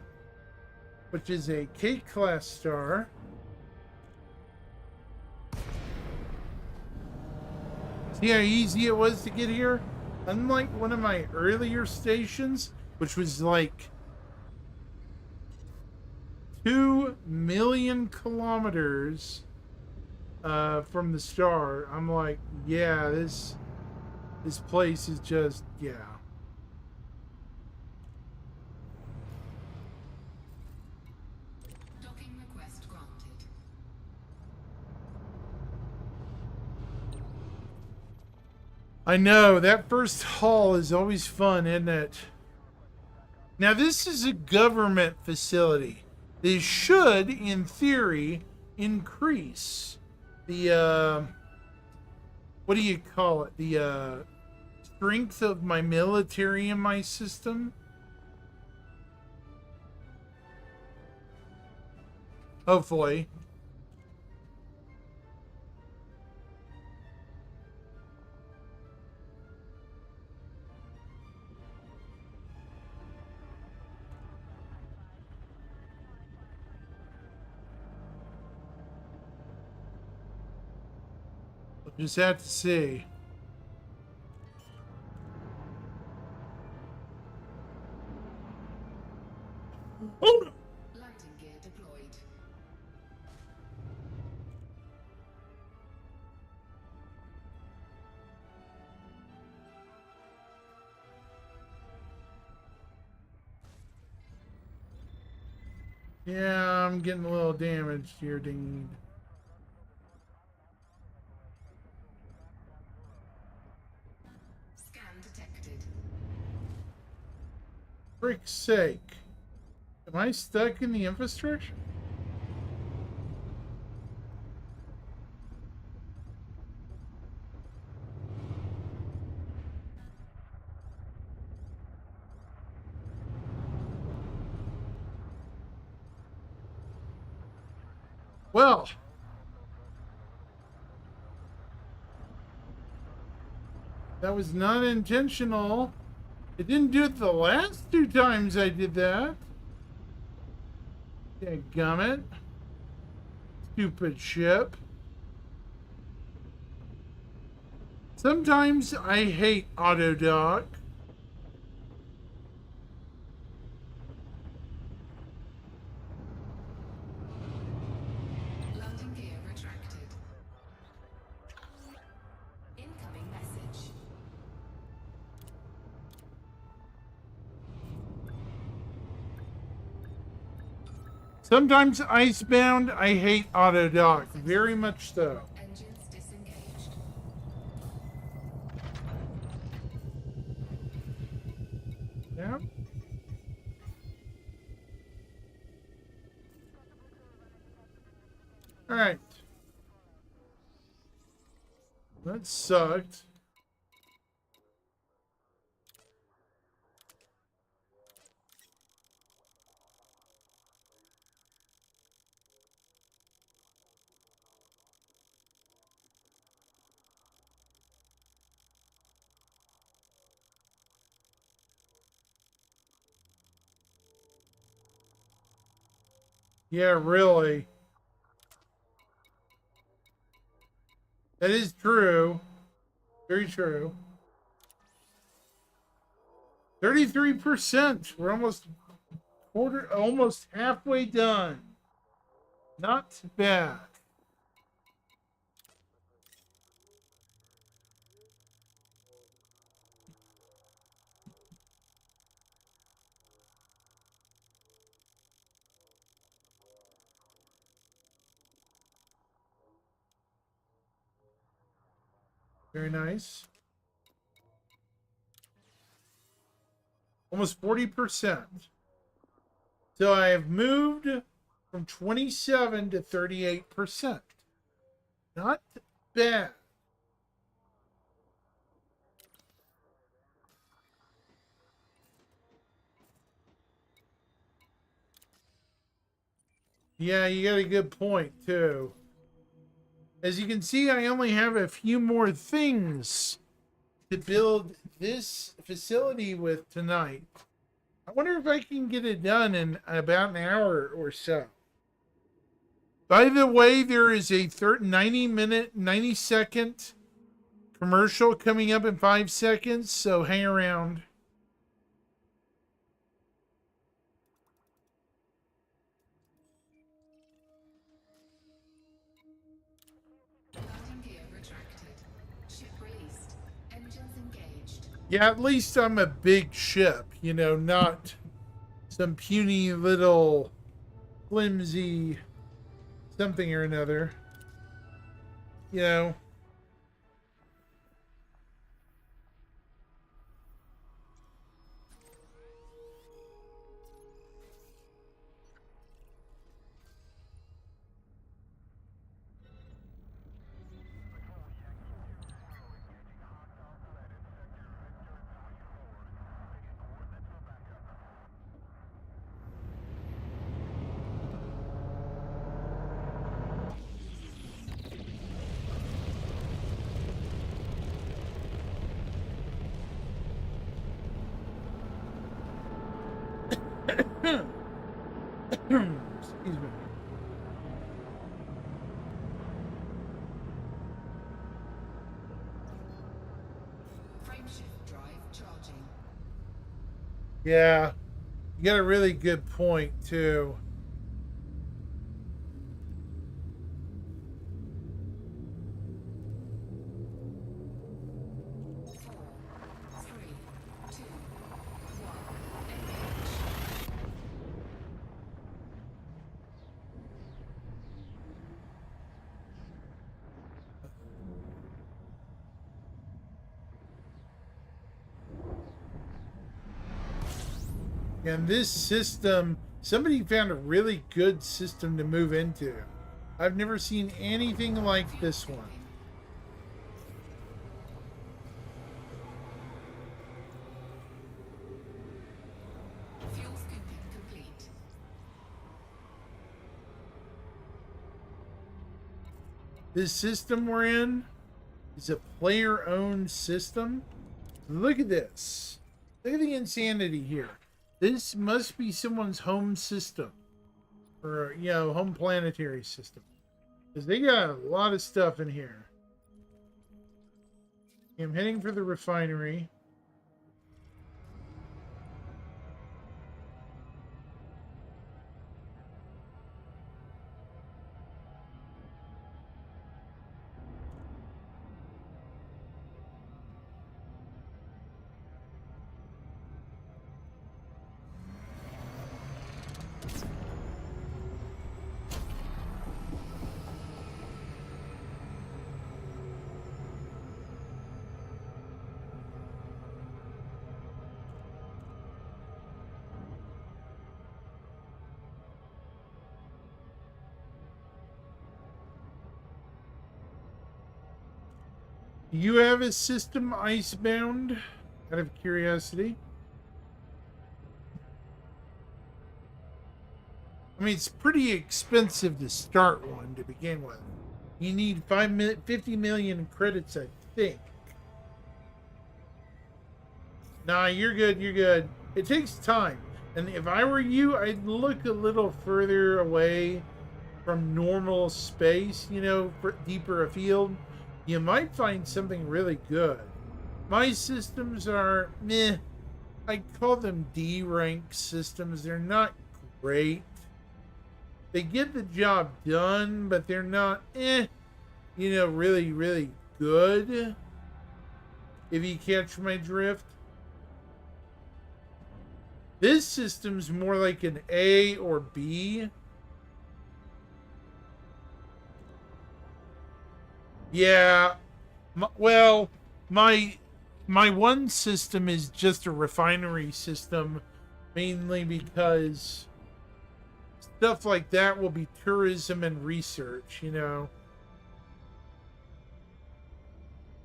which is a K-class star. See how easy it was to get here? Unlike one of my earlier stations, which was like 2 million kilometers from the star, I'm like, yeah, this place is just, yeah. Docking request granted. I know, that first haul is always fun, isn't it? Now, this is a government facility. They should, in theory, increase the, what do you call it? The, strength of my military in my system. Hopefully. We'll just have to see. Oh no! Landing gear deployed. Yeah, I'm getting a little damaged here, Dean. Scan detected. Frick's sake. Am I stuck in the infrastructure? Well, that was not intentional. It didn't do it the last 2 times I did that. Dadgummit. Stupid ship. Sometimes I hate autodock. Landing gear retracted. Incoming message. Sometimes icebound, I hate autodock. Very much so. Engines disengaged. Yeah. All right. That sucked. Yeah, really. That is true. Very true. 33%. We're almost halfway done. Not bad. Very nice. Almost 40%. So I have moved from 27 to 38%. Not bad. Yeah, you got a good point, too. As you can see, I only have a few more things to build this facility with tonight. I wonder if I can get it done in about an hour or so. By the way, there is a 90-minute, 90-second commercial coming up in 5 seconds, so hang around. Landing gear retracted. Ship released. Engines engaged. Yeah, at least I'm a big ship, you know, not some puny little flimsy something or another. You know. Excuse me. Frameshift drive charging. Yeah, you got a really good point too. And this system, somebody found a really good system to move into. I've never seen anything like this one. Fuel scooping complete. This system we're in is a player-owned system. Look at this. Look at the insanity here. This must be someone's home system. Or, you know, home planetary system. Because they got a lot of stuff in here. I'm heading for the refinery. Do you have a system icebound? Out of curiosity. I mean, it's pretty expensive to start one to begin with. You need 50 million credits, I think. Nah, you're good, you're good. It takes time. And if I were you, I'd look a little further away from normal space, you know, deeper afield. You might find something really good. My systems are meh. I call them D rank systems. They're not great. They get the job done, but they're not you know, really, really good. If you catch my drift. This system's more like an A or B. Yeah, well, my one system is just a refinery system, mainly because stuff like that will be tourism and research, you know.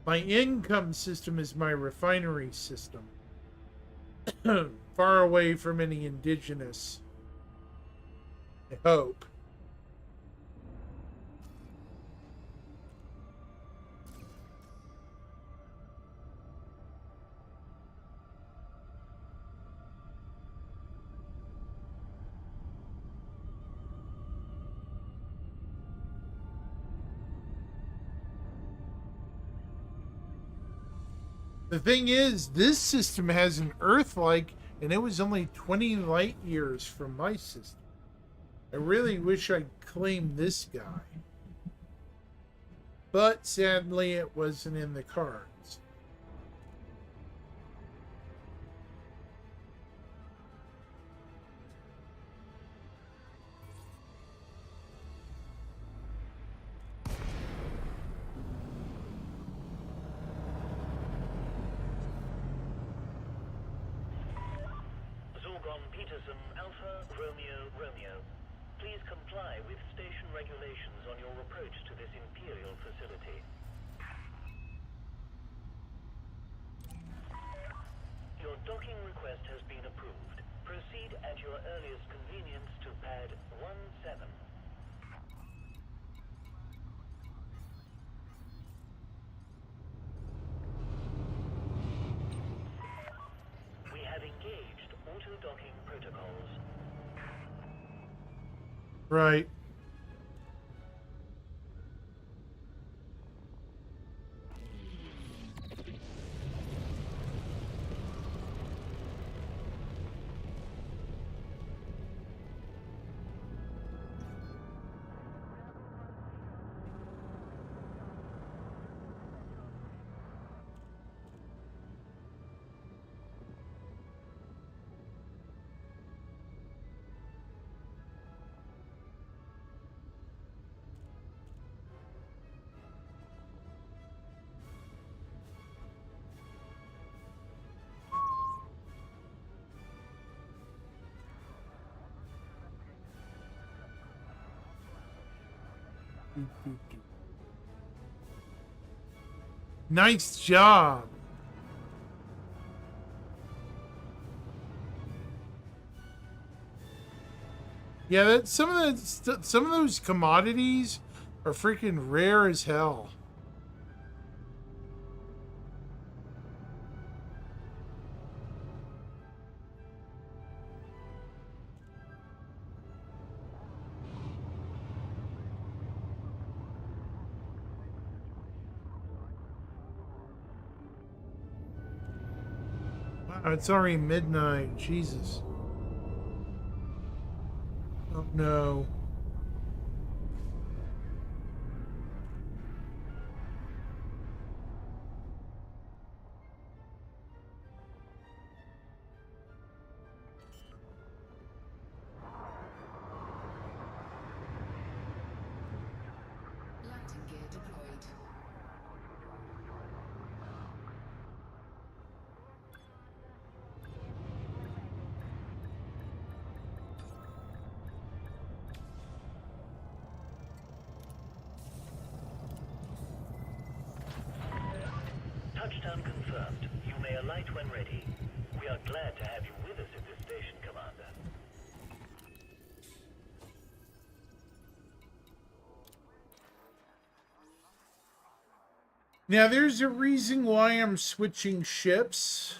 My income system is my refinery system. Far away from any indigenous, I hope. The thing is, this system has an Earth-like, and it was only 20 light years from my system. I really wish I'd claimed this guy. But sadly, it wasn't in the cards. Zorgon Peterson Alpha Romeo Romeo. Please comply with station regulations on your approach to this Imperial facility. Your docking request has been approved. Proceed at your earliest convenience to pad 17. We have engaged auto-docking protocols. Right. Nice job. Yeah, that some of those commodities are freaking rare as hell. Wow, it's already midnight. Jesus. Oh no. Landing gear deployed. Touchdown confirmed. You may alight when ready. We are glad to have you with us at this station, Commander. Now, there's a reason why I'm switching ships.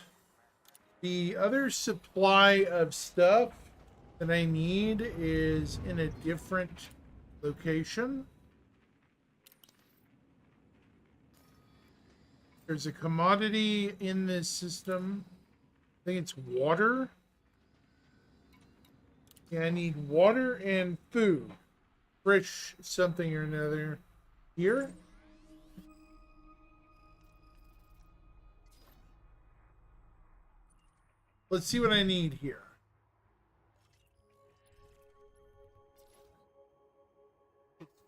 The other supply of stuff that I need is in a different location. There's a commodity in this system. I think it's water. Yeah, I need water and food. Fresh something or another here. Let's see what I need here.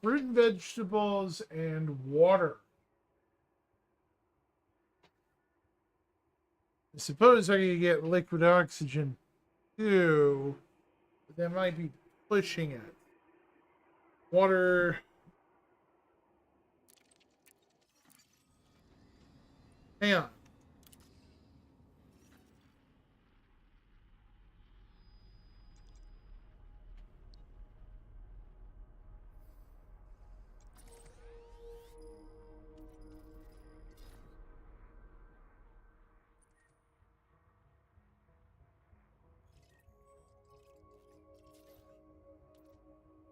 Fruit and vegetables and water. I suppose I could get liquid oxygen too, but that might be pushing it. Water. Hang on.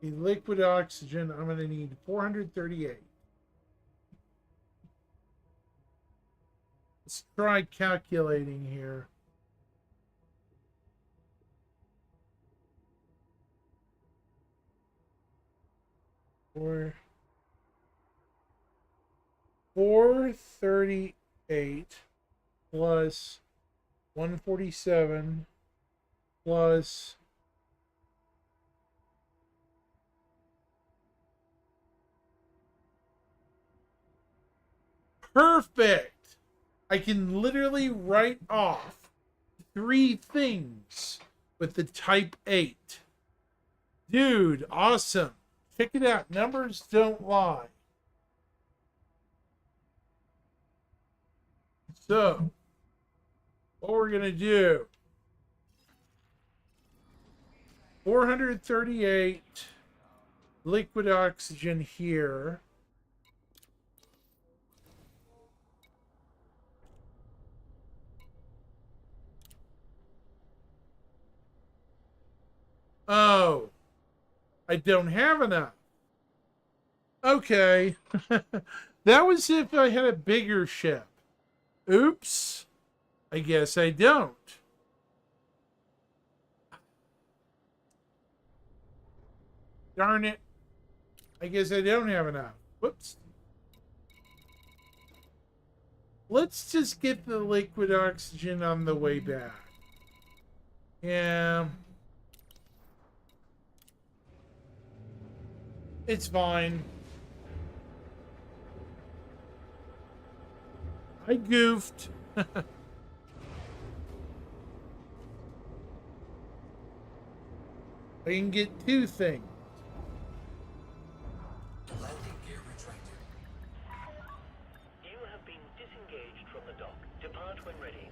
Liquid oxygen, I'm going to need 438. Let's try calculating here. Four 438 plus 147 plus perfect. I can literally write off 3 things with the type 8. Dude, awesome. Check it out. Numbers don't lie. So, what we're going to do, 438 liquid oxygen here. Oh, I don't have enough. Okay. That was if I had a bigger ship. Oops. I guess I don't. Darn it. I guess I don't have enough. Whoops. Let's just get the liquid oxygen on the way back. Yeah. It's fine. I goofed. I can get 2 things. Landing gear retracted. You have been disengaged from the dock. Depart when ready.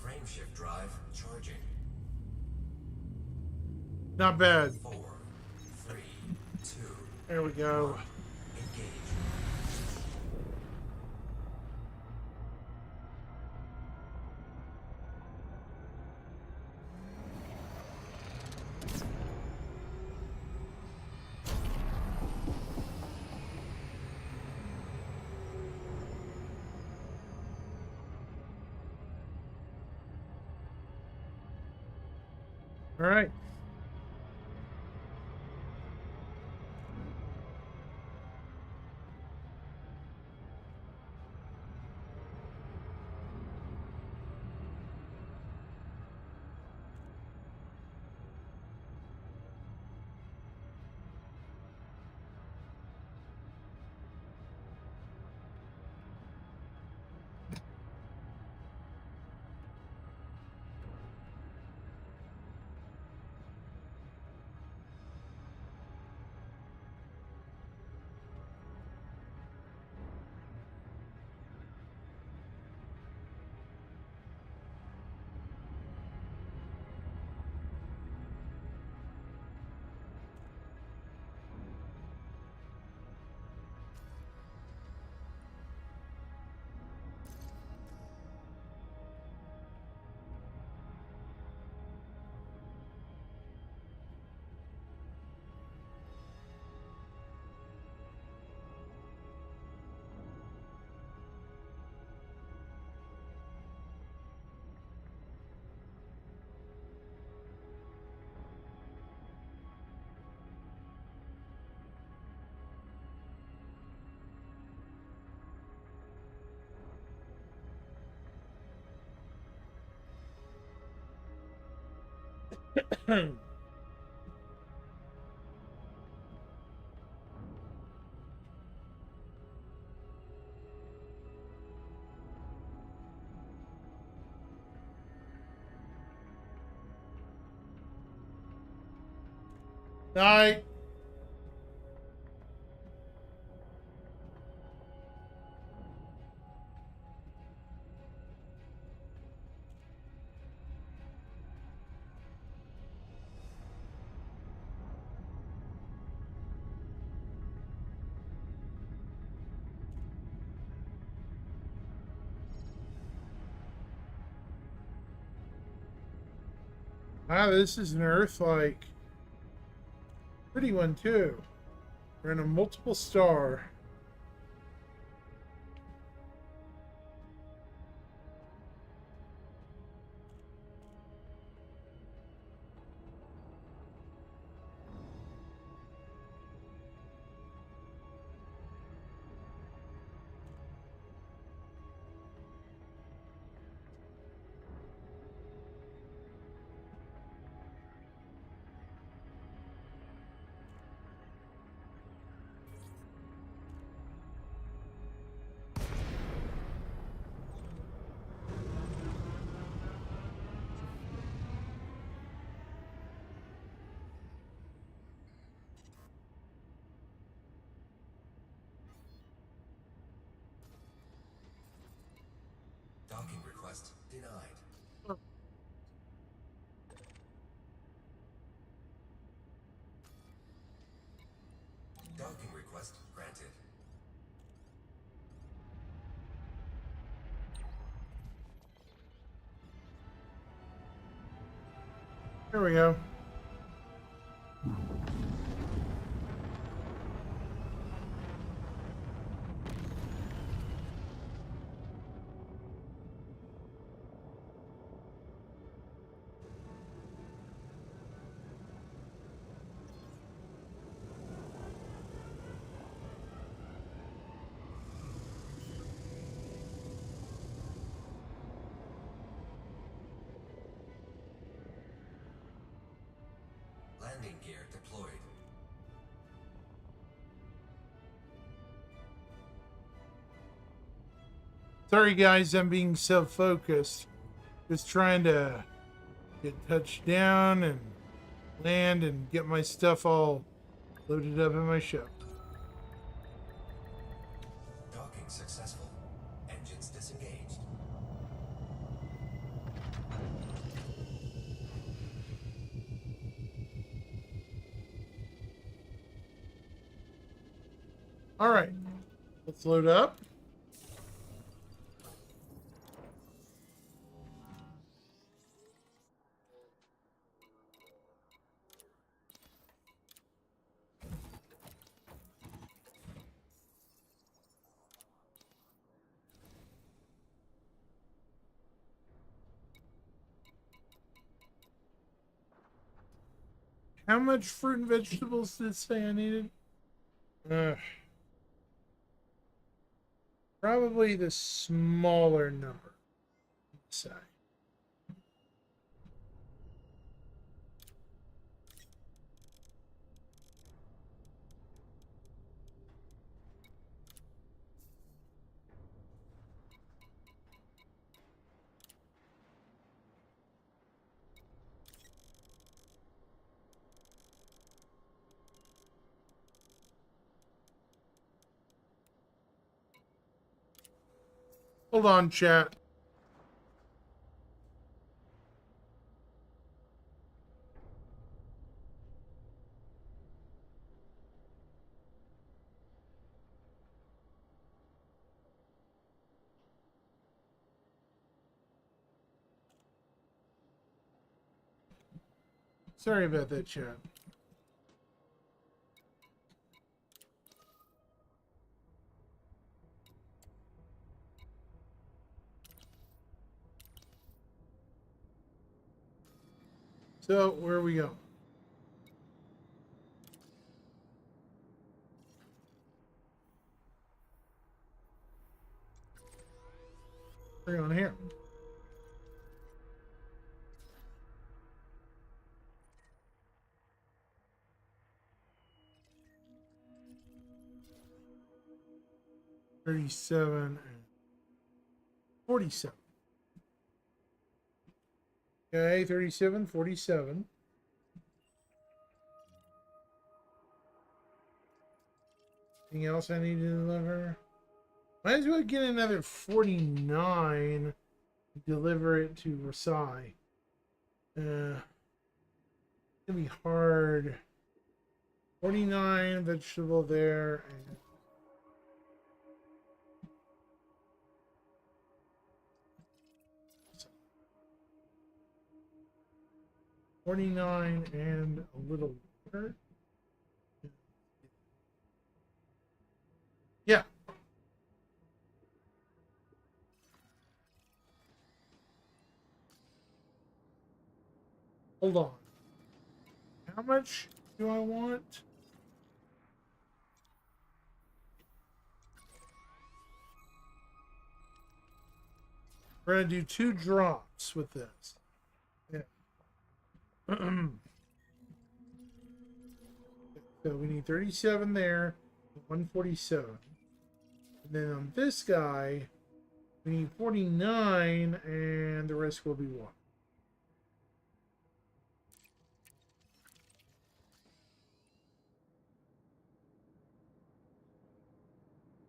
Frameshift drive charging. Not bad. 4, 3, 2. There we go. Engage. All right. Night. Wow, this is an Earth-like pretty one too. We're in a multiple star. Docking request denied. Docking request granted. There we go. Landing gear deployed. Sorry guys, I'm being self-focused. Just trying to get touched down and land and get my stuff all loaded up in my ship. Docking successful. Engines disengaged. All right, let's load up. How much fruit and vegetables did it say I needed? Probably the smaller number. Say. Hold on, chat. Sorry about that, chat. So, where are we going? We're going here. 37 and 47. Okay, 37, 47. Anything else I need to deliver? Might as well get another 49 and deliver it to Versailles. It's gonna be hard. 49 vegetable there. And 49 and a little water. Yeah. Hold on. How much do I want? We're going to do 2 drops with this. Yeah. So we need 37 there, 147. And then on this guy, we need 49, and the rest will be 1.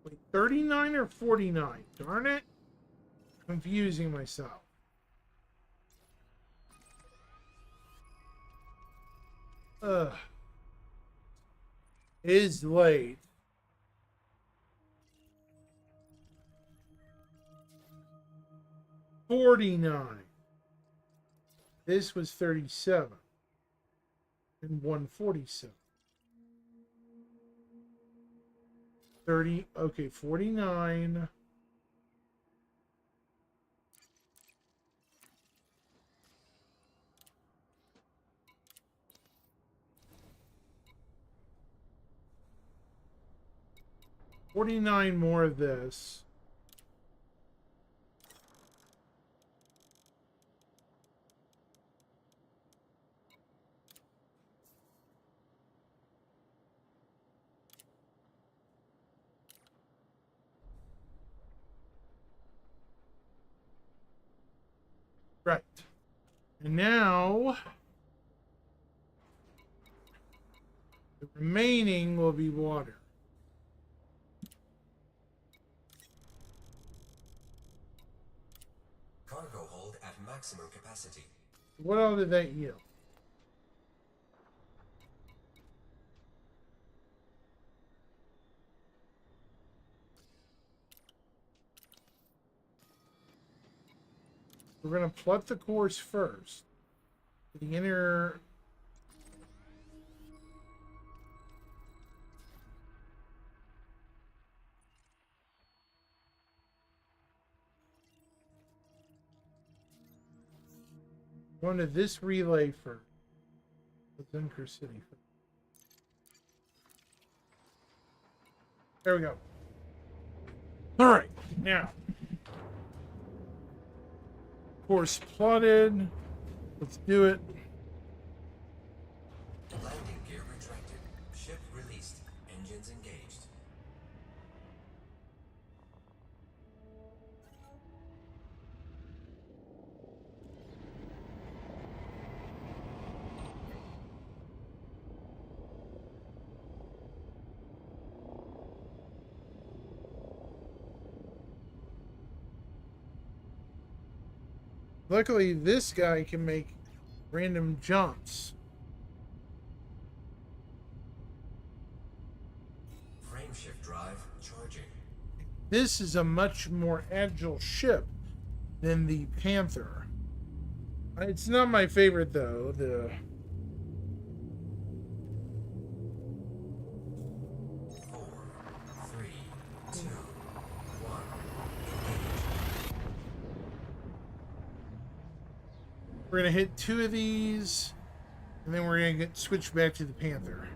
Wait, 39 or 49? Darn it. Confusing myself. Ugh. It is late. $49. This was 37. And 147. 30. Okay, 49. $49 more of this. Right. And now the remaining will be water. Cargo hold at maximum capacity. What all did that yield? We're going to plot the course first. The inner... Going to this relay first. Dunker City. There we go. All right, now. Course plotted. Let's do it. Landing gear retracted. Ship released. Engines engaged. Luckily, this guy can make random jumps. Frameshift drive charging. This is a much more agile ship than the Panther. It's not my favorite, though. The 4, 3, 2, 1. We're gonna hit 2 of these, and then we're gonna get switched back to the Panther.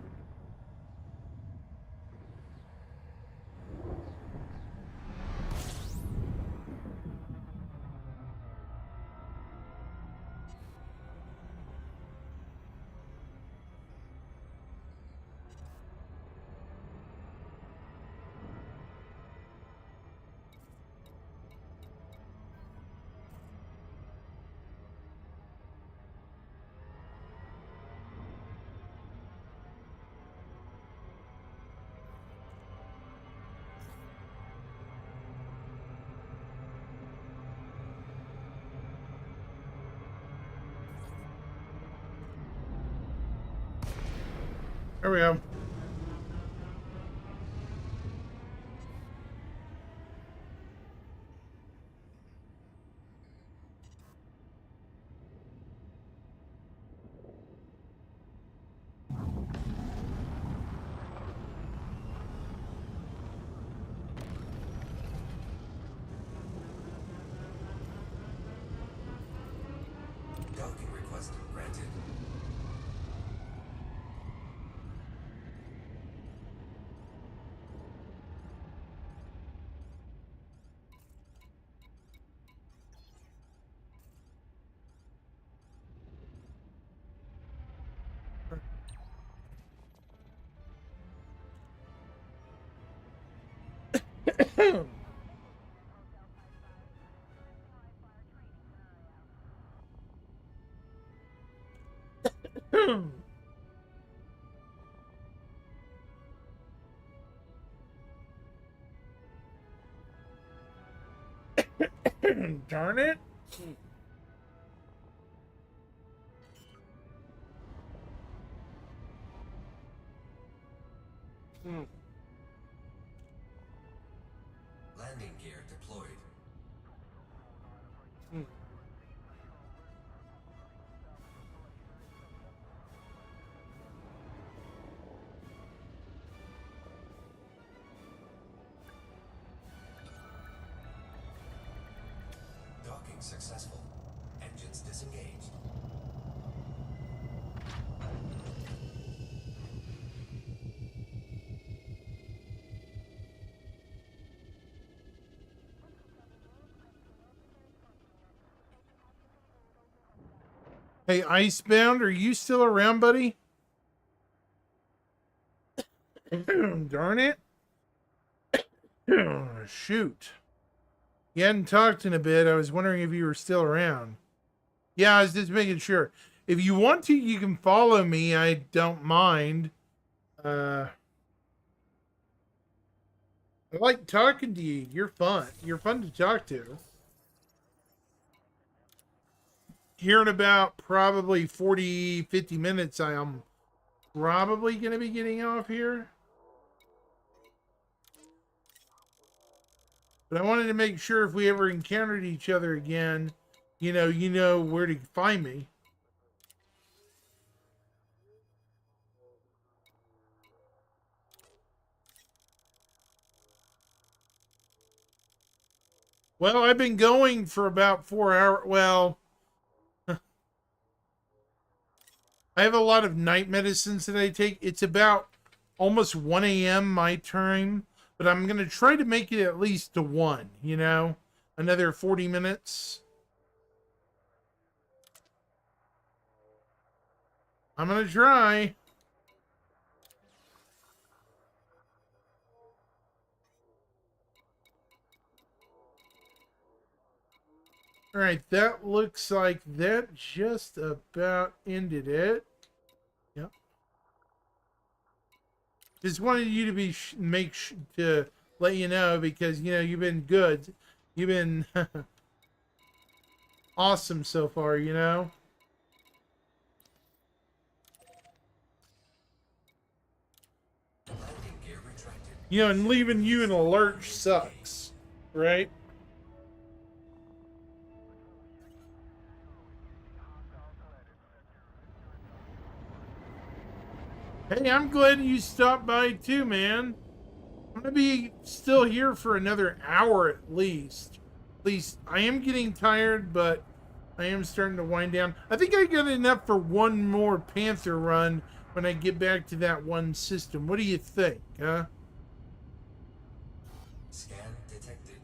There we go. Docking request granted. Darn it. Landing gear deployed. Docking successful. Engines disengaged. Hey, Icebound, are you still around, buddy? Darn it. Shoot. You hadn't talked in a bit. I was wondering if you were still around. Yeah, I was just making sure. If you want to, you can follow me. I don't mind. I like talking to you. You're fun. You're fun to talk to. Here in about probably 40, 50 minutes, I am probably going to be getting off here. But I wanted to make sure if we ever encountered each other again, you know where to find me. Well, I've been going for about 4 hours. Well, I have a lot of night medicines that I take. It's about almost 1 a.m. my time. But I'm going to try to make it at least to 1, Another 40 minutes. I'm going to try. All right, that looks like that just about ended it. Yep. Just wanted you to be to let you know because you've been good. You've been awesome so far. And leaving you in a lurch sucks, right? Hey, I'm glad you stopped by too, man. I'm gonna be still here for another hour at least. At least I am getting tired, but I am starting to wind down. I think I got enough for one more Panther run when I get back to that one system. What do you think, huh? Scan detected.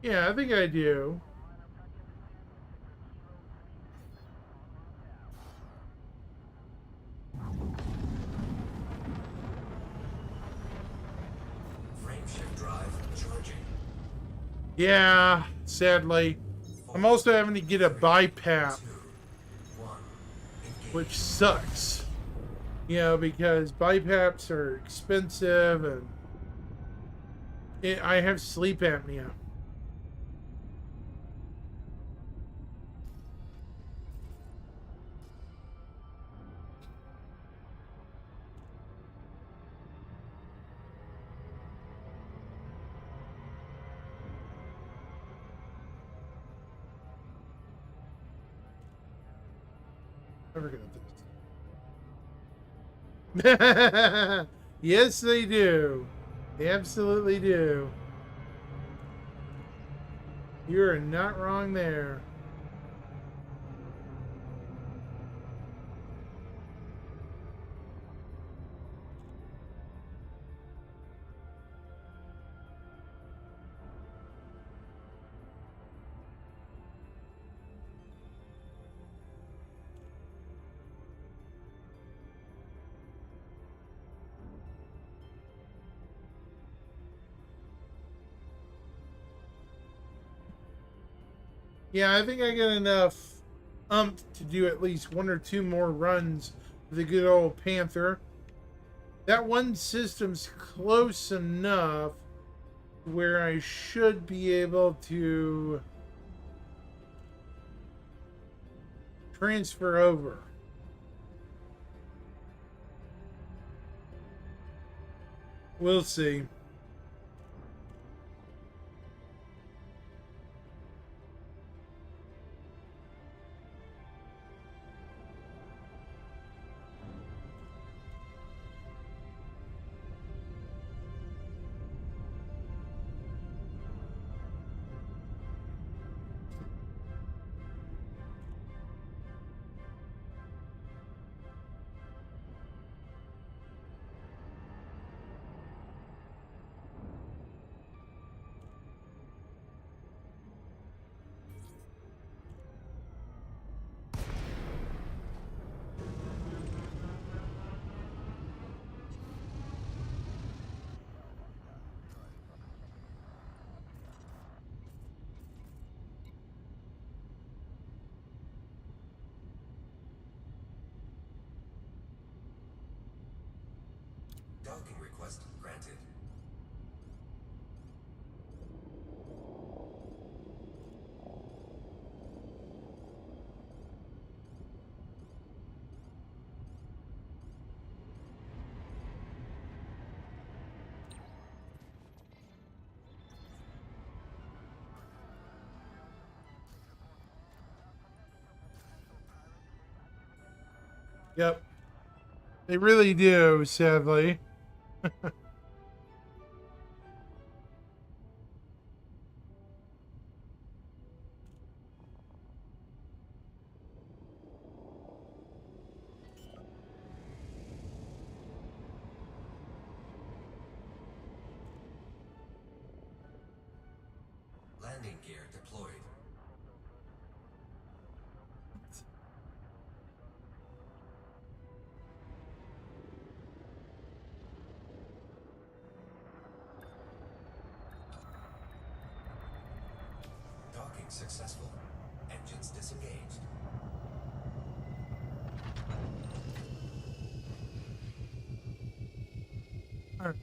Yeah, I think I do. Yeah, sadly. I'm also having to get a BiPAP, which sucks. Because BiPAPs are expensive and I have sleep apnea. Never gonna do this. Yes, they do. They absolutely do. You're not wrong there. Yeah, I think I got enough to do at least 1 or 2 more runs with the good old Panther. That one system's close enough where I should be able to transfer over. We'll see. Docking request granted. Yep. They really do, sadly. Landing gear deployed. Docking successful. Engines disengaged. All right.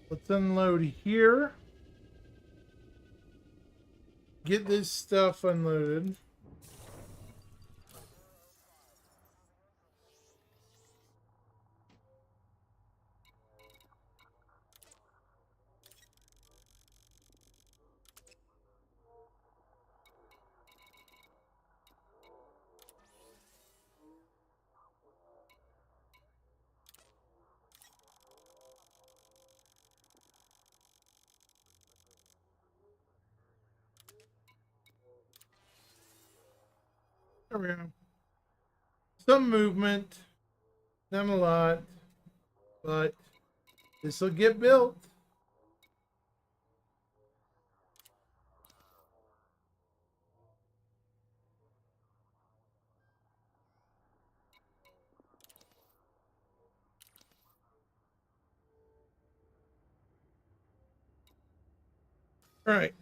Let's unload here. Get this stuff unloaded. There we go. Some movement, not a lot, but this will get built. All right.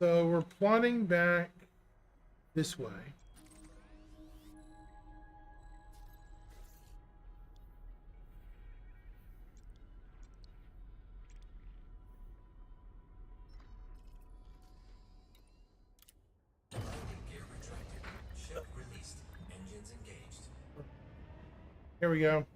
So we're plotting back this way. Landing gear retracted. Ship released. Engines engaged. Here we go.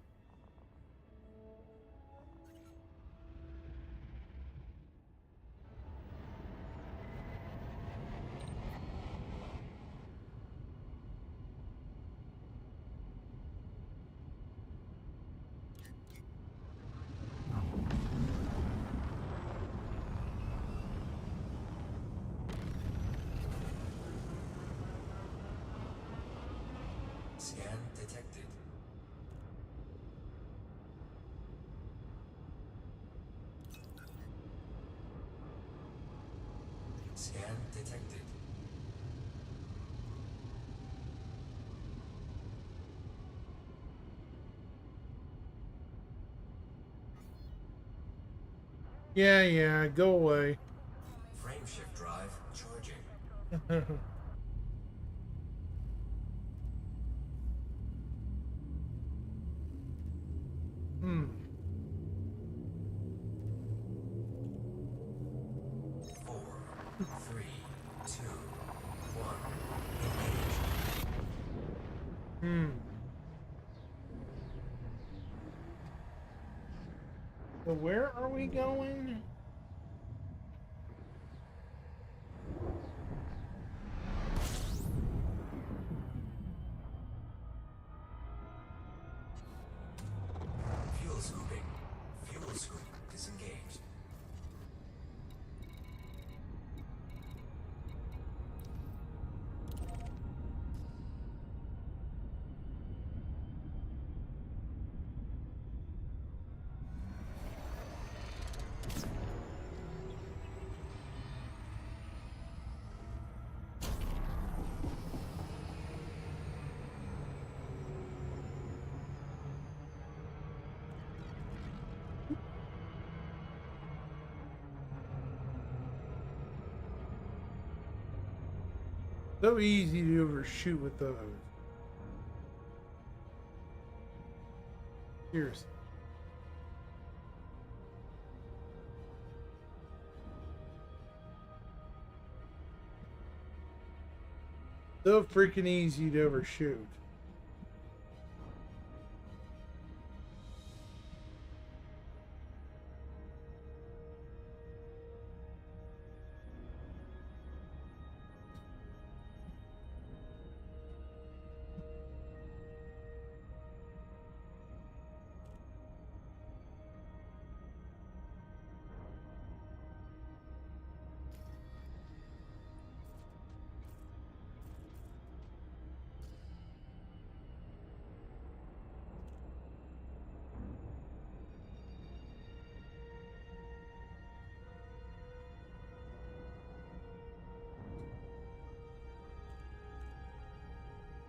Scan detected. Yeah, go away. Frameshift drive charging. Hmm. 4, 3, 2, 1. Engage. Hmm. So where are we going? Fuel scooping. Fuel scoop disengaged. So easy to overshoot with those. Seriously. So freaking easy to overshoot.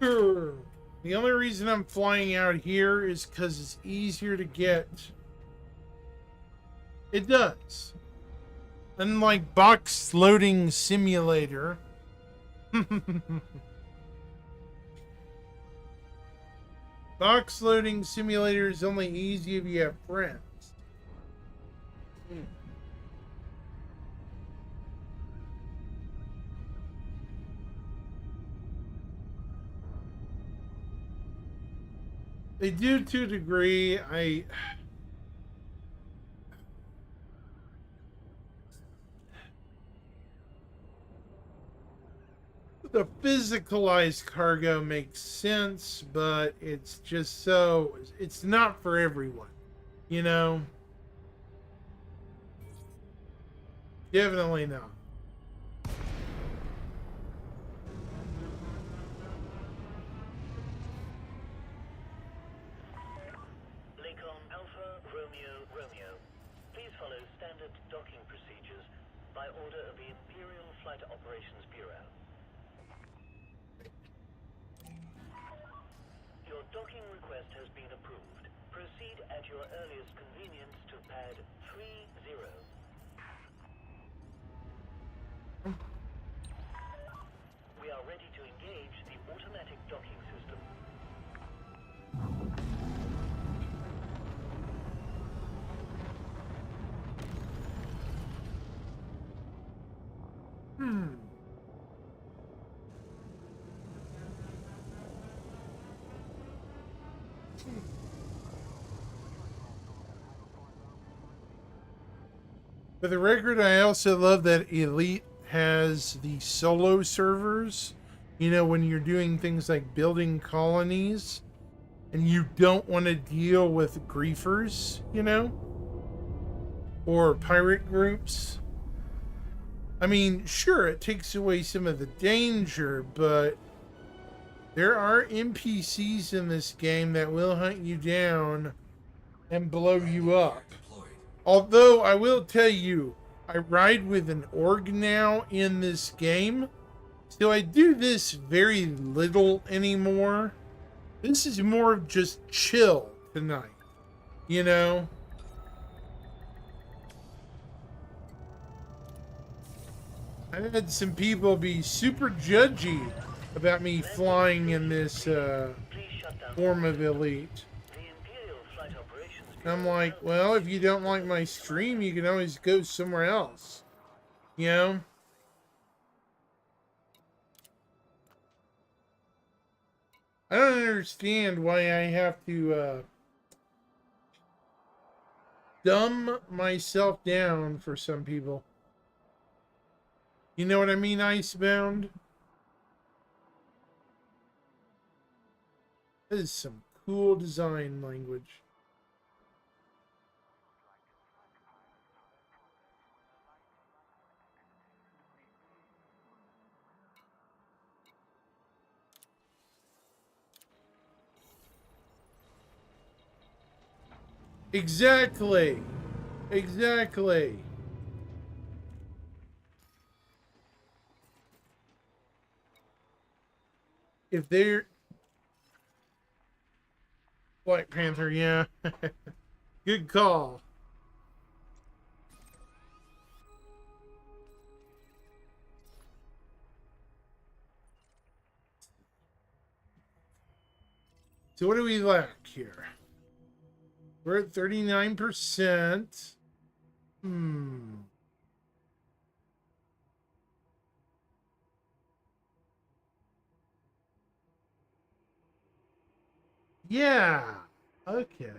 Sure. The only reason I'm flying out here is because it's easier to get. It does. Unlike Box Loading Simulator. Box Loading Simulator is only easy if you have friends. They do to a degree. The physicalized cargo makes sense, but it's just so it's not for everyone, you know? Definitely not. Lakon Alpha Romeo Romeo. Please follow standard docking procedures by order of the Imperial Flight Operations Bureau. Your docking request has been approved. Proceed at your earliest convenience to pad 30. We are ready to engage the automatic docking system. For the record, I also love that Elite has the solo servers. You know, when you're doing things like building colonies and you don't want to deal with griefers, you know, or pirate groups. I mean, sure, it takes away some of the danger, but there are NPCs in this game that will hunt you down and blow you up. Although I will tell you, I ride with an org now in this game. So I do this very little anymore. This is more of just chill tonight, you know? I had some people be super judgy about me flying in this form of elite. And I'm like, well, if you don't like my stream, you can always go somewhere else, you know? I don't understand why I have to dumb myself down for some people. You know what I mean, Icebound? That is some cool design language. Exactly. Exactly. If they're Black Panther, yeah. Good call. So what do we lack here? We're at 39%. Yeah. Okay.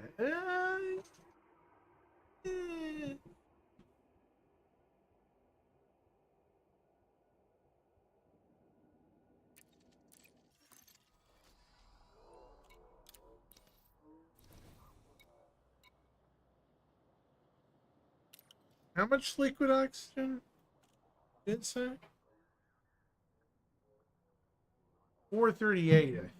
How much liquid oxygen did it say? 438, I think.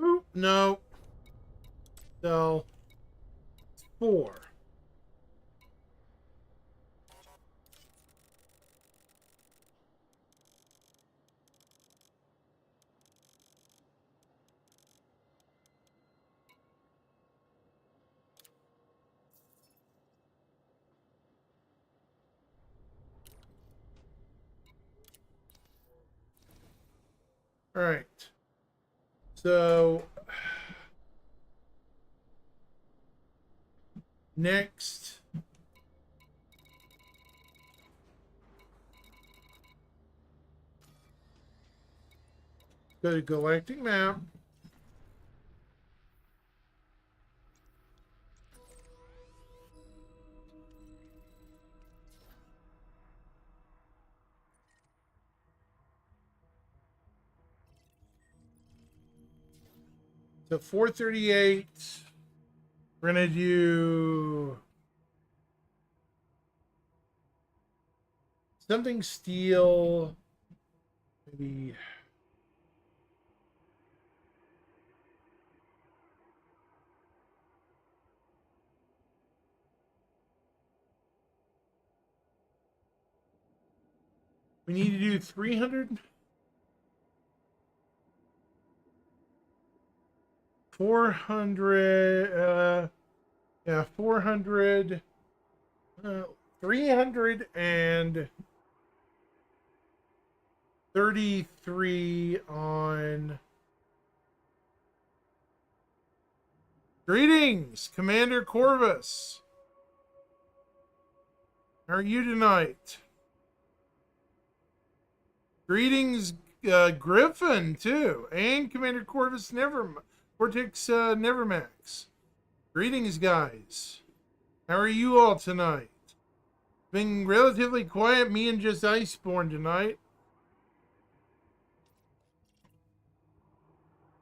Ooh, no. So, 4. All right. So, next. Go to galactic map. So 438. We're gonna do something steel. Maybe. We need to do 300. 400. Yeah, 400. 333 on. Greetings, Commander Corvus. How are you tonight? Greetings, Griffin, too. And Commander Corvus Vortex Nevermax. Greetings, guys. How are you all tonight? Been relatively quiet, me and just Iceborne tonight.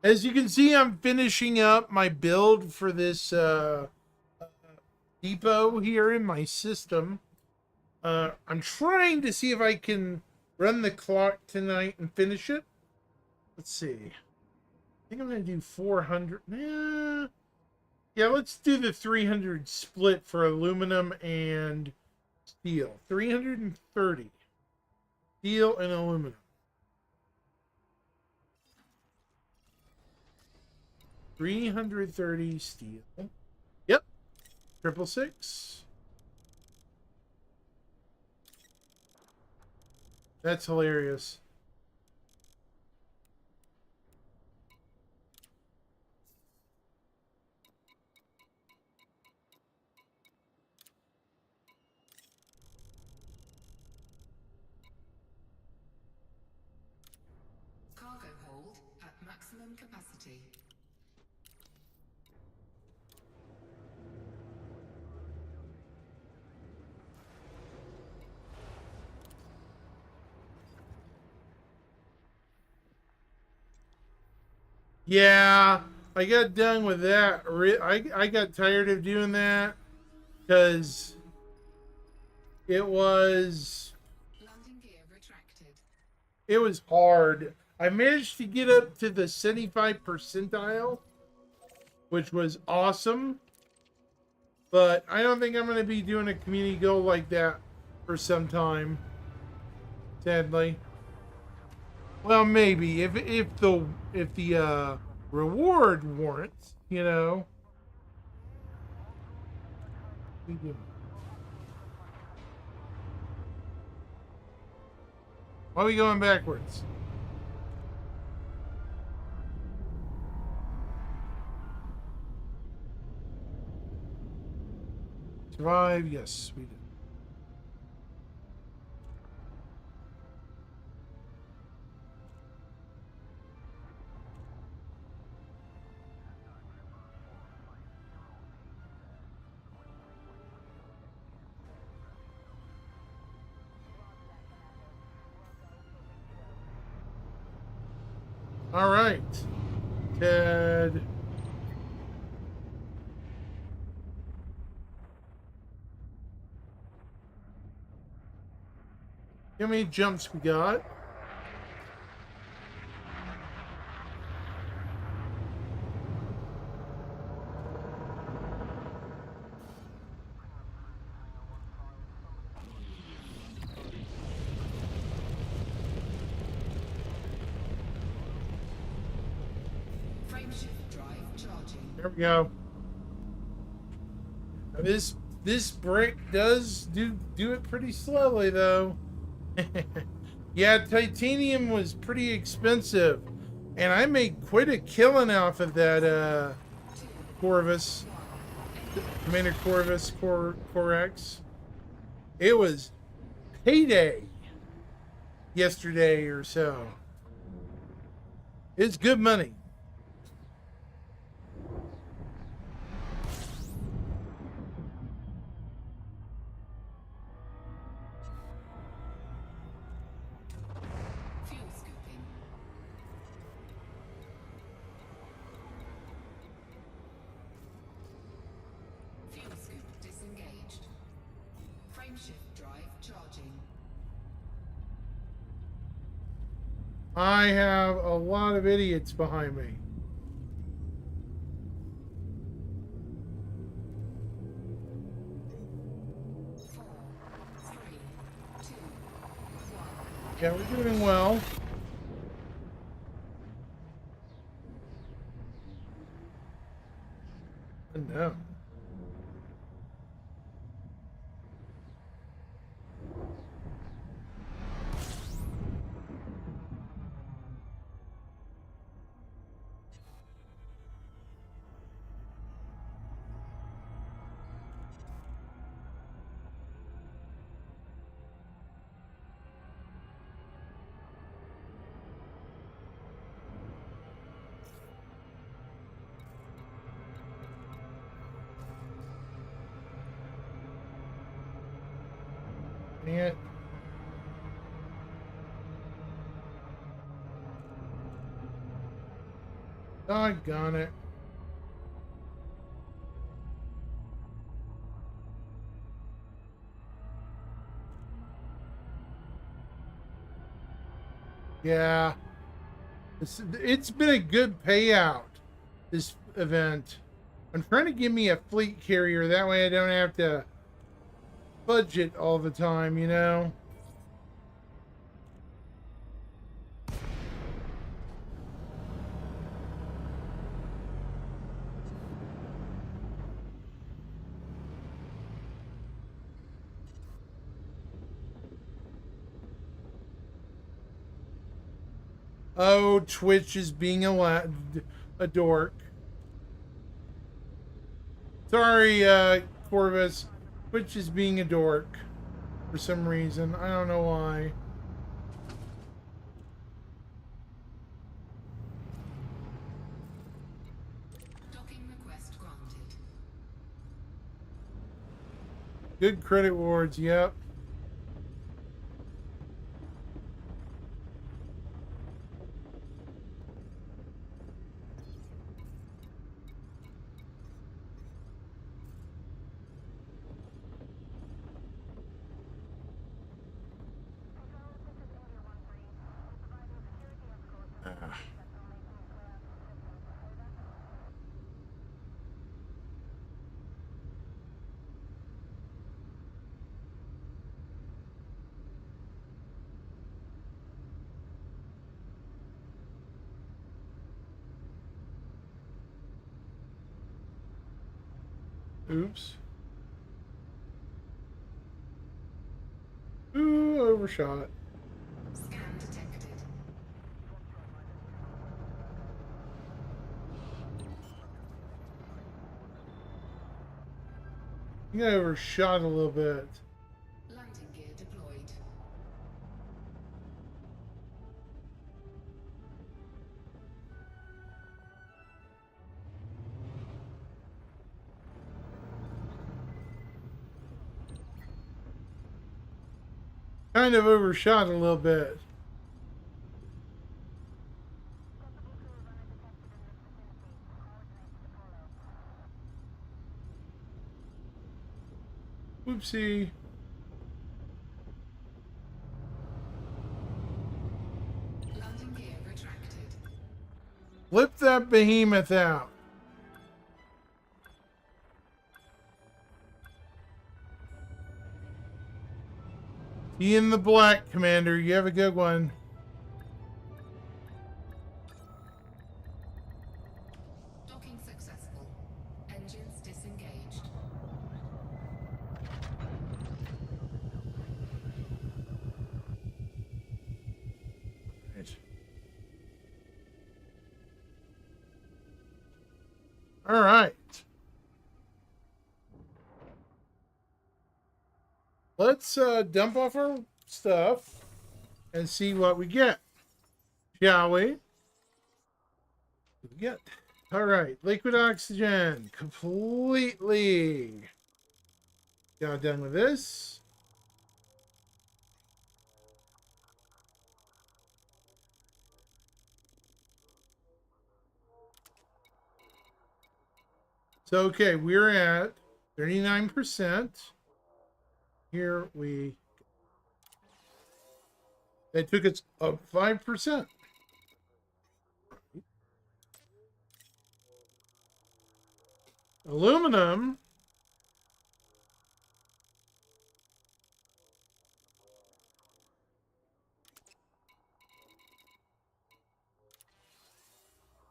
As you can see, I'm finishing up my build for this depot here in my system. I'm trying to see if I can run the clock tonight and finish it. Let's see. I think I'm going to do 400. Yeah, let's do the 300 split for aluminum and steel. 330. Steel and aluminum. 330 steel. Yep. 666. That's hilarious. Cargo hold at maximum capacity. Yeah, I got done with that. I got tired of doing that because it was hard. I managed to get up to the 75 percentile, which was awesome. But I don't think I'm going to be doing a community goal like that for some time, sadly. Well, maybe if the reward warrants, you know. Why are we going backwards? Survive? Yes, we did. All right, Ted. How many jumps we got? There we go. Now this brick does do it pretty slowly though. Yeah, titanium was pretty expensive, and I made quite a killing off of that Corvus, Commander Corvus Corex. It was payday yesterday or so. It's good money. I have a lot of idiots behind me. Yeah, we're doing well. No. It. Doggone it. Yeah. It's been a good payout, this event. I'm trying to give me a fleet carrier. That way I don't have to budget all the time, you know? Oh, Twitch is being a dork. Sorry, Corvus. Twitch is being a dork. For some reason. I don't know why. Docking request granted. Good credit wards, yep. Oops. Ooh, overshot. Scan detected. I think I overshot a little bit. Landing gear deployed. Kind of overshot a little bit. Whoopsie. Landing gear retracted. Flip that behemoth out. Be in the black, Commander. You have a good one. Docking successful. Engines disengaged. Right. All right. Let's dump off our stuff and see what we get, shall we? What we get. All right, liquid oxygen completely. Got done with this. So okay, we're at 39%. Here we go. That took us up 5%. Aluminum.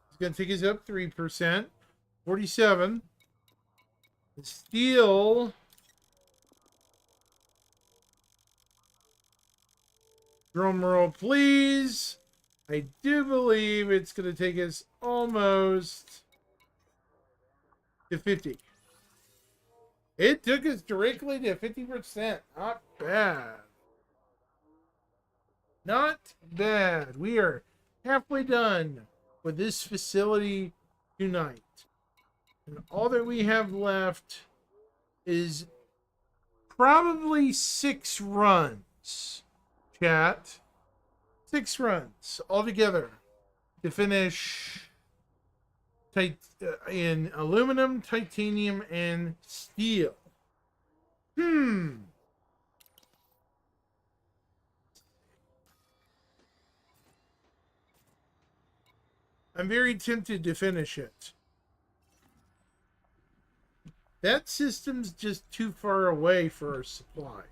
It's going to take us up 3%. 47. The steel. Drum roll, please. I do believe it's going to take us almost to 50. It took us directly to 50%. Not bad. Not bad. We are halfway done with this facility tonight. And all that we have left is probably 6 runs. Chat. 6 runs altogether to finish in aluminum, titanium, and steel. I'm very tempted to finish it. That system's just too far away for our supply.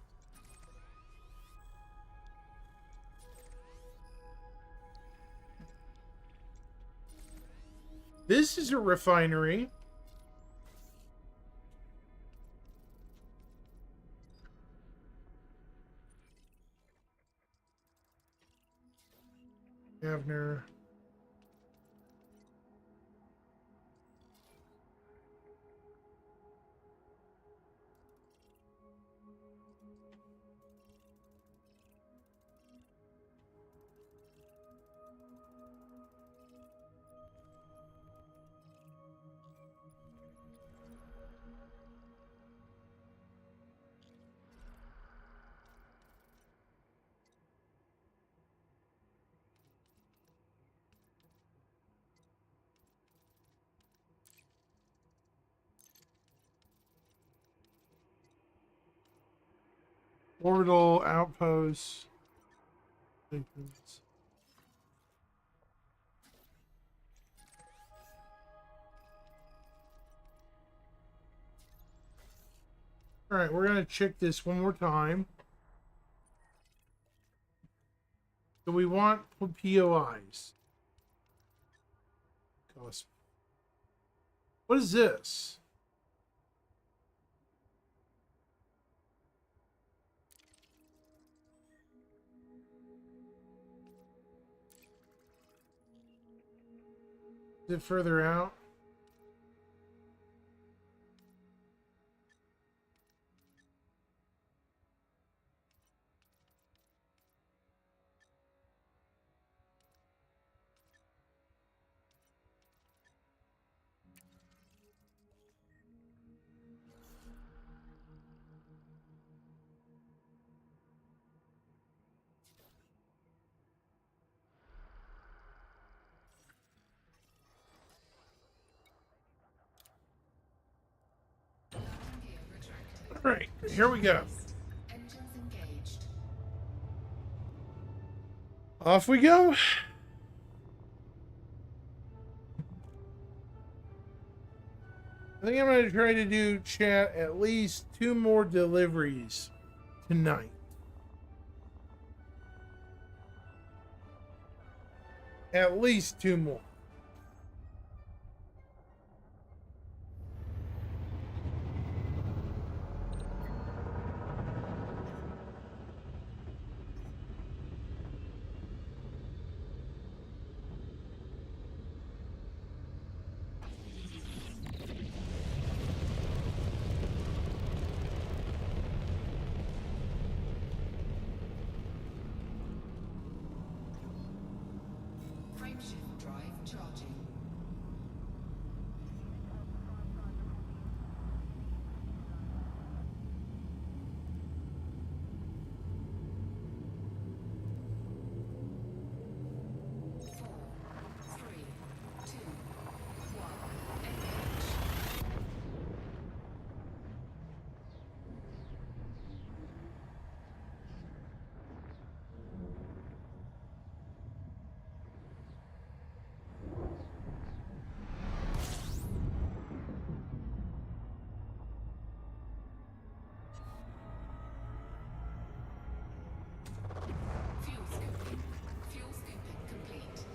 This is a refinery. Avner. Orbital outposts. All right, we're going to check this one more time. So we want POIs. What is this? Is it further out? All right, here we go. Engines engaged. Off we go. I think I'm going to try to do, chat, at least 2 more deliveries tonight. At least 2 more. Frameshift drive charging. Fuel scooping complete.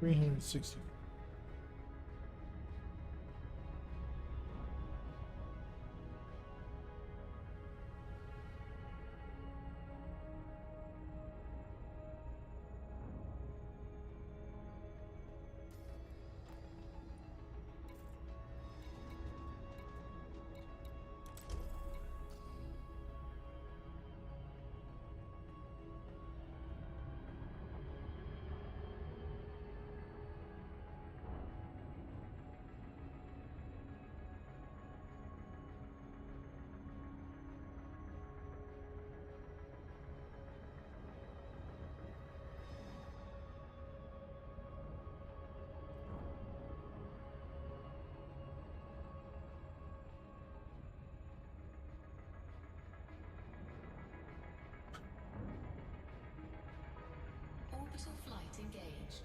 360. Orbital flight engaged.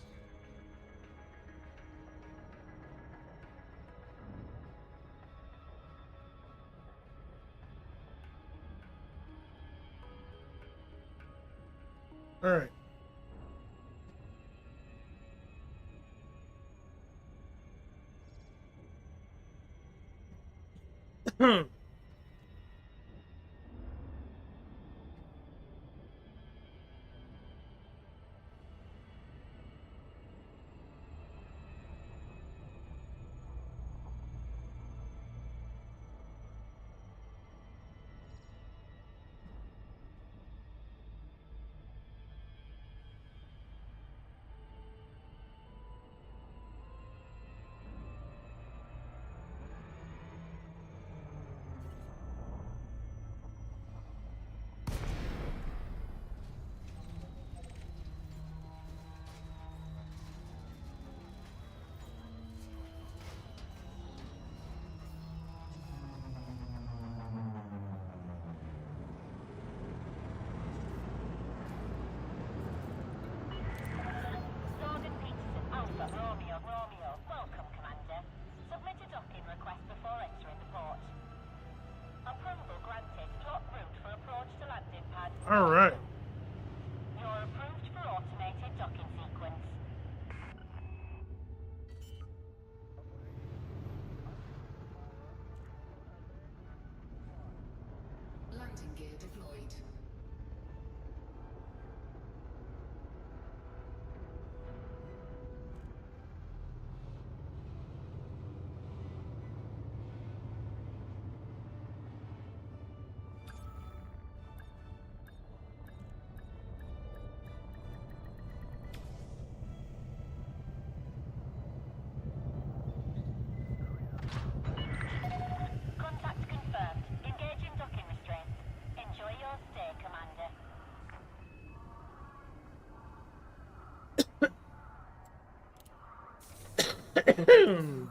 All right. Sergeant Peterson, Alpha, Romeo, Romeo. Welcome, Commander. Submit a docking request before entering the port. Approval granted. Plot route for approach to landing pad. All right. You're approved for automated docking sequence. Landing gear deployed. Contact confirmed. Engaging docking restraints. Enjoy your stay, Commander.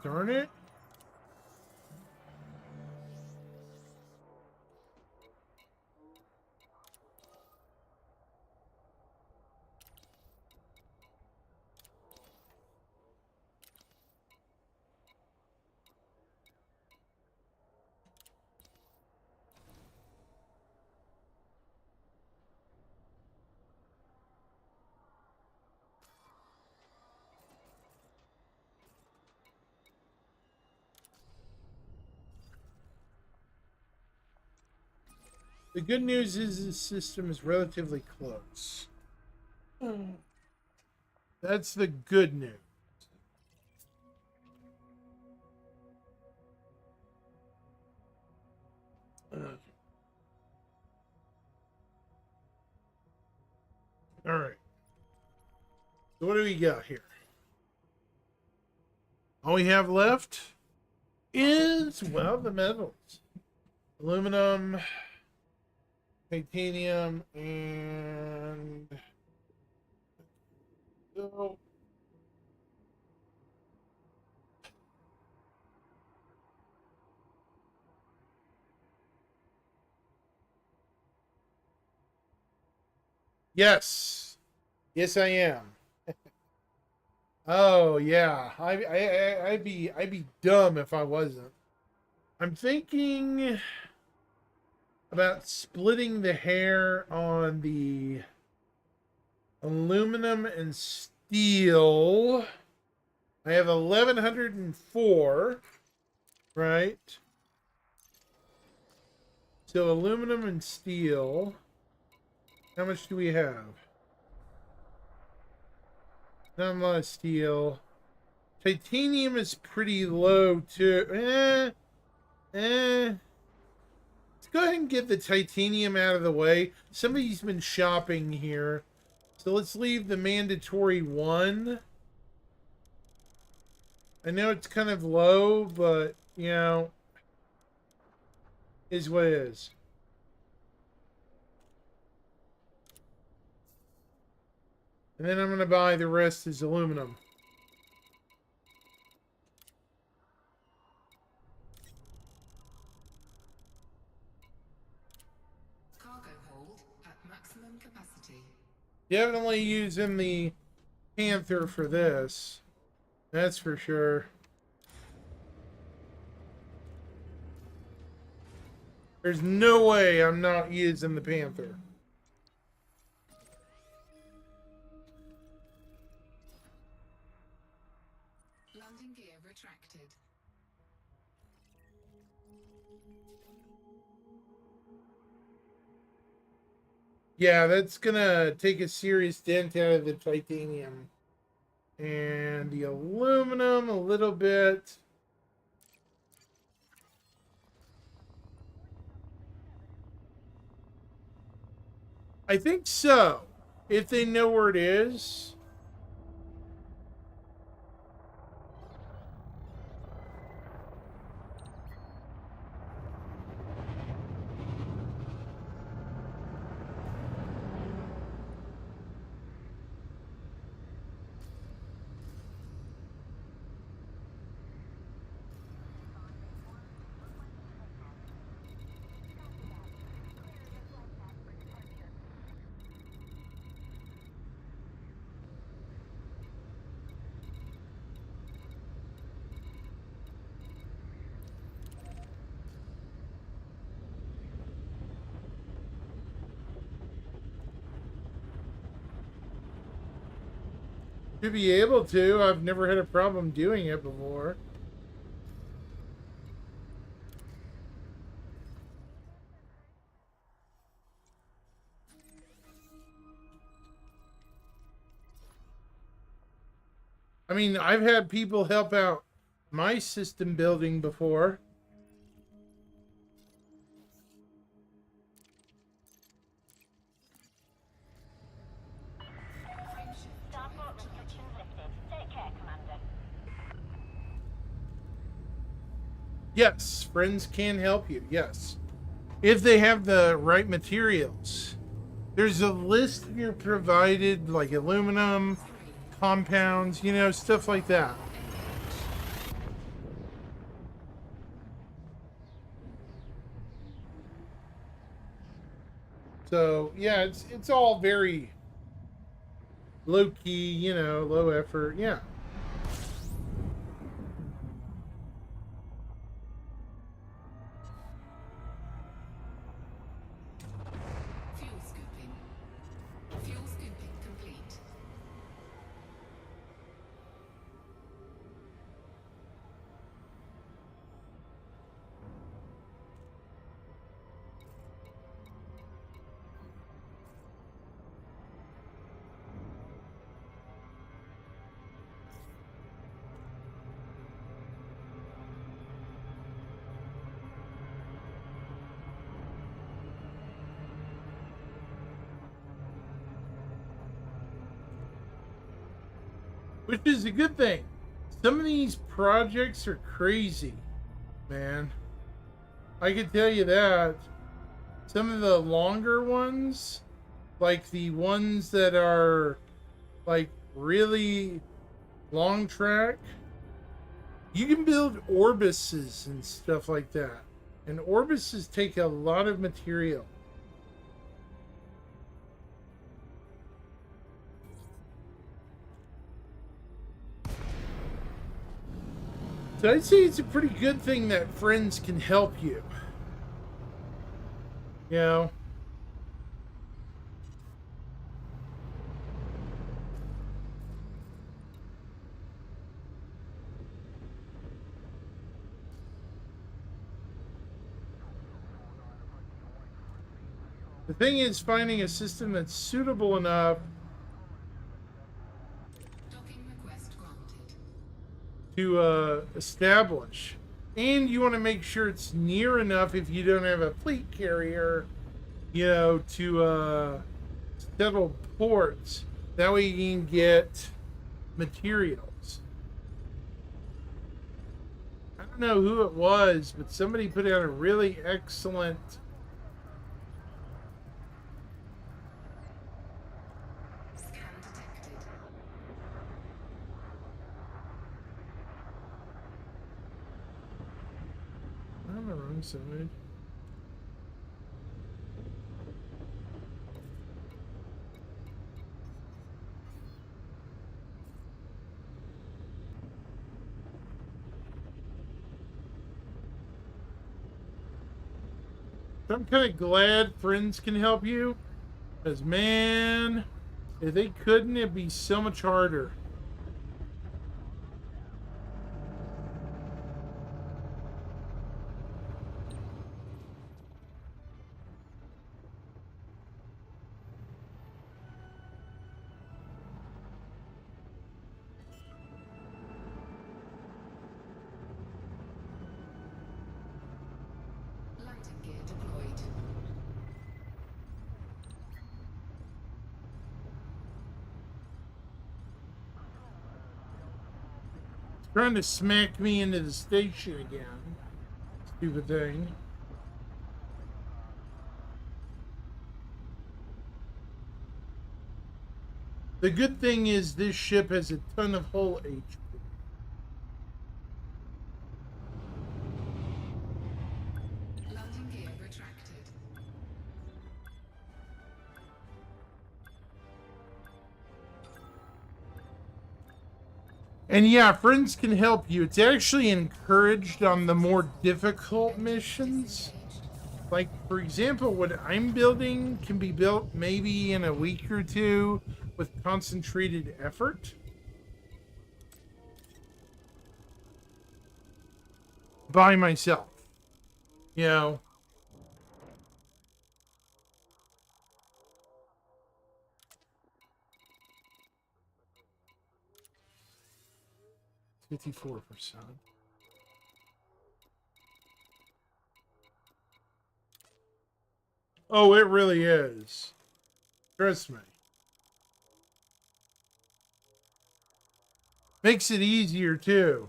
Darn it. The good news is the system is relatively close. That's the good news. All right. So what do we got here? All we have left is, well, the metals. Aluminum, titanium, and so yes, yes, I am. Oh yeah, I'd be dumb if I wasn't. I'm thinking about splitting the hair on the aluminum and steel. I have 1,104, right? So aluminum and steel. How much do we have? Not a lot of steel. Titanium is pretty low too. Let's go ahead and get the titanium out of the way. Somebody's been shopping here. So let's leave the mandatory 1. I know it's kind of low, but, you know, is what it is. And then I'm going to buy the rest as aluminum. Cargo hold at maximum capacity. Definitely using the Panther for this. That's for sure. There's no way I'm not using the Panther. Landing gear retracted. Yeah, that's gonna take a serious dent out of the titanium. And the aluminum a little bit. I think so. If they know where it is. To be able to. I've never had a problem doing it before. I mean, I've had people help out my system building before. Starport restrictions lifted. Take care, Commander. Yes, friends can help you. Yes. If they have the right materials. There's a list here provided, like aluminum, compounds, you know, stuff like that. So, yeah, it's all very low key, you know, low effort. Yeah. Fuel scooping. Fuel scooping complete. Which is a good thing. Some of these projects are crazy, man. I can tell you that. Some of the longer ones, like the ones that are like really long track, you can build orbises and stuff like that. And orbises take a lot of material. So I'd say it's a pretty good thing that friends can help you. You know? The thing is finding a system that's suitable enough Docking request granted. to establish. And you want to make sure it's near enough if you don't have a fleet carrier, you know, to settle ports. That way you can get materials. I don't know who it was, but somebody put out a really excellent Scan detected. I'm on the wrong side. I'm kind of glad friends can help you. Because, man, if they couldn't, it'd be so much harder. Landing gear deployed. Trying to smack me into the station again. Stupid thing. The good thing is this ship has a ton of hull HP. Landing gear retracted. And yeah, friends can help you. It's actually encouraged on the more difficult missions. Like, for example, what I'm building can be built maybe in a week or two with concentrated effort. By myself. You know. $54%. Oh, it really is. Trust me. Makes it easier too.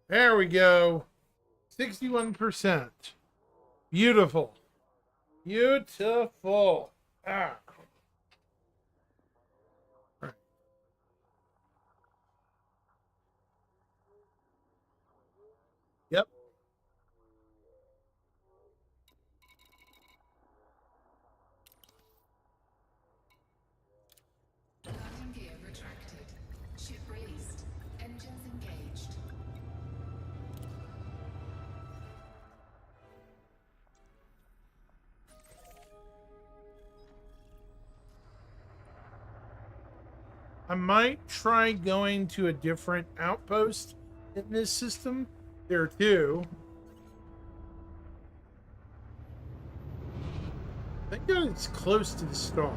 There we go. 61%. Beautiful. Beautiful. Ah. Right. Yep. Landing gear retracted. Ship released. Engines engaged. I might try going to a different outpost in this system. There are two. Thank God it's close to the star.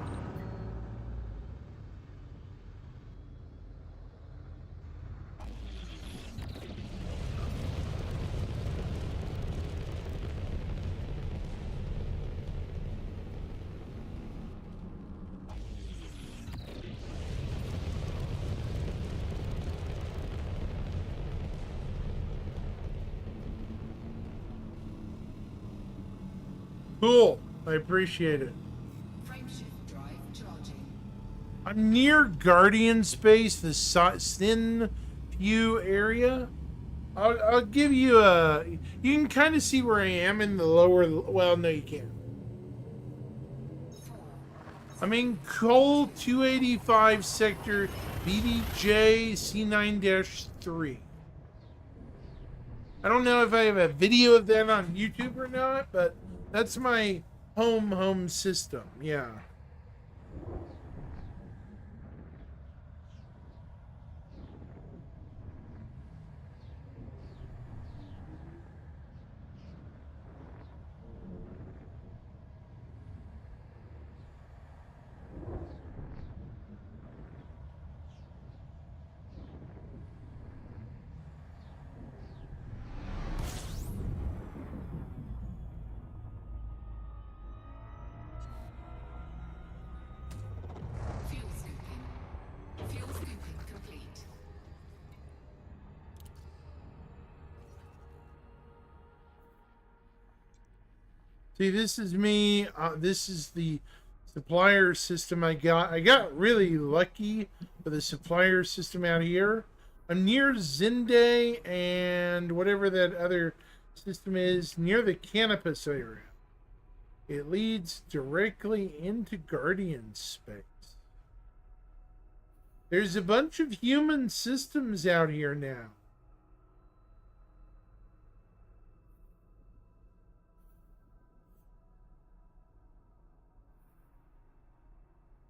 Cool. I appreciate it. Frameshift drive charging. I'm near Guardian Space, the Sin View area. I'll give you a... You can kind of see where I am in the lower... Well, no, you can't. I'm in Cole 285 Sector BDJ C9-3. I don't know if I have a video of that on YouTube or not, but That's my home system. Yeah. Fuel scooping. Fuel scooping complete. See, this is me. This is the supplier system I got. I got really lucky with the supplier system out here. I'm near Zinde and whatever that other system is, near the Canopus area. It leads directly into Guardian space. There's a bunch of human systems out here now.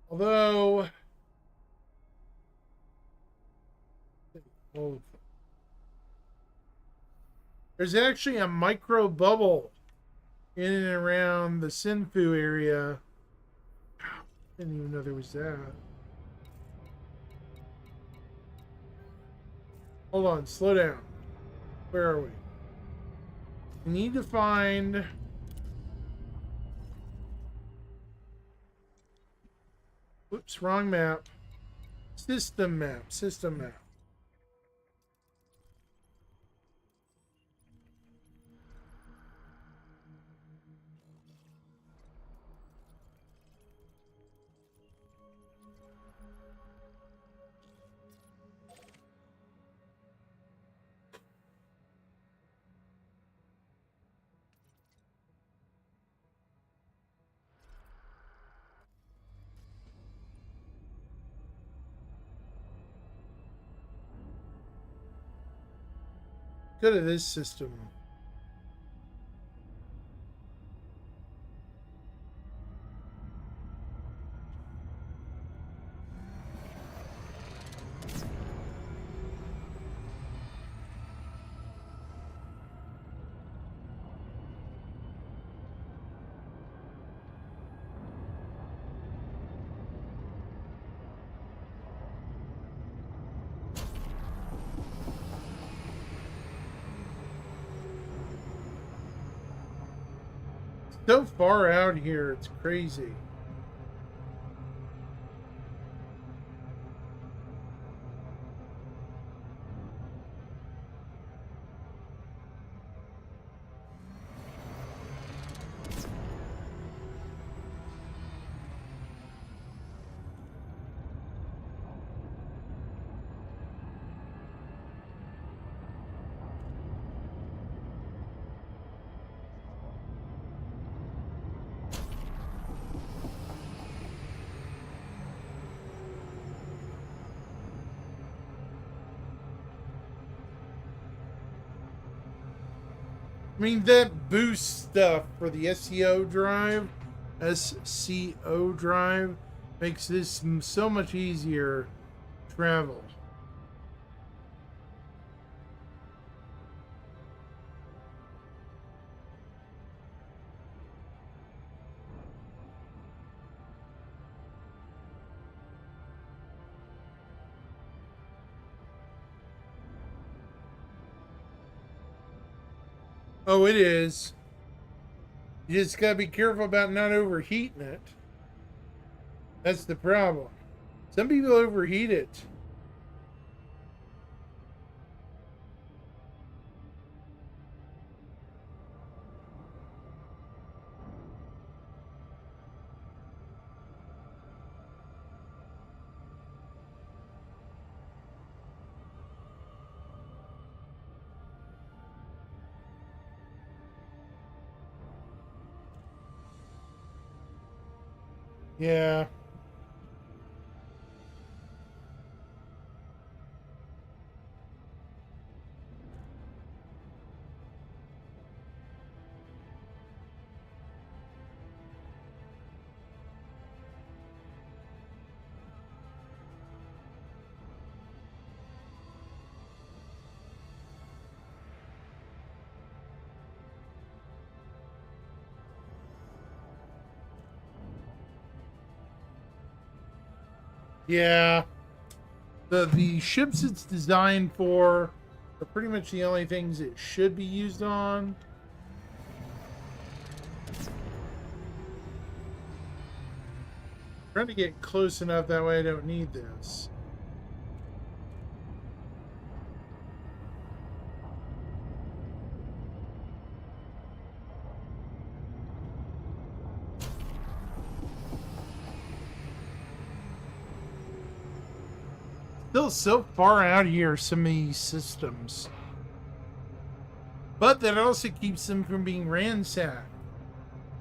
Although, there's actually a micro bubble in and around the Sinfu area. Didn't even know there was that. Hold on, slow down. Where are we? We need to find... Whoops, wrong map. System map, system map. Go to this system. So far out here, it's crazy. I mean, that boost stuff for the SCO drive, makes this so much easier to travel. Oh, it is. You just gotta be careful about not overheating it. That's the problem. Some people overheat it. Yeah. Yeah. The ships it's designed for are pretty much the only things it should be used on. Trying to get close enough that way I don't need this. Still so far out here, some of these systems. But that also keeps them from being ransacked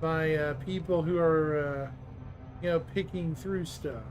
by people who are, you know, picking through stuff.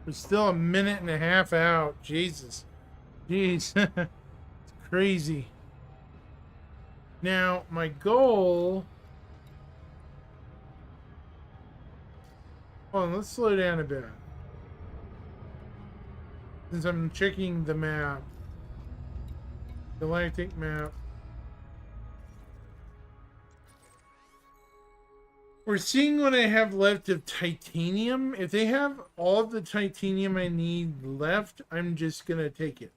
We're still a minute and a half out. Jesus. Jeez. It's crazy. Now, my goal... Hold on, let's slow down a bit. Since I'm checking the map. Galactic map. We're seeing what I have left of titanium. If they have all of the titanium I need left, I'm just going to take it.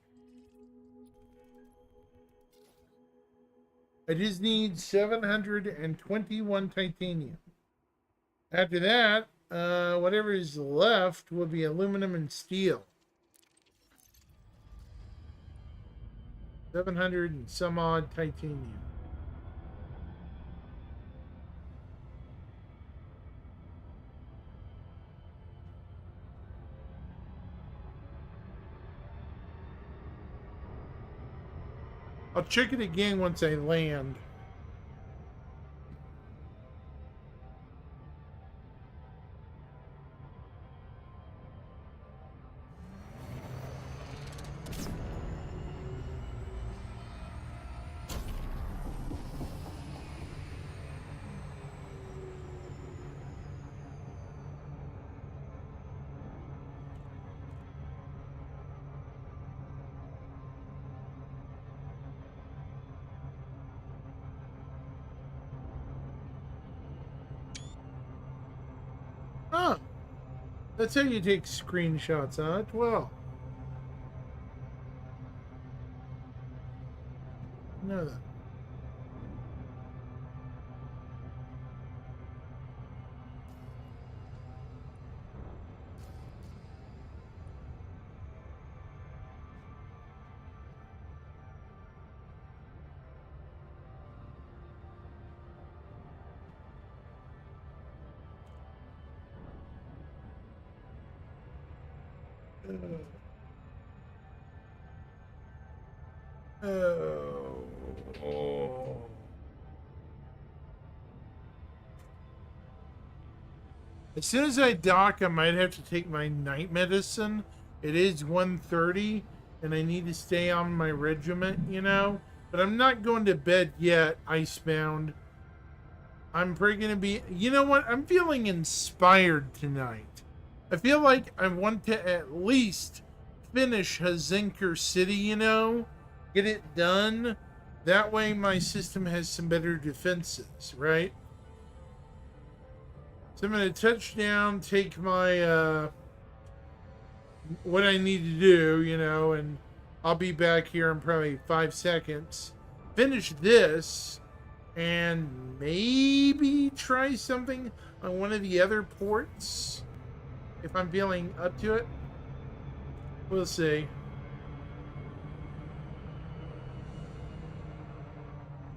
I just need 721 titanium. After that, whatever is left will be aluminum and steel. 700 and some odd titanium. I'll check it again once I land. Huh. That's how you take screenshots, huh? Well. Know that. As soon as I dock, I might have to take my night medicine. It is 1:30, and I need to stay on my regiment, you know? But I'm not going to bed yet, Icebound. I'm probably going to be... You know what? I'm feeling inspired tonight. I feel like I want to at least finish Hazinker City, you know? Get it done. That way my system has some better defenses, right? So I'm going to touch down, take my, what I need to do, you know, and I'll be back here in probably 5 seconds. Finish this, and maybe try something on one of the other ports, if I'm feeling up to it. We'll see.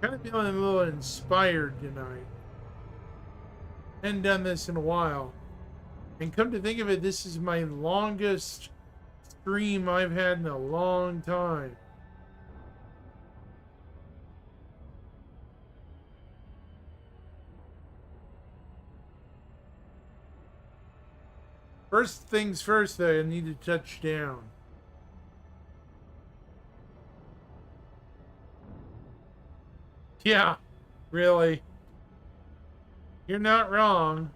Kind of feeling a little inspired tonight. Hadn't done this in a while. And come to think of it, this is my longest stream I've had in a long time. First things first, though, I need to touch down. Yeah, really. You're not wrong.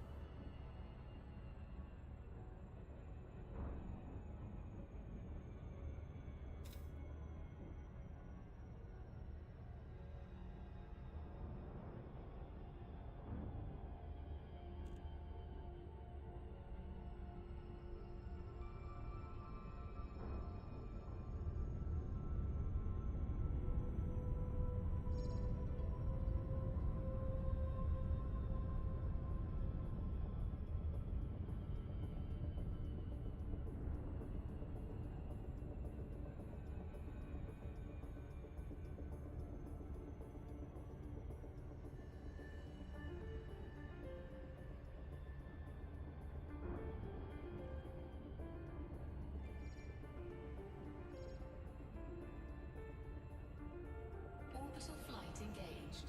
Orbital flight engaged.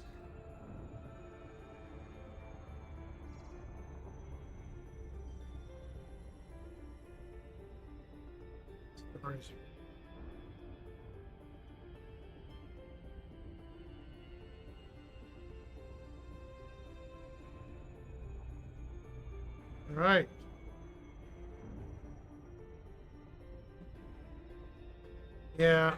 All right. Yeah.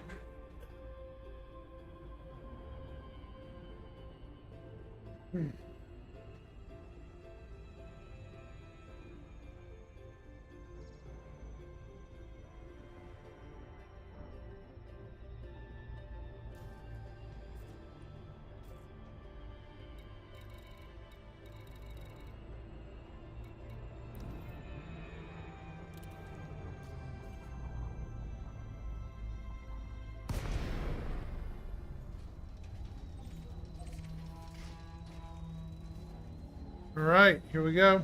All right, here we go.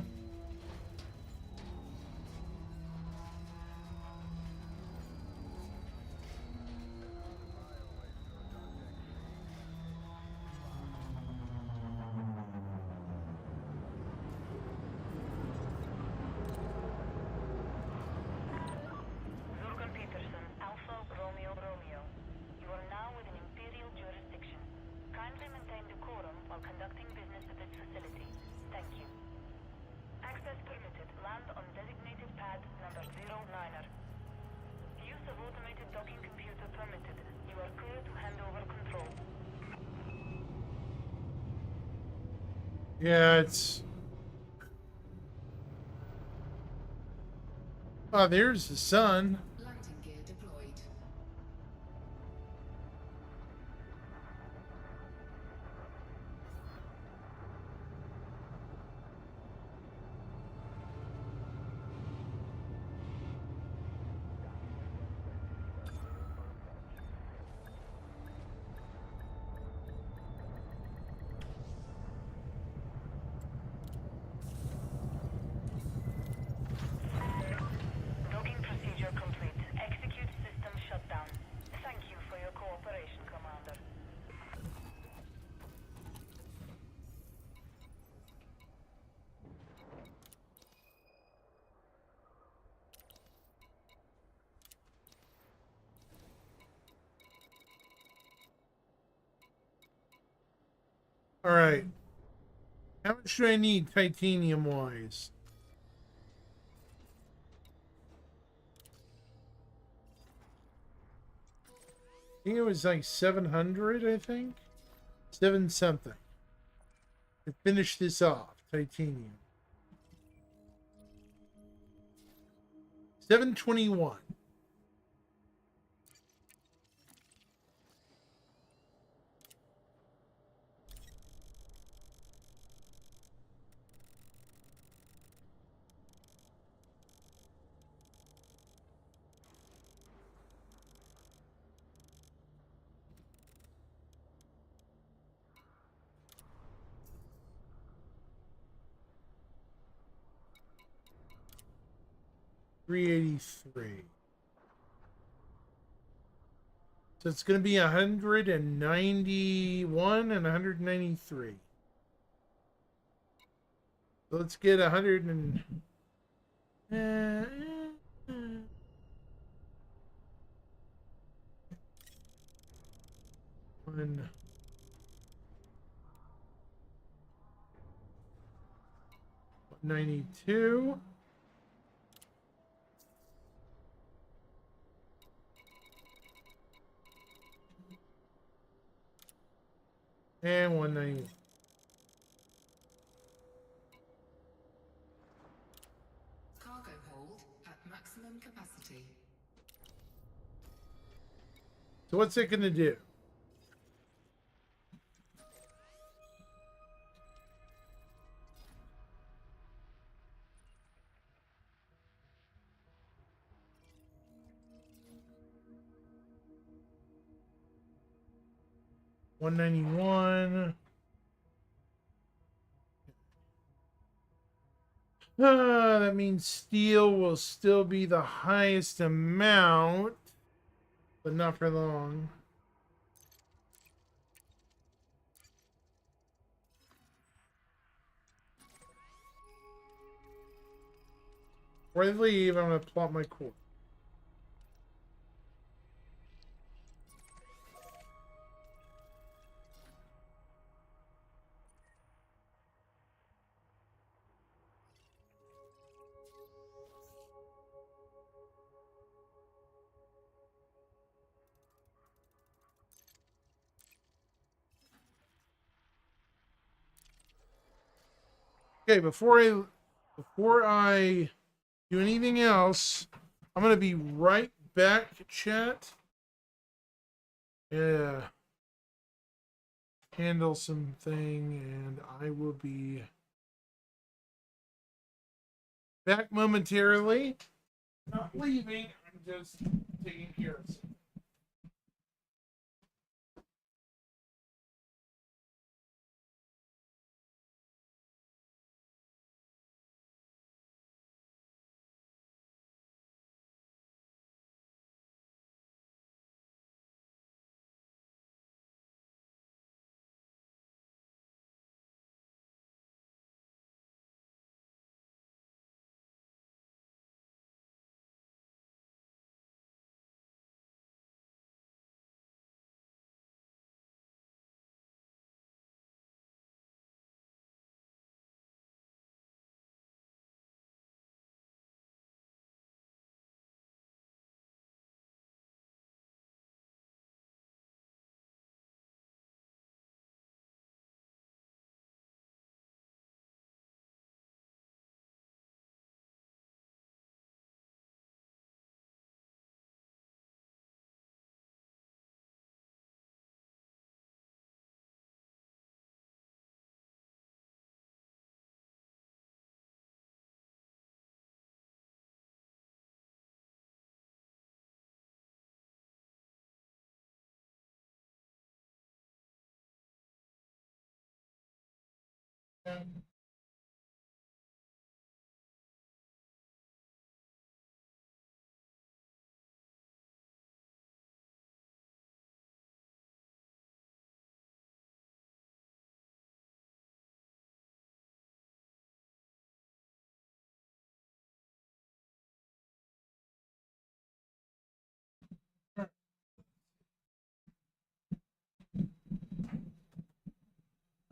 Zurgon Peterson, Alpha Romeo Romeo. You are now within Imperial jurisdiction. Kindly maintain decorum while conducting business at this facility. Thank you. Access permitted. Land on designated pad number 09er. Use of automated docking computer permitted. You are clear to hand over control. Yeah, it's... Oh, there's the sun. Landing gear deployed. Docking procedure complete. Execute system shutdown. Thank you for your cooperation, Commander. All right. How much do I need titanium-wise? I think it was like 700, I think? 7 something. To finish this off, titanium. 721. 383. So it's going to be 191 and 193. So let's get 100 and... One. 92. And 191. Cargo hold at maximum capacity. So what's it going to do? $191. That means steel will still be the highest amount, but not for long. Before I leave, I'm going to plot my course. Okay, before I do anything else, I'm gonna be right back, chat. Yeah. Handle something, and I will be back momentarily. Not leaving, I'm just taking care of something.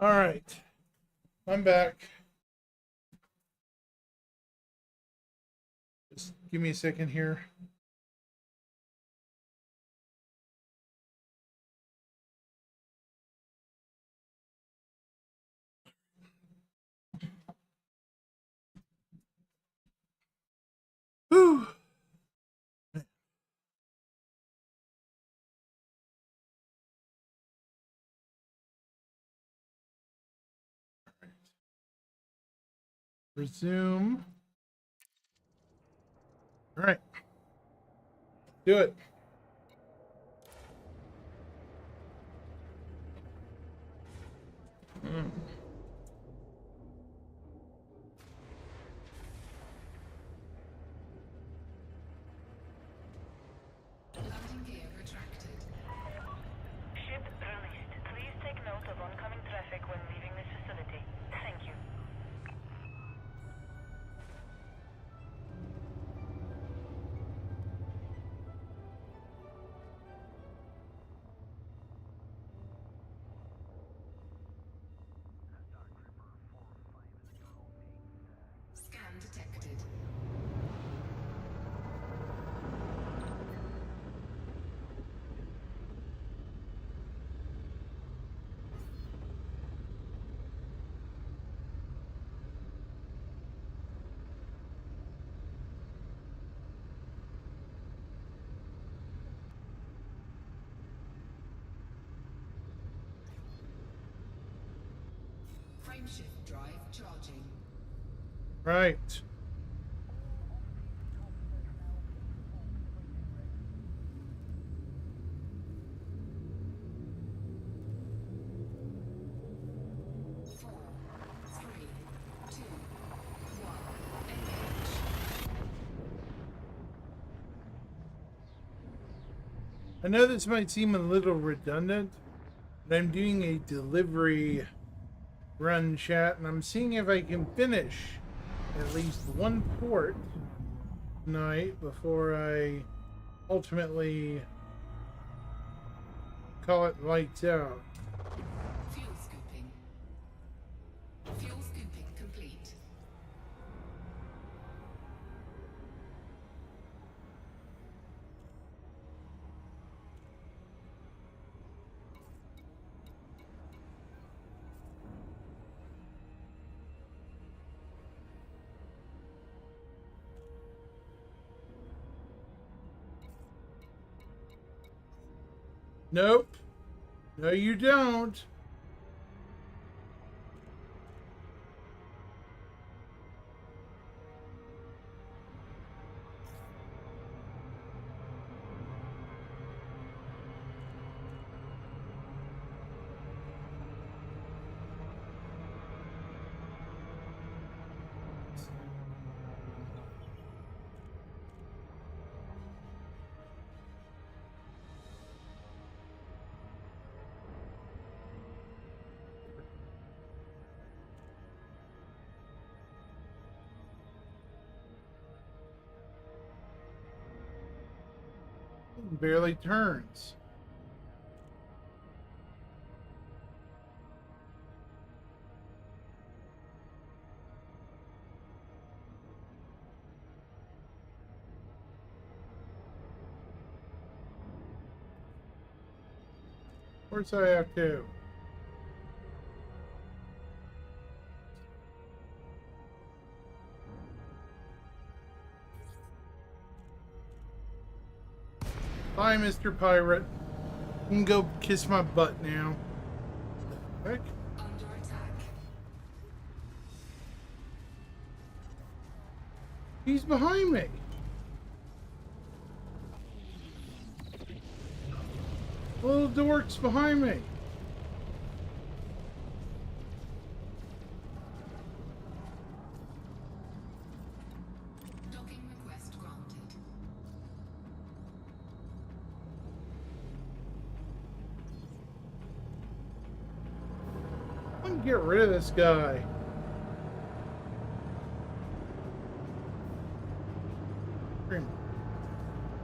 All right, I'm back. Just give me a second here. Whew. Resume. All right. Do it. Scan detected. Frameshift drive charging. Right. Four, three, two, one. Engage. I know this might seem a little redundant, but I'm doing a delivery run chat, and I'm seeing if I can finish at least one port tonight before I ultimately call it lights out. Fuel scooping. Fuel scooping complete. Nope. No, you don't. Barely turns. Of course I have to. Bye, Mr. Pirate. You can go kiss my butt now. Heck? Under attack. He's behind me. The little dork's behind me. Docking request granted. I'm gonna get rid of this guy. Freaking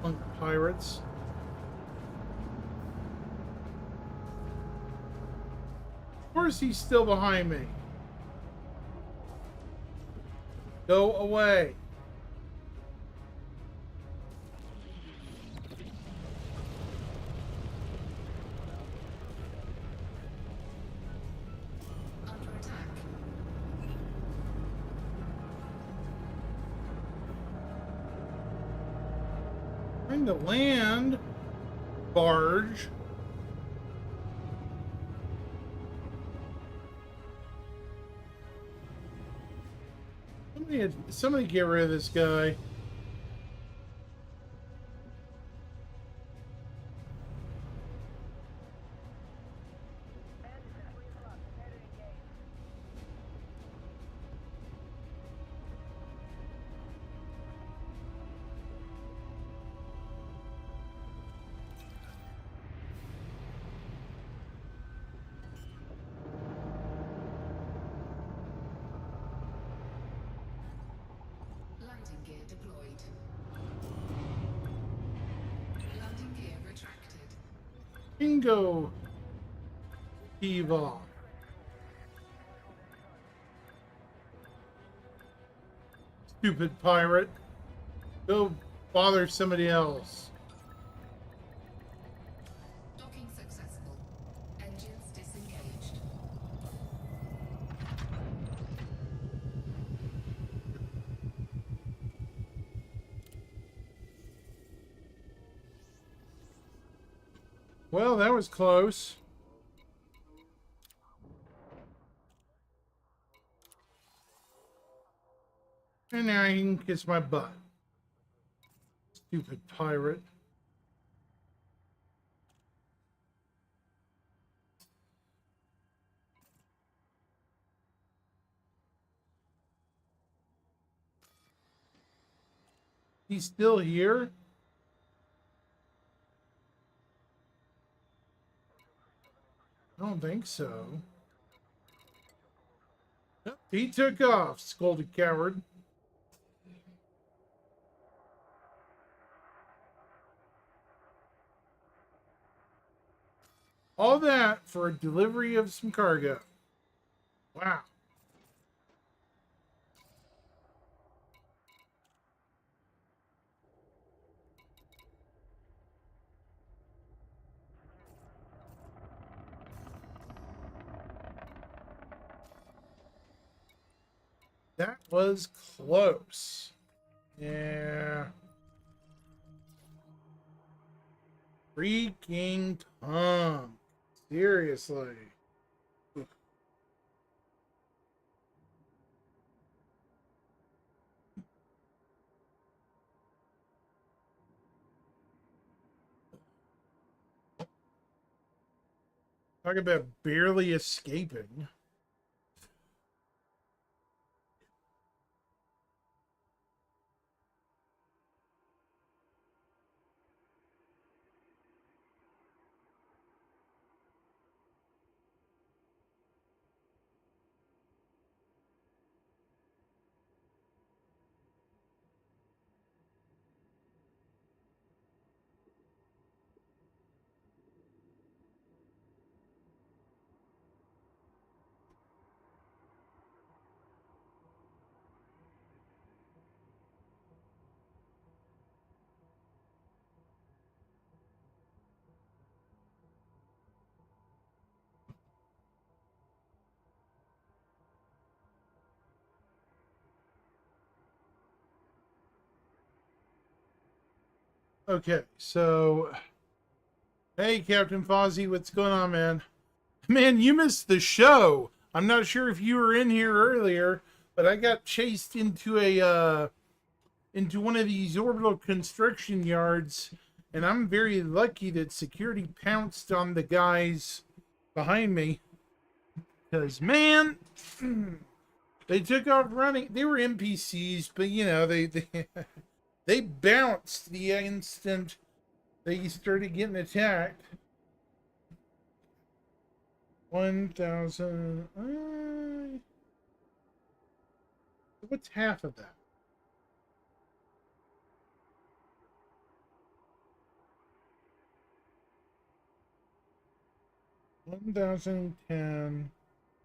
punk pirates. Of course he's still behind me. Go away. Under attack. Trying to land. Barge. Somebody get rid of this guy. Landing gear deployed. Landing gear retracted. Bingo. Eva. Stupid pirate. Go bother somebody else. Docking successful. Engines disengaged. Well, that was close. And now he can kiss my butt. Stupid pirate. He's still here? I don't think so. Yep, he took off, scolded coward. All that for a delivery of some cargo. Wow. That was close. Yeah. Freaking Tom. Seriously. Talk about barely escaping. Okay, so hey Captain Fozzie, what's going on, man? Man, you missed the show. I'm not sure if you were in here earlier, but I got chased into a into one of these orbital construction yards, and I'm very lucky that security pounced on the guys behind me. Because man, they took off running. They were NPCs, but you know, they they bounced the instant they started getting attacked. 1,000. What's half of that? $1,010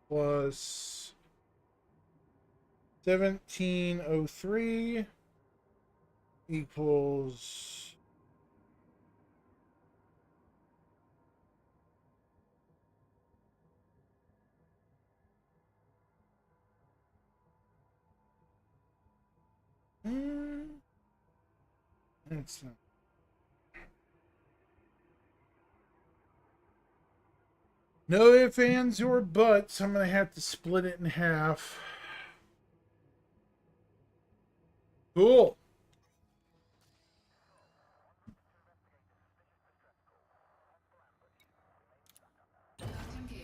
plus 1,703 equals that's not. No ifs, ands, or buts. I'm gonna have to split it in half. Cool.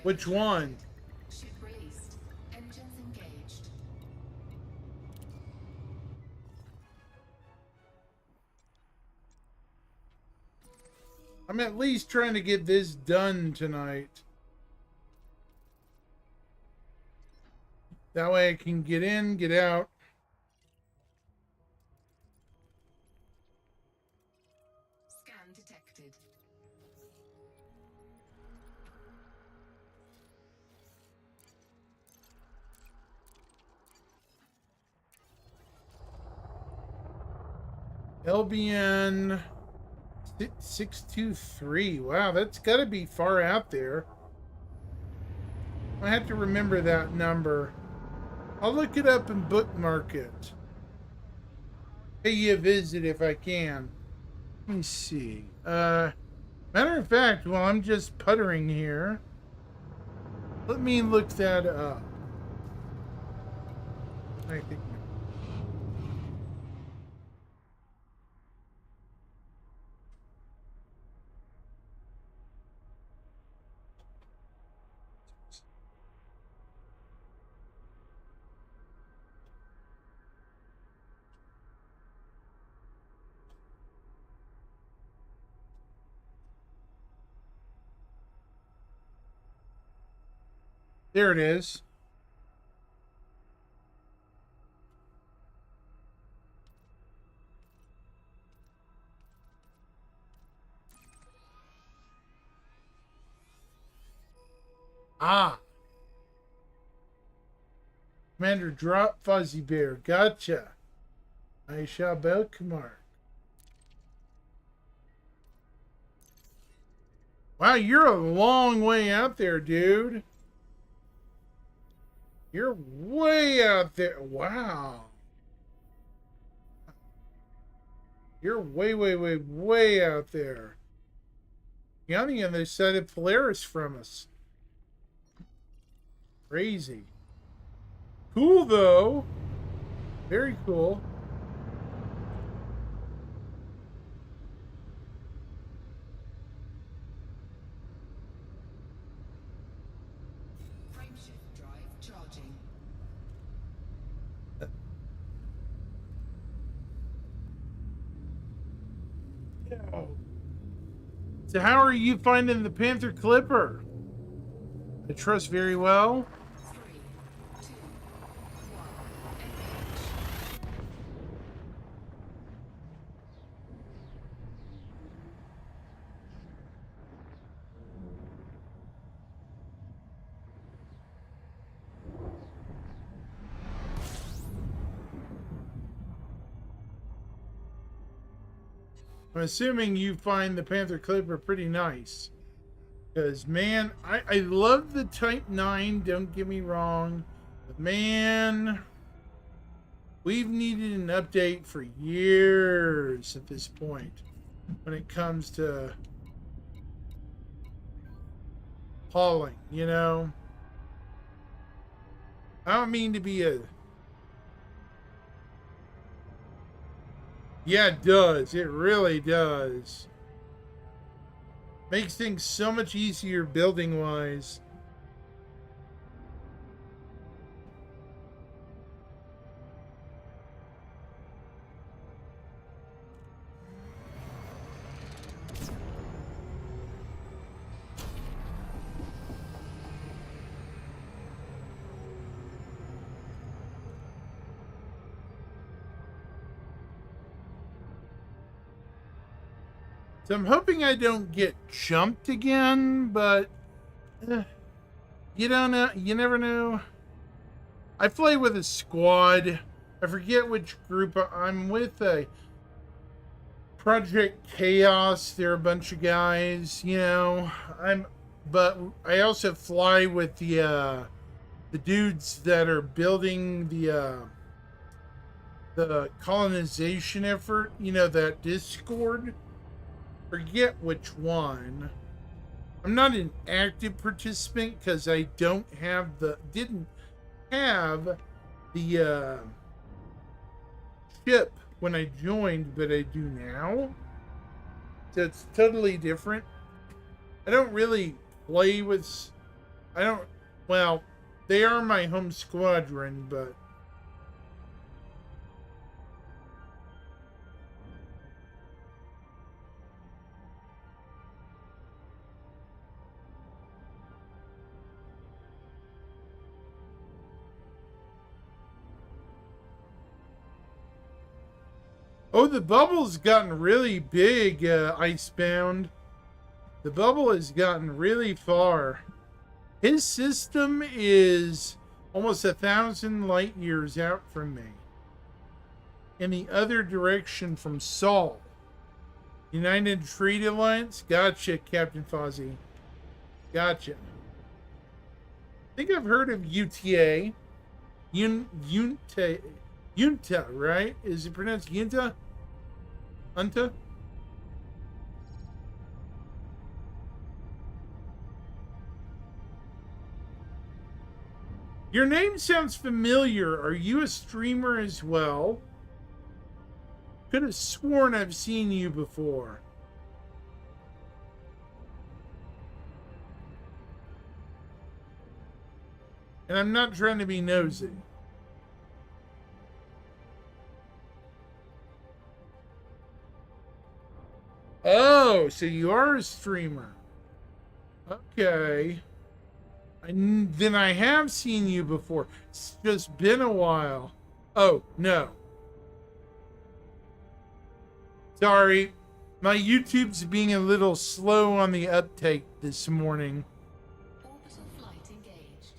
Which one? Ship released. Engines engaged. I'm at least trying to get this done tonight. That way I can get in, get out. Scan detected. LBN 623. Wow, that's got to be far out there. I have to remember that number. I'll look it up and bookmark it. Pay you a visit if I can. Let me see. Matter of fact, while I'm just puttering here, let me look that up. I think. There it is. Ah. Commander Drop Fuzzy Bear. Gotcha. I shall Belkamar. Wow, you're a long way out there, dude. You're way out there. Wow. You're way, way, way, way out there. You're on the other side of Polaris from us. Crazy. Cool, though. Very cool. Frameshift drive charging. So how are you finding the Panther Clipper? I trust very well. 3, 2, 1, engage. I'm assuming you find the Panther Clipper pretty nice. Because, man, I love the Type 9, don't get me wrong. But, man, we've needed an update for years at this point when it comes to hauling, you know? I don't mean to be a... Yeah, it does. It really does. Makes things so much easier building-wise. So I'm hoping I don't get jumped again, but you don't know. You never know. I play with a squad. I forget which group I'm with. Project Chaos. They're a bunch of guys. You know, but I also fly with the dudes that are building the colonization effort. You know, that Discord. Forget which one. I'm not an active participant because I didn't have the ship when I joined, but I do now. So it's totally different. I don't really play with. Well, they are my home squadron, but. Oh, the bubble's gotten really big, Icebound. The bubble has gotten really far. His system is almost 1,000 light years out from me. in the other direction from Saul. United Trade Alliance? Gotcha, Captain Fozzie. Gotcha. I think I've heard of UTA. Junta, right? Is it pronounced Junta? Unta? Your name sounds familiar. Are you a streamer as well? Could have sworn I've seen you before. And I'm not trying to be nosy. Oh, so you are a streamer. Okay. Then I have seen you before. It's just been a while. Oh, no. Sorry. My YouTube's being a little slow on the uptake this morning. Orbital flight engaged.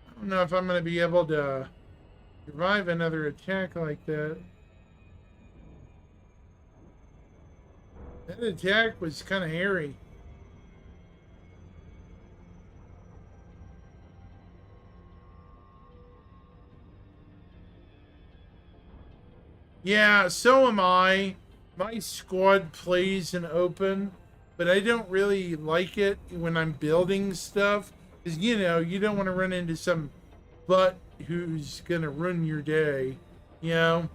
I don't know if I'm going to be able to survive another attack like that. That attack was kind of hairy. Yeah, so am I. My squad plays in open, but I don't really like it when I'm building stuff. Because, you know, you don't want to run into some butt who's going to ruin your day, you know?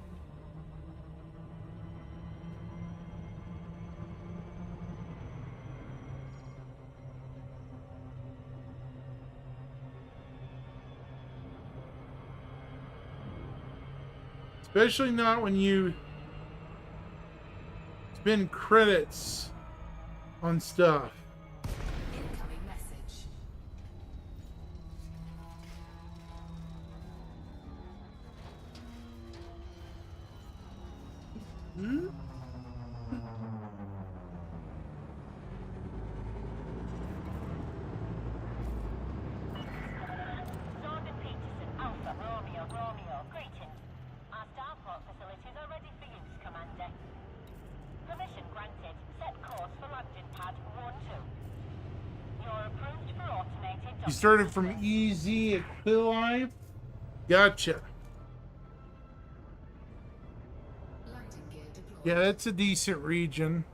Especially not when you spend credits on stuff. Incoming message. Sergeant Peterson, Alpha, Romeo, Romeo, greetings. Our starport facilities are ready for use, Commander. Permission granted. Set course for landing pad 1-2. You're approved for automated... You started from EZ Aquili? Gotcha. Landing gear deployed. Yeah, that's a decent region.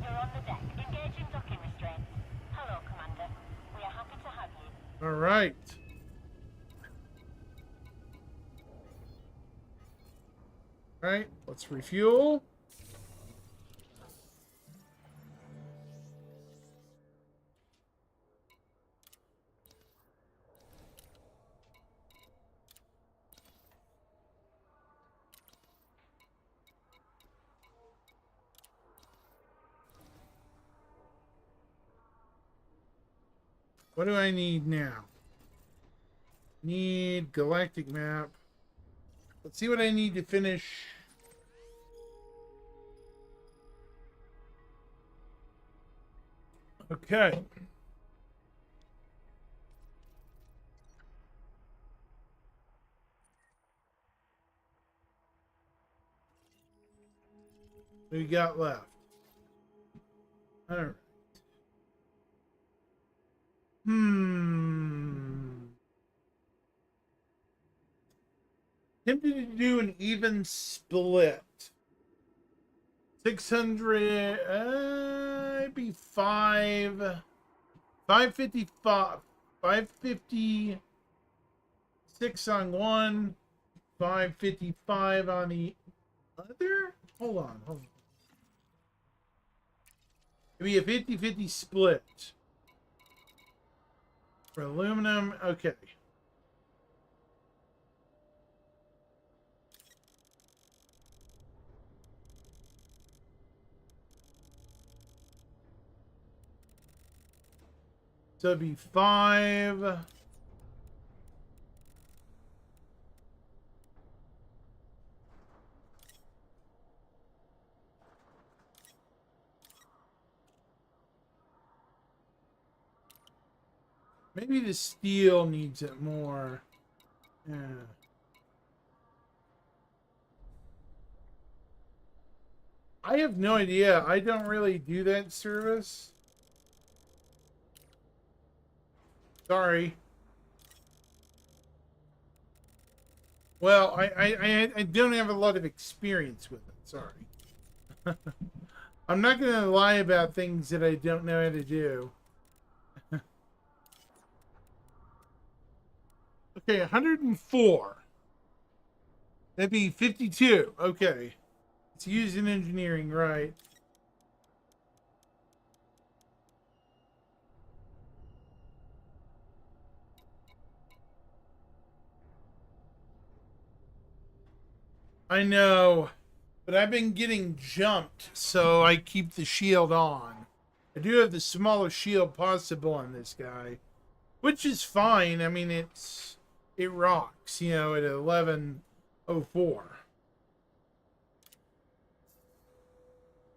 You're on the deck. Engaging docking restraints. Hello, Commander. We are happy to have you. All right. All right, let's refuel. What do I need now? Need galactic map. Let's see what I need to finish. Okay. What we got left? All right. Tempted to do an even split. 600, be 555, 556 on one, 555 on the other. Hold on. It'd be a 50-50 split. For aluminum, okay. So it'd be 5. Maybe the steel needs it more. Yeah. I have no idea. I don't really do that service. Sorry. Well, I don't have a lot of experience with it. Sorry. I'm not going to lie about things that I don't know how to do. Okay, 104. That'd be 52. Okay. It's used in engineering, right? I know, but I've been getting jumped, so I keep the shield on. I do have the smallest shield possible on this guy, which is fine. I mean, it rocks, you know, at 1104.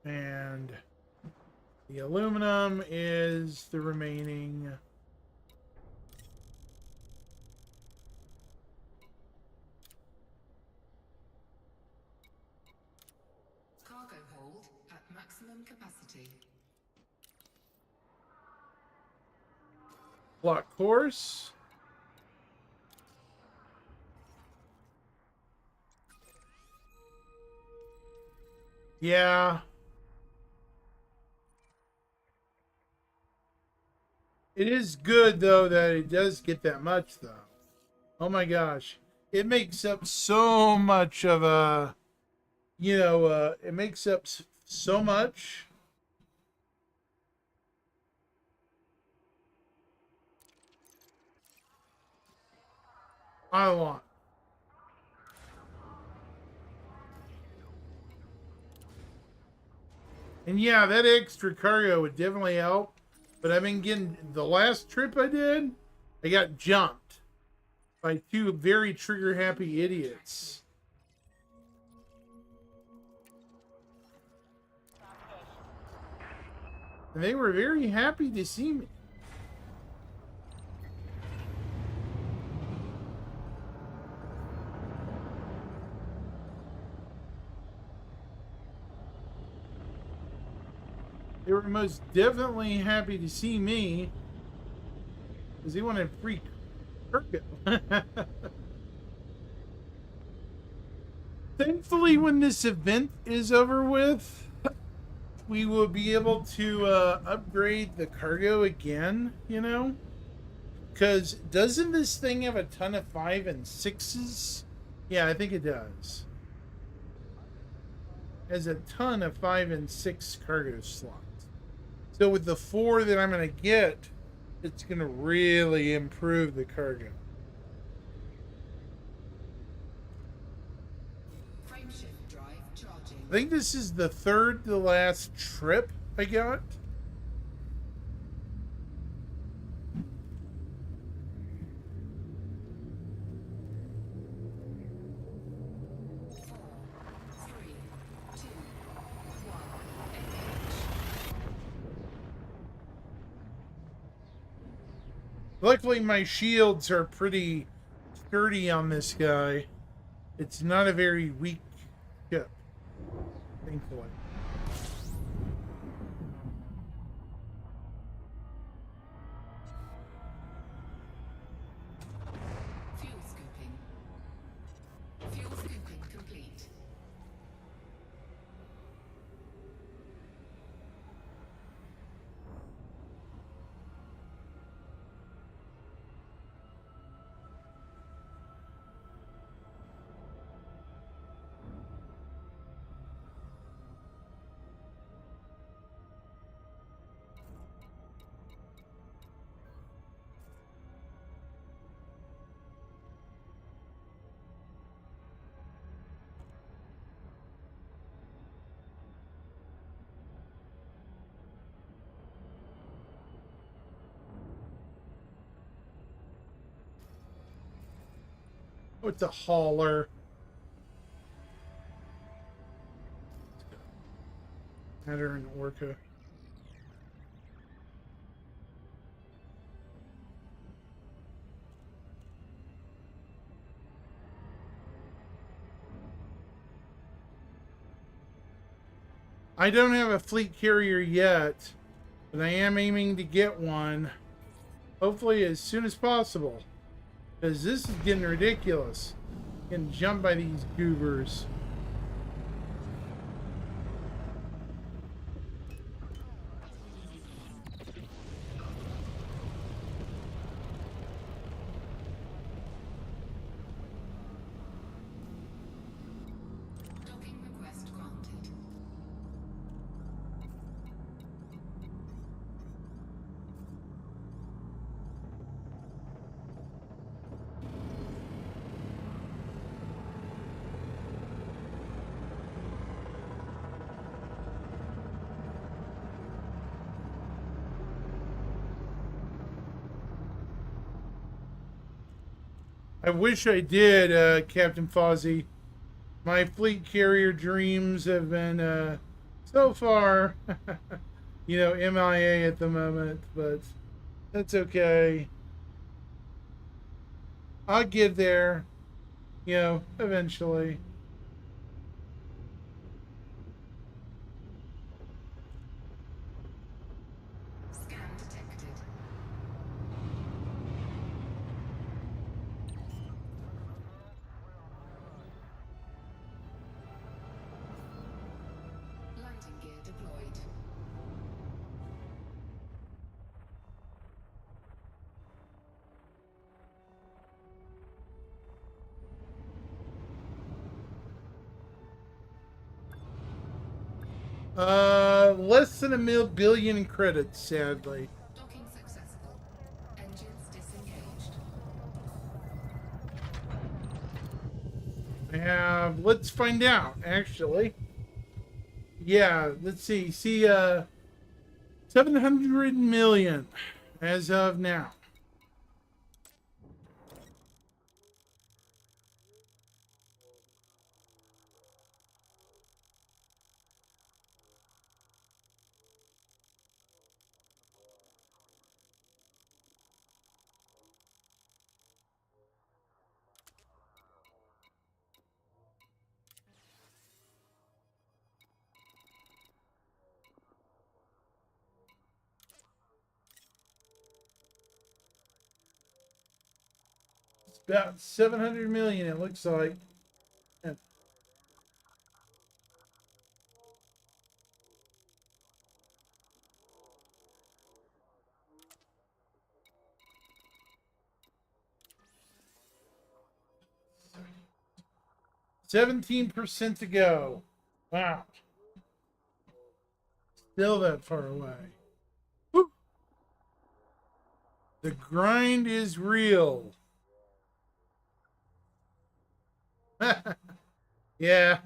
And the aluminum is the remaining. Cargo hold at maximum capacity. Block course. Yeah. It is good, though, that it does get that much, though. Oh, my gosh. It makes up so much of a... You know, it makes up so much. I want. And yeah, that extra cargo would definitely help. But I've been getting, the last trip I did, I got jumped by 2 very trigger happy idiots. And they were very happy to see me. They were most definitely happy to see me because they wanted free cargo. Thankfully, when this event is over with, we will be able to upgrade the cargo again, you know? Because doesn't this thing have a ton of 5 and 6s? Yeah, I think it does. It has a ton of 5 and 6 cargo slots. So with the 4 that I'm going to get, it's going to really improve the cargo. Frameshift drive charging. I think this is the 3rd to last trip I got. Luckily, my shields are pretty sturdy on this guy. It's not a very weak ship, thankfully. Fuel scooping. Fuel scooping complete. Oh, it's a hauler. Matter and Orca. I don't have a fleet carrier yet, but I am aiming to get one. Hopefully as soon as possible. Because this is getting ridiculous. Getting jumped by these goobers. Docking request granted. I wish I did, Captain Fozzie. My fleet carrier dreams have been, so far, you know, MIA at the moment, but that's okay. I'll get there, you know, eventually. Scan detected. Landing gear deployed. Less than a billion in credits, sadly. Docking successful. Engines disengaged. I have, let's find out, actually. Yeah, let's see. 700 million as of now. About 700 million, it looks like. Yeah. %17 to go. Wow. Still that far away. Woo. The grind is real. Yeah.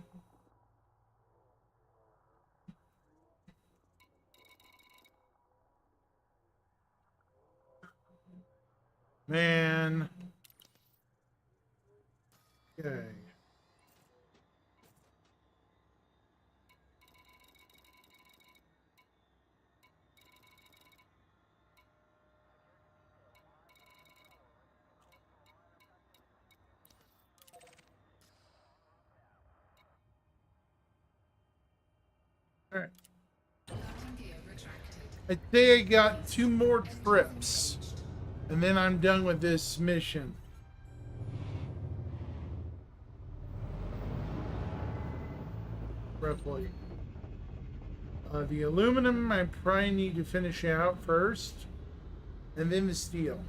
Man. Okay. All right. Landing gear retracted. I'd say I got 2 more trips, and then I'm done with this mission. Roughly. The aluminum I probably need to finish out first, and then the steel.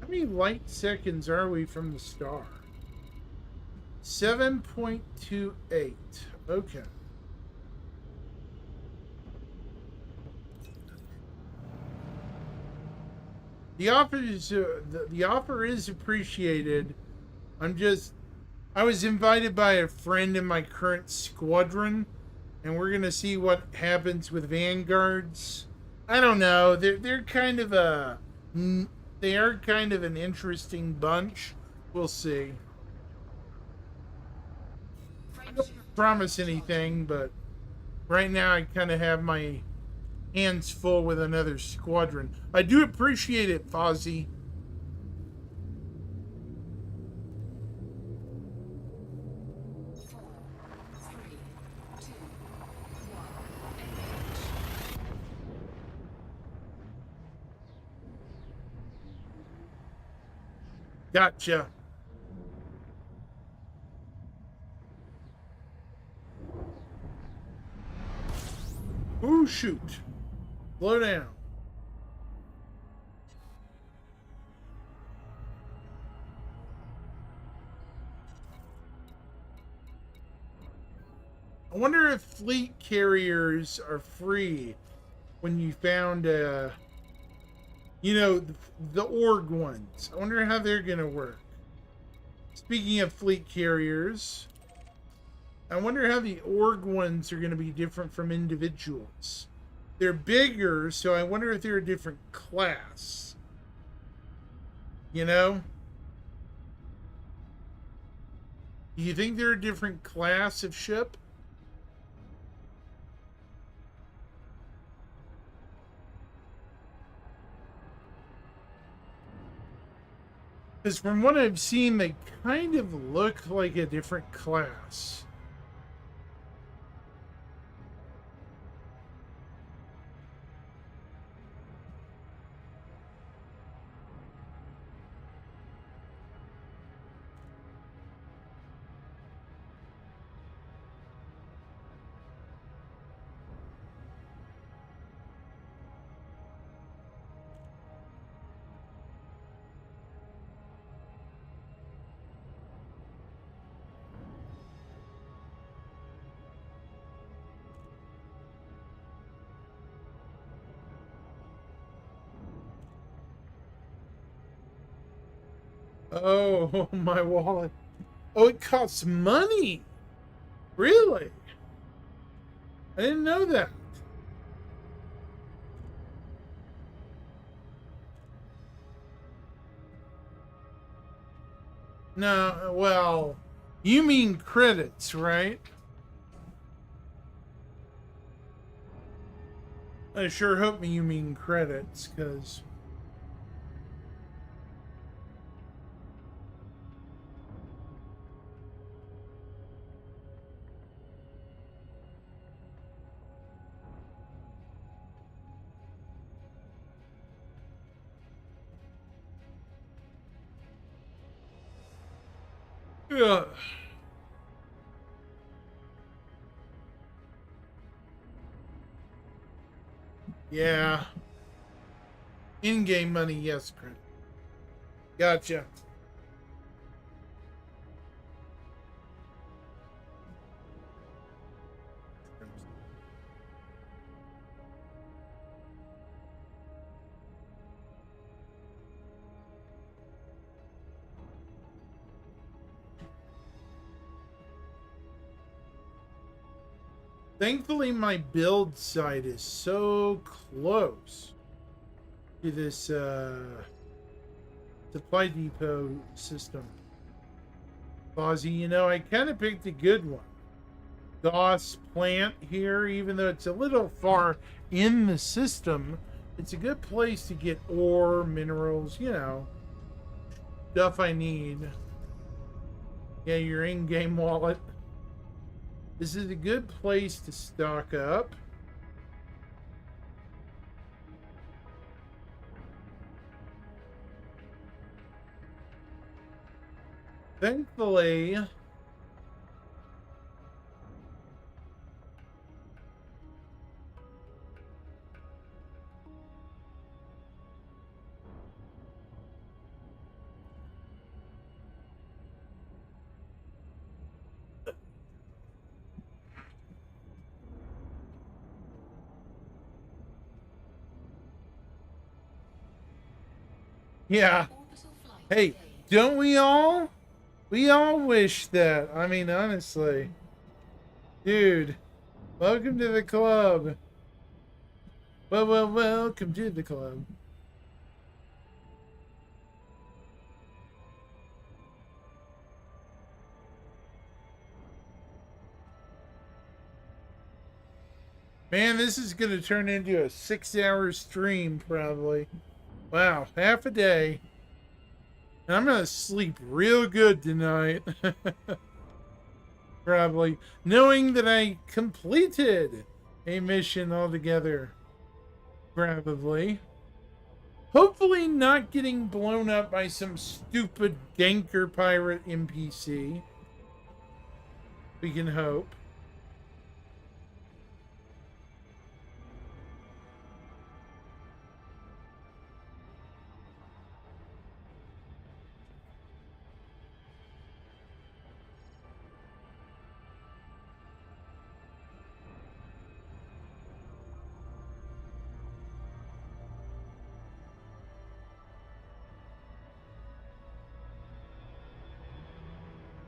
How many light seconds are we from the star? 7.28. Okay. The offer is appreciated. I was invited by a friend in my current squadron and we're gonna see what happens with vanguards. I don't know. They're kind of they are kind of an interesting bunch. We'll see. I don't promise anything, but right now I kind of have my hands full with another squadron. I do appreciate it, Fozzie. Gotcha. Ooh, shoot. Slow down. I wonder if fleet carriers are free when you found, you know, the org ones. I wonder how they're going to work. Speaking of fleet carriers, I wonder how the org ones are going to be different from individuals. They're bigger, so I wonder if they're a different class. You know? Do you think they're a different class of ship? Because from what I've seen, they kind of look like a different class. Oh, my wallet. Oh, it costs money. Really? I didn't know that. No, well, you mean credits, right? I sure hope you mean credits, because... Yeah. Yeah. In-game money, yes, credit. Gotcha. Thankfully, my build site is so close to this supply depot system. Fozzie, you know, I kind of picked a good one. Goss plant here, even though it's a little far in the system, it's a good place to get ore, minerals, you know, stuff I need. Yeah, your in-game wallet. This is a good place to stock up. Thankfully, yeah. Hey, don't we all? We all wish that. I mean, honestly. Dude, Welcome to the club. Well, welcome to the club. Man, this is going to turn into a 6-hour stream, probably. Wow, half a day. And I'm going to sleep real good tonight. Probably. Knowing that I completed a mission altogether. Probably. Hopefully not getting blown up by some stupid ganker pirate NPC. We can hope.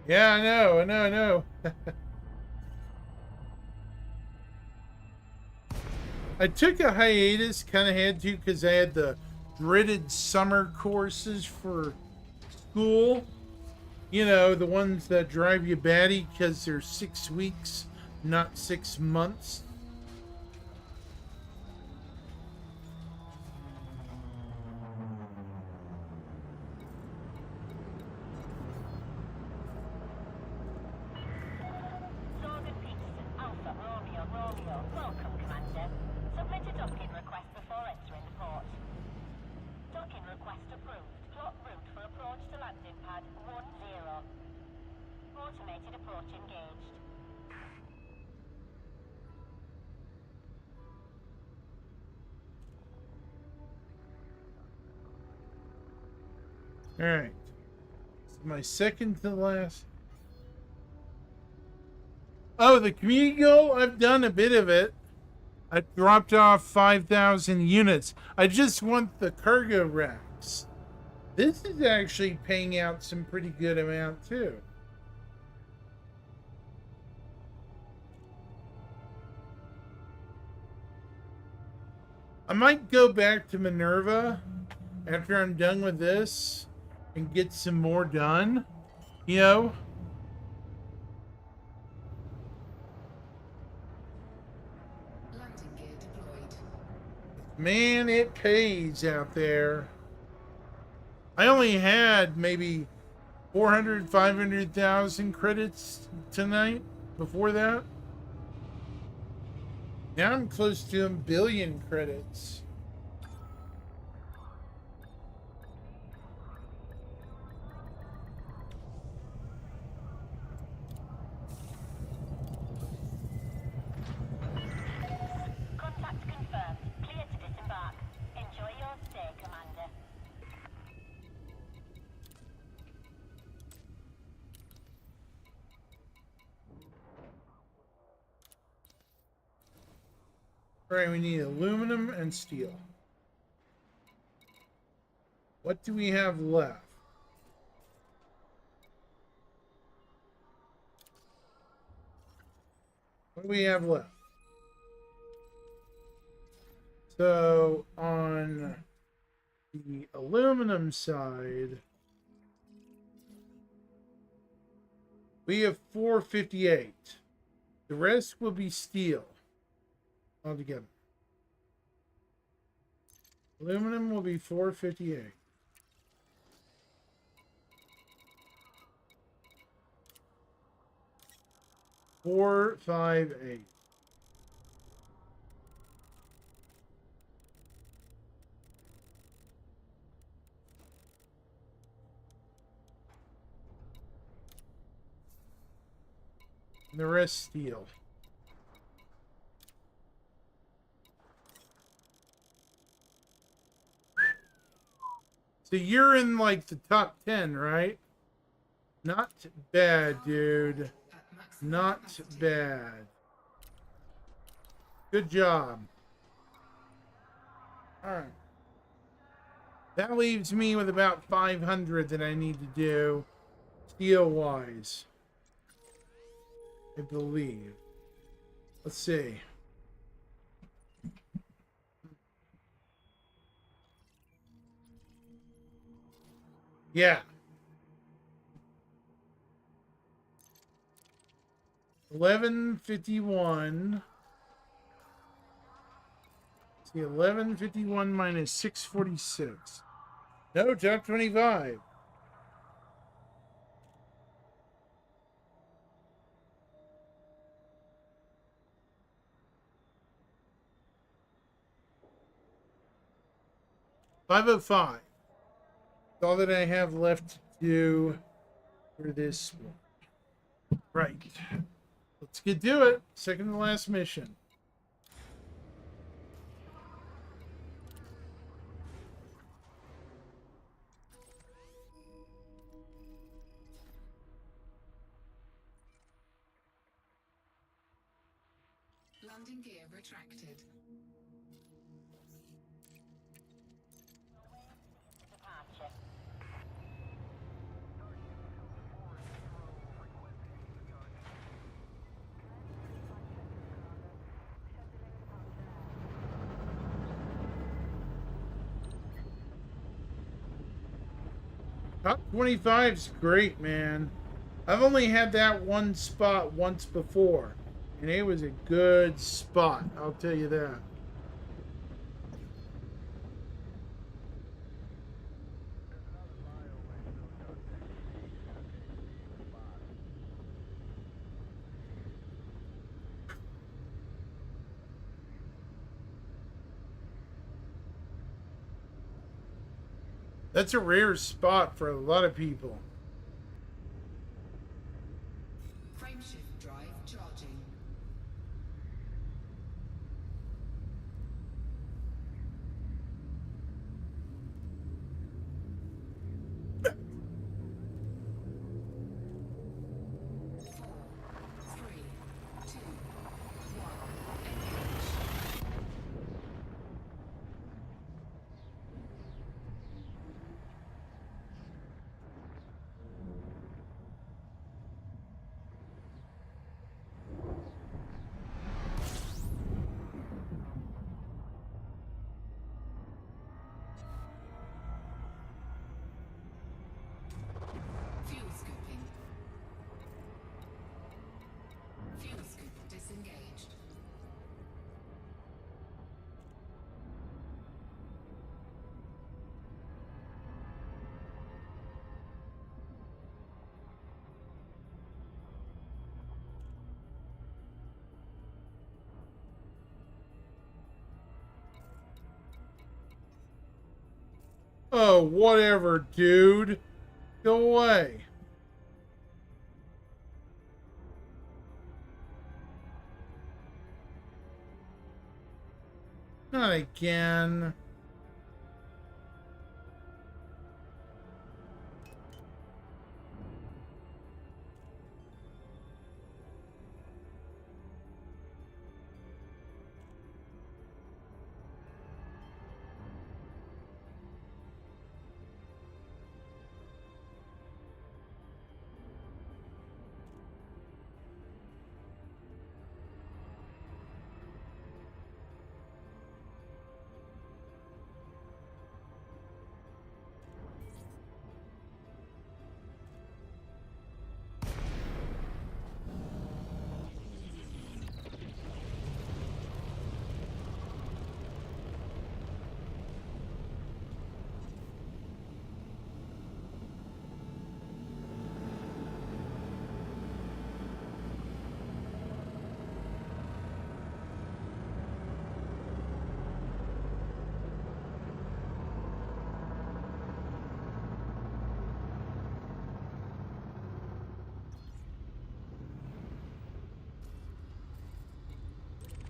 Yeah, I know. I took a hiatus, kind of had to, because I had the dreaded summer courses for school. You know, the ones that drive you batty because they're 6 weeks, not 6 months. Sorgan Peterson, Alpha, Romeo, Romeo. Welcome, Commander. Submit a docking request before entering the port. Docking request approved. Plot route for approach to landing pad 10. Automated approach engaged. Alright. My second to last. Oh, the community goal? I've done a bit of it. I dropped off 5,000 units. I just want the cargo racks. This is actually paying out some pretty good amount too. I might go back to Minerva after I'm done with this and get some more done, you know? Landing gear deployed. Man, it pays out there. I only had maybe 400, 500,000 credits tonight before that. Now I'm close to 1 billion credits. Contact confirmed. Clear to disembark. Enjoy your stay, Commander. All right, we need aluminum and steel. What do we have left? What do we have left? So on the aluminum side, we have 458. The rest will be steel altogether. Aluminum will be 458. Four, 5, 8. And the rest steel. So you're in like the top 10, right? Not bad, dude. Not bad. Good job. Alright. That leaves me with about 500 that I need to do steel-wise. I believe. Let's see. Yeah. 1151. See, 1151 minus 646. No, top 25. $505. That's all that I have left to do for this one. Right. Let's get to it. Second to last mission. Landing gear retracted. Top 25 is great, man. I've only had that one spot once before, and it was a good spot, I'll tell you that. That's a rare spot for a lot of people. Frameshift drive charging. Fuel scooping. Fuel scoop disengaged. Oh, whatever, dude. Go away. Not again.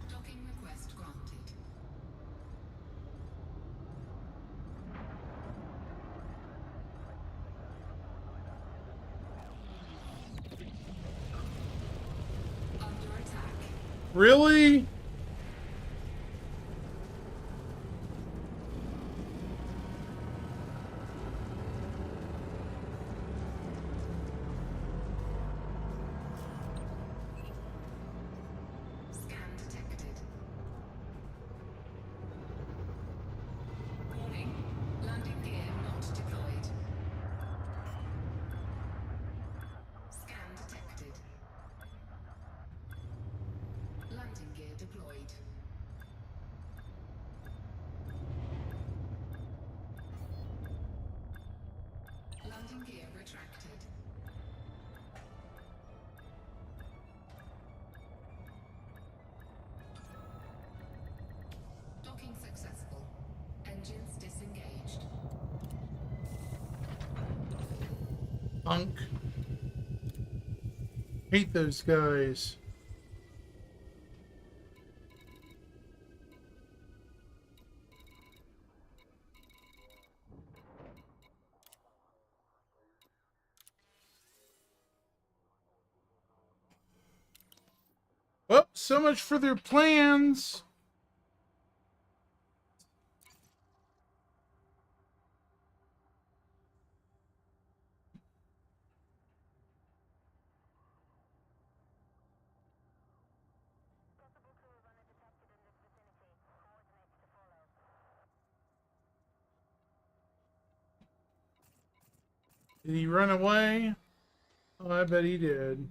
Docking request granted. Under attack. Really? Scanning. Landing gear retracted. Docking successful. Engines disengaged. Punk. Hate those guys. Well, so much for their plans. Did he run away? Oh, I bet he did.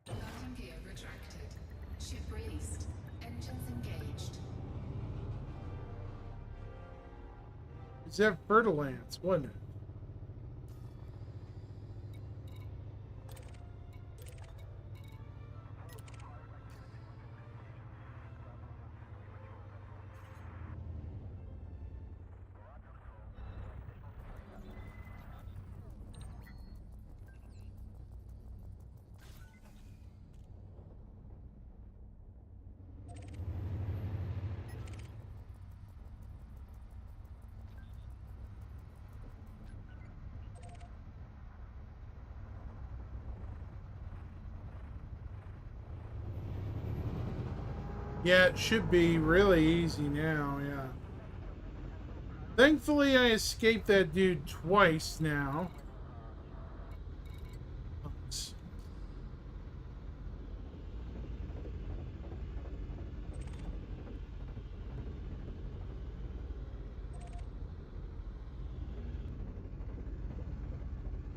Landing gear retracted. Ship released. Engines engaged. Is that Fertilance, wasn't it? Yeah, it should be really easy now, yeah. Thankfully, I escaped that dude twice now. Oops.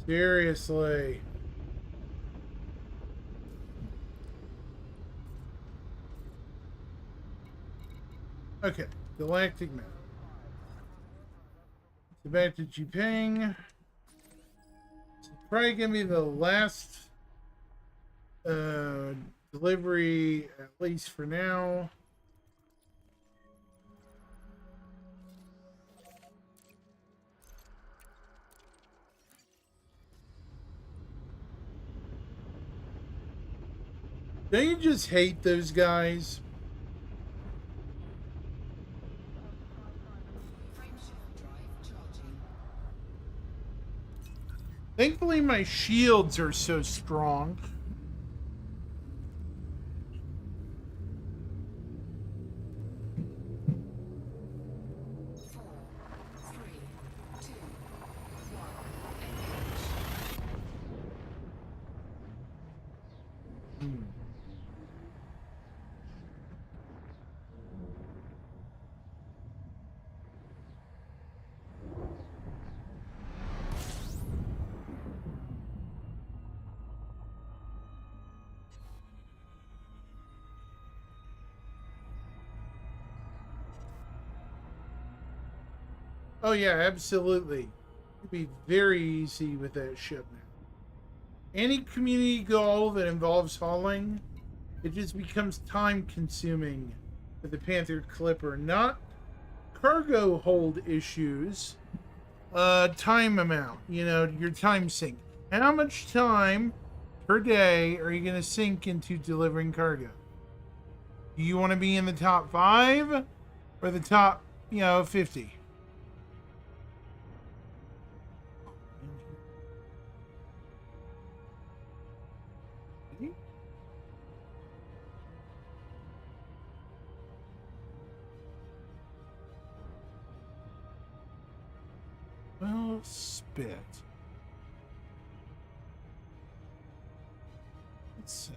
Seriously. Okay, Galactic Map. So back to Jupang. It's probably gonna be the last delivery, at least for now. Don't you just hate those guys? Frameshift drive charging. Thankfully, my shields are so strong. Oh yeah, absolutely. It'd be very easy with that ship now. Any community goal that involves hauling, it just becomes time consuming for the Panther Clipper. Not cargo hold issues. Time amount, you know, your time sink. How much time per day are you going to sink into delivering cargo? Do you want to be in the top 5 or the top, 50? Well, spit. That's sad.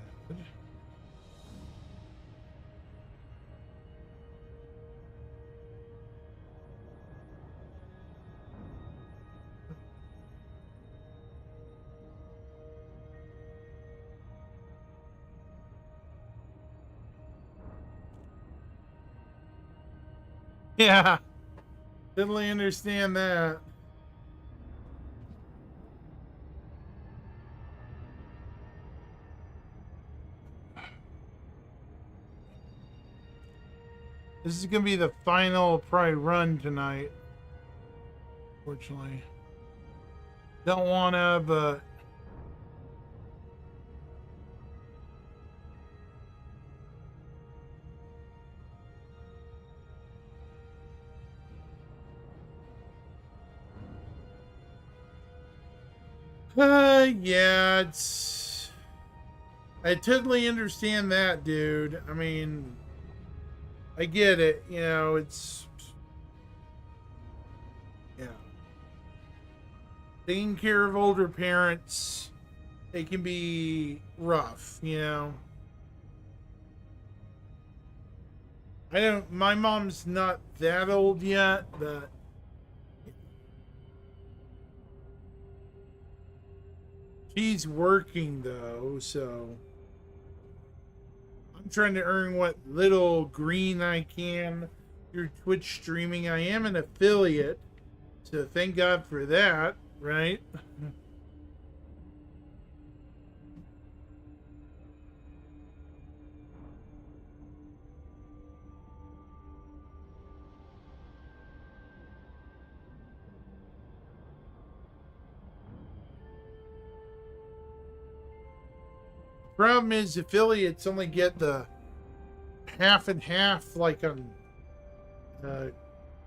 Yeah. Totally understand that. This is gonna be the final probably run tonight. Fortunately. Don't wanna, but yeah, it's I totally understand that, dude. I mean, I get it, you know, it's yeah. Taking care of older parents, it can be rough, you know. My mom's not that old yet, but she's working though, so I'm trying to earn what little green I can through Twitch streaming. I am an affiliate, so thank God for that, right? Problem is, affiliates only get the half and half, like on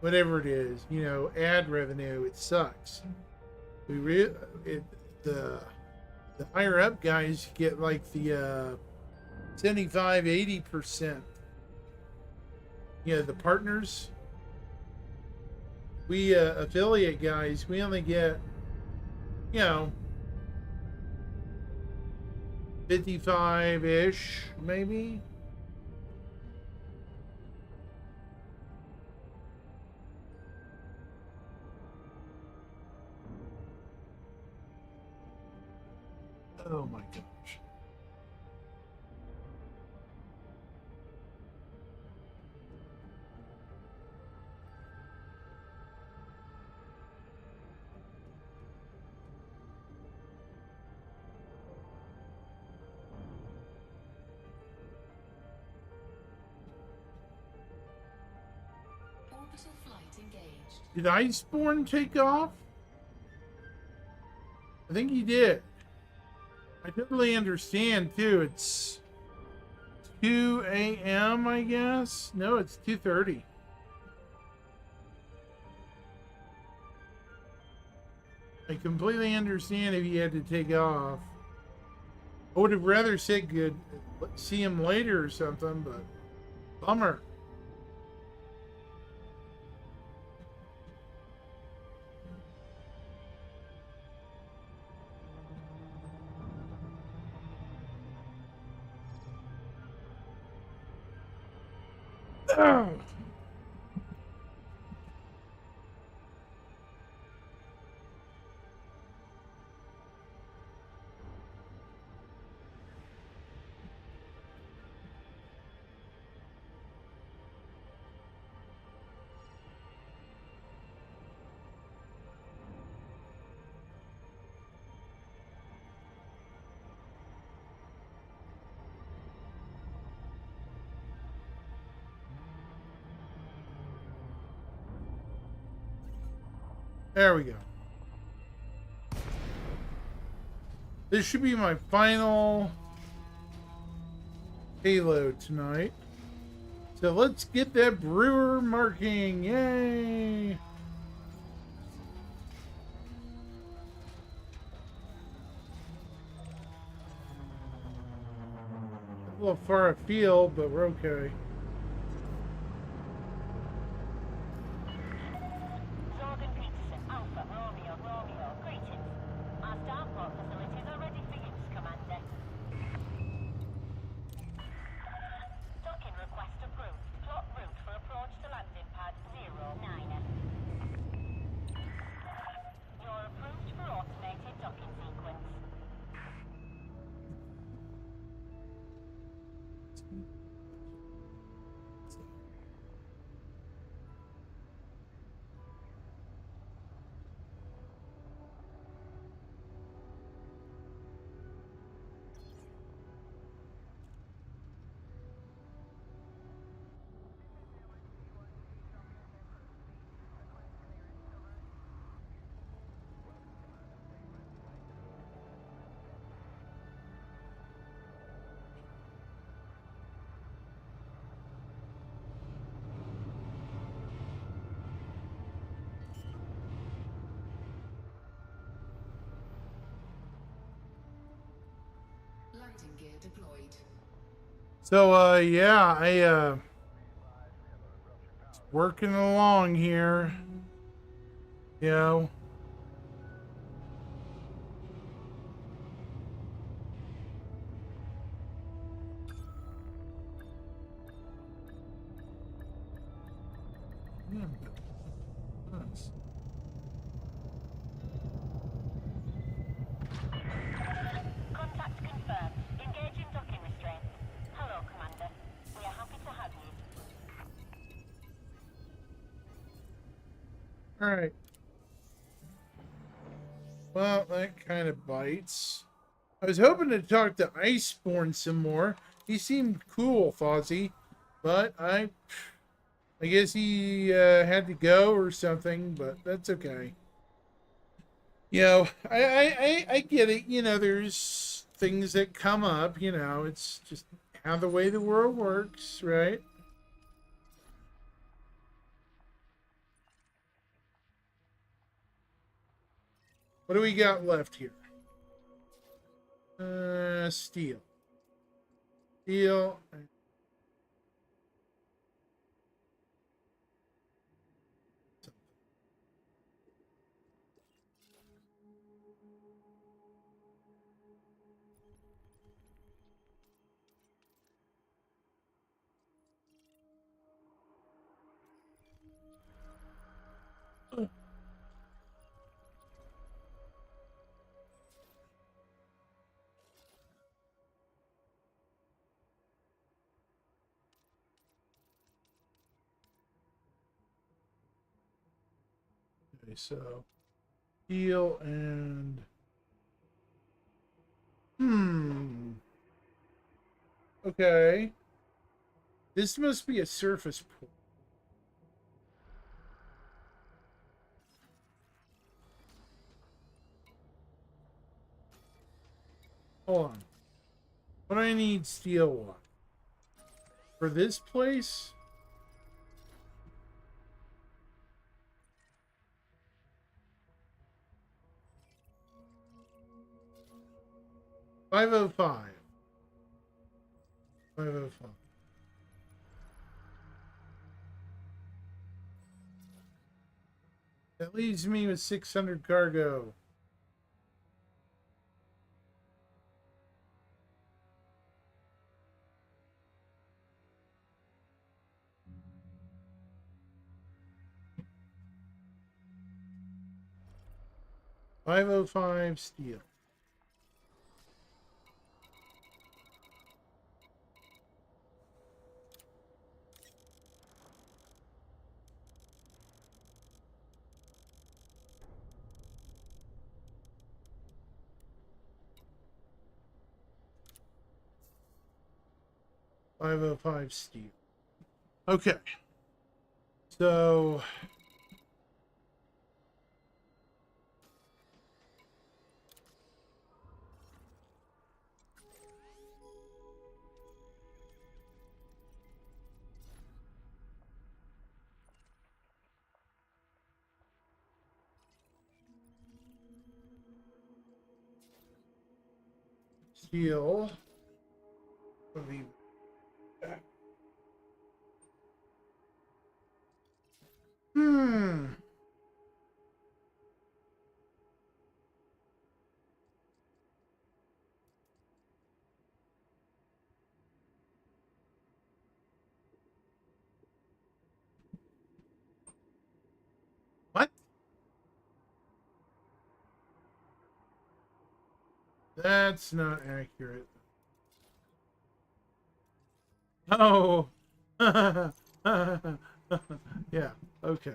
whatever it is, you know, ad revenue. It sucks. The higher up guys get like the 75-80%. You know, the partners. We affiliate guys, we only get, you know, 55-ish, maybe. Oh my gosh. Orbital flight engaged. Did Iceborne take off? I think he did. I totally understand too. It's 2 a.m. I guess. No, it's 2:30. I completely understand if he had to take off. I would have rather said good, see him later or something, but bummer. There we go. This should be my final payload tonight. So let's get that brewer marking. Yay! A little far afield, but we're okay. Zorgan Peterson, Alpha, Romeo, Romeo, greetings. Our starport facilities are ready for use, Commander. Docking request approved. Plot route for approach to landing pad 09. You're approved for automated docking sequence. Landing gear deployed. So, yeah, working along here. You know. Yeah, nice. Contact confirmed. Engaging docking restraints. Hello, Commander. We are happy to have you. All right. Well, that kind of bites. I was hoping to talk to Iceborne some more. He seemed cool, Fozzie, but I guess he had to go or something. But that's okay. You know, I get it. You know, there's things that come up. You know, it's just how the way the world works, right? What do we got left here? Steel. Steel. 'Kay, so steel and okay. This must be a surface pool. Hold on. What do I need steel wire? For this place? $505. 505. That leaves me with 600 cargo. $505 steel. $505 steel. Okay. So steel. Hmm. What? That's not accurate. Oh. Yeah, okay.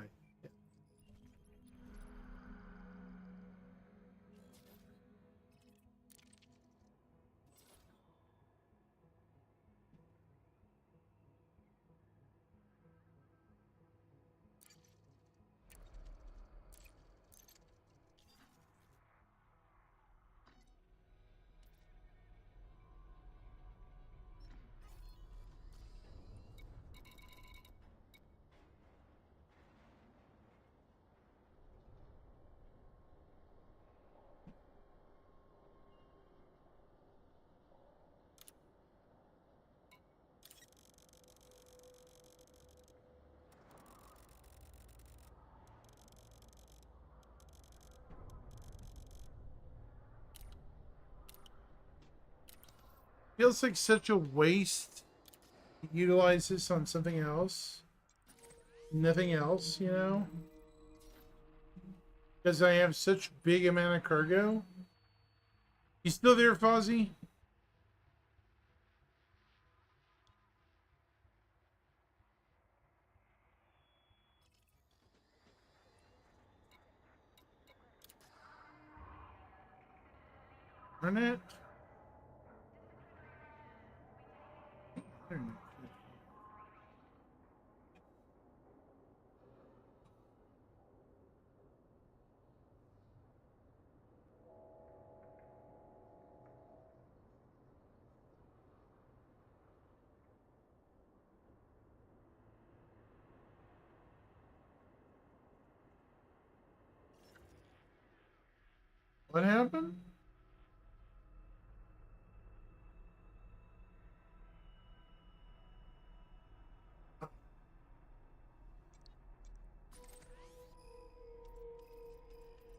Feels like such a waste to utilize this on something else. Nothing else, you know? Because I have such big amount of cargo. You still there, Fozzie? Darn it. What happened?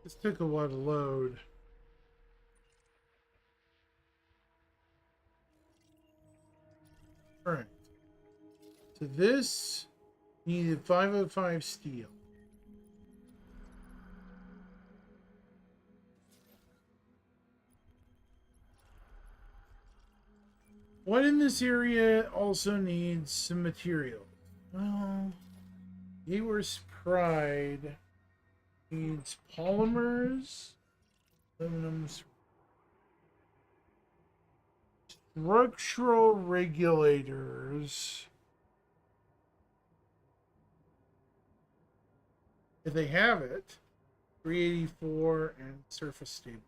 This took a while to load. Alright. So this needed 505 steel. What in this area also needs some material? Well, Gateworth's Pride needs polymers, aluminum, structural regulators. If they have it, 384 and surface stable.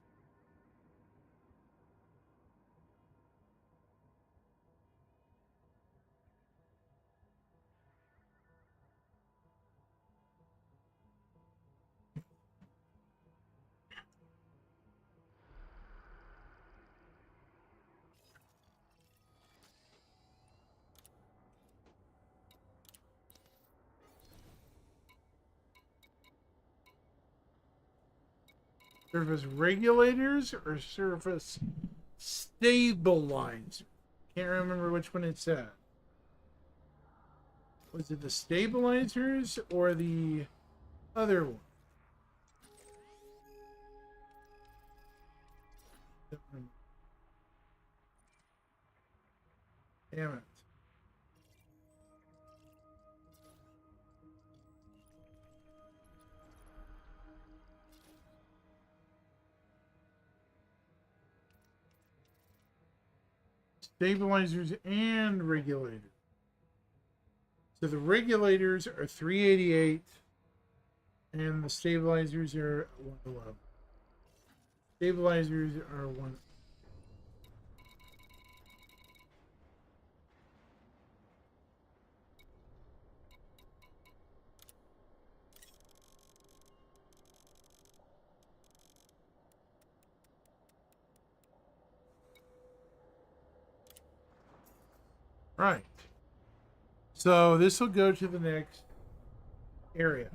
Surface regulators or surface stabilizer? Can't remember which one it said. Was it the stabilizers or the other one? Damn it. Stabilizers and regulators. So the regulators are 388 and the stabilizers are 111. Stabilizers are 1. Right. So this will go to the next area.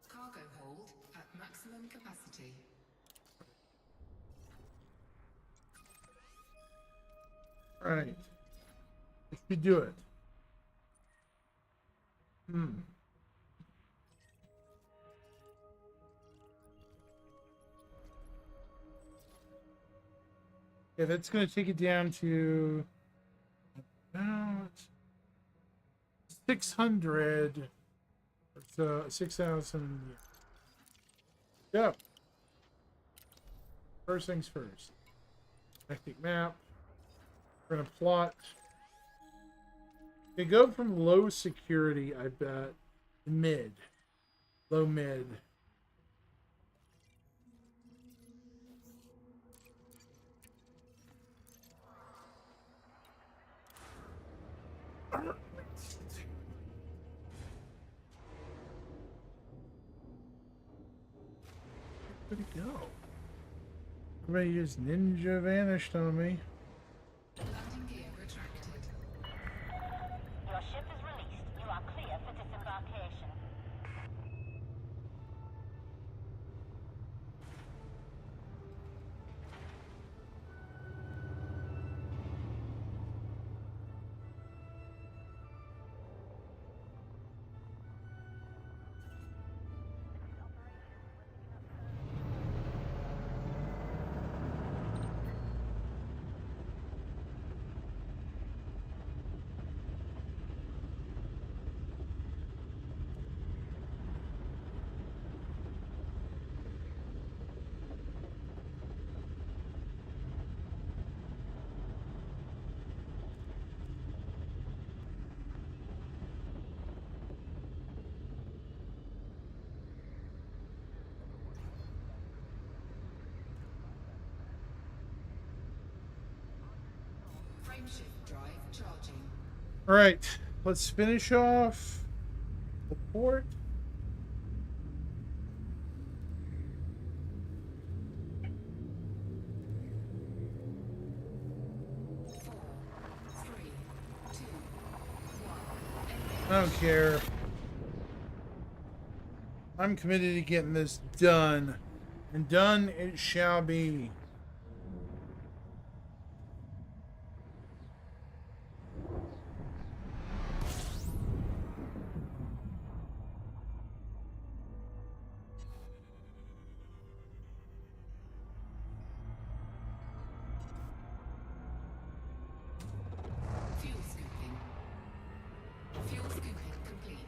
Cargo hold at maximum capacity. Right. If you do it. Yeah, that's going to take it down to about 600 or so, 6,000. Go. First things first. Tactic map. We're going to plot. They go from low security, I bet, to mid. Low mid. Where'd it go? Everybody just ninja vanished on me. Frameshift drive charging. All right, let's finish off the port. I don't care. I'm committed to getting this done. And done it shall be. Fuel scooping. Fuel scooping complete.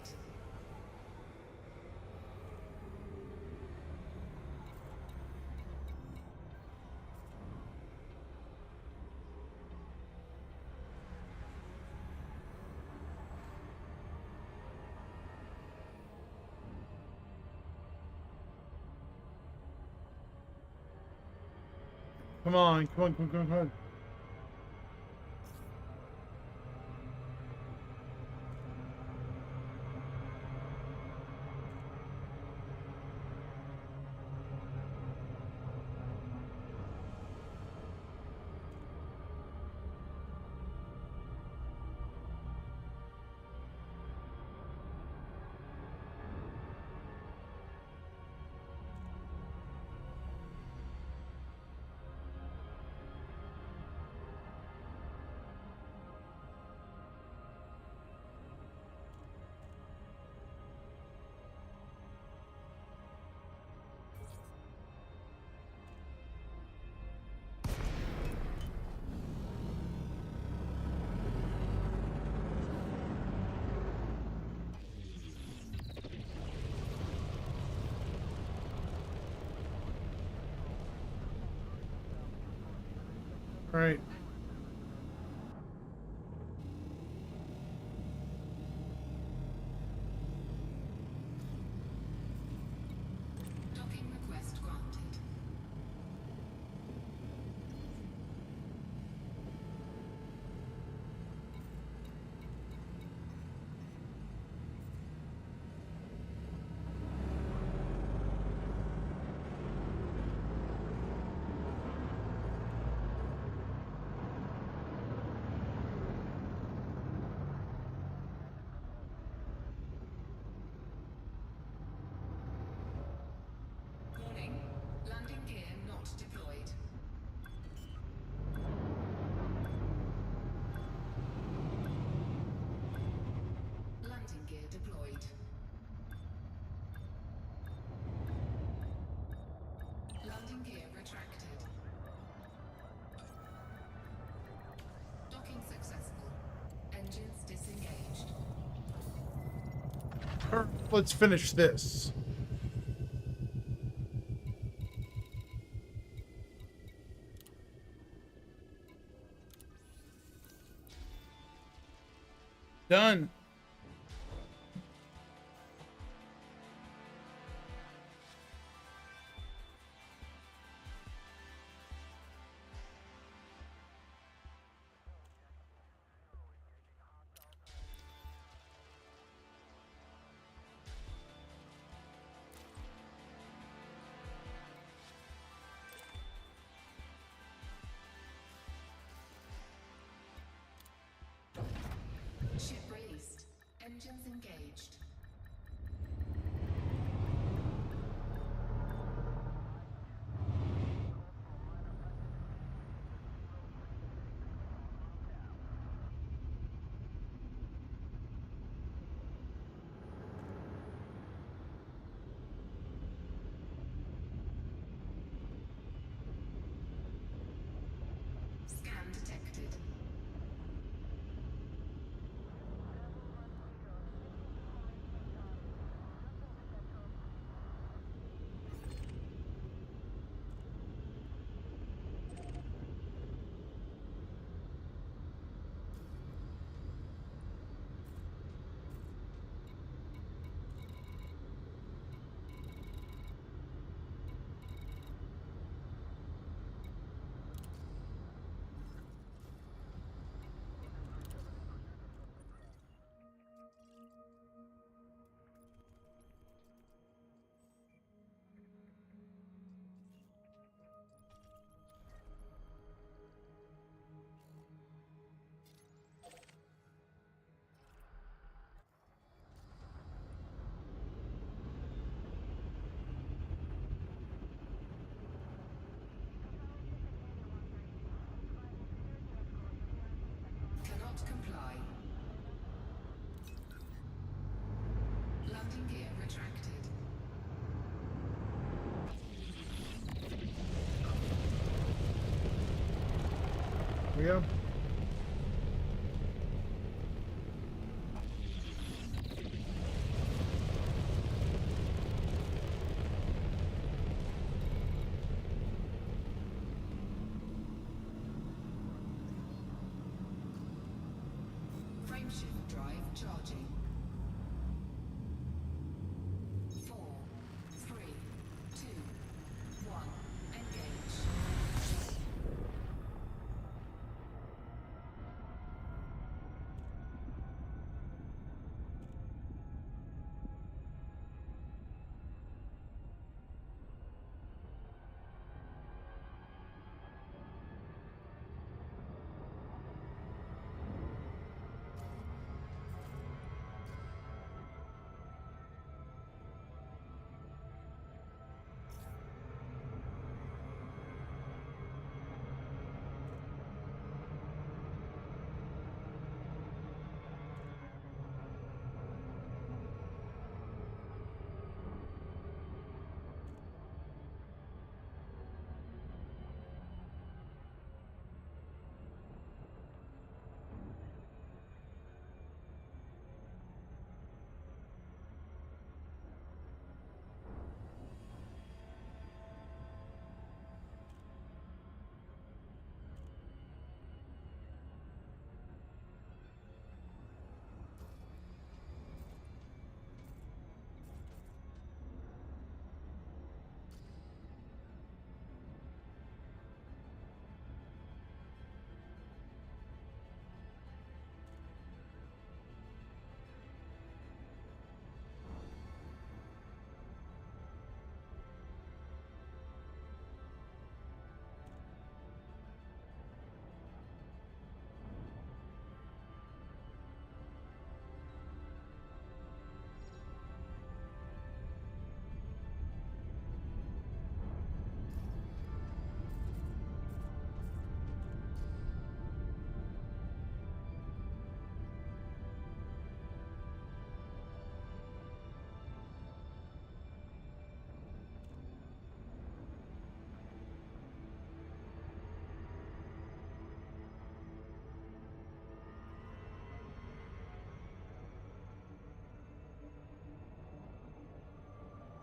Come on, come on, come on, come on, come on. All right. Docking request granted. Warning. Landing gear not deployed. Landing gear deployed. Landing gear retracted. Docking successful. Engines disengaged. All right, let's finish this. Done. Ship released. not comply. Landing gear retracted. Here we go. Frameshift drive charging. 4, 3, 2, 1. Engage.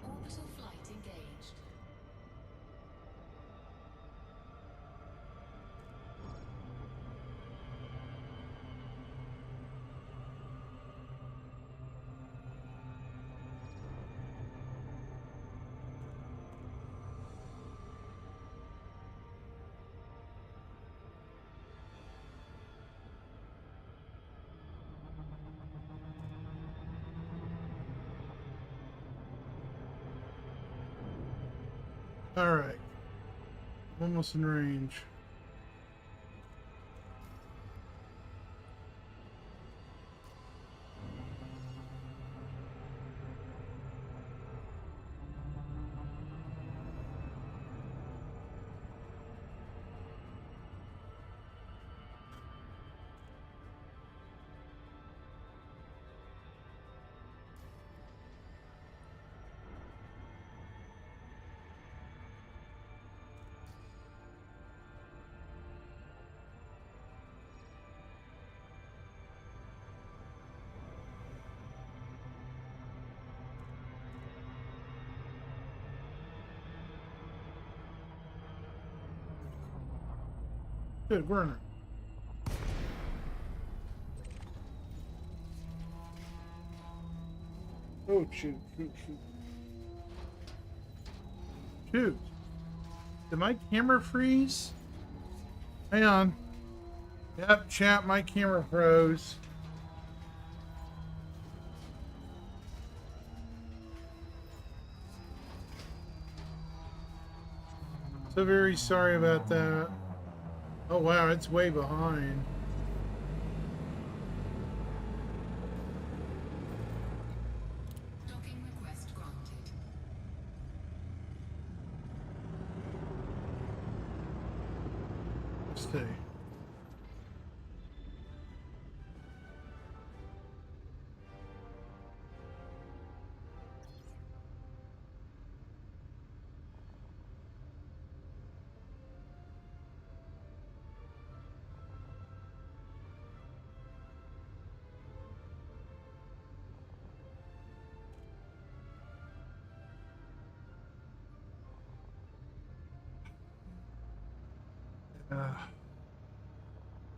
Orbital flight engaged. All right. Almost in range. Good, Werner. Oh, shoot. Shoot. Did my camera freeze? Hang on. Yep, chat, my camera froze. So very sorry about that. Oh wow, it's way behind. Docking request granted. Let's see.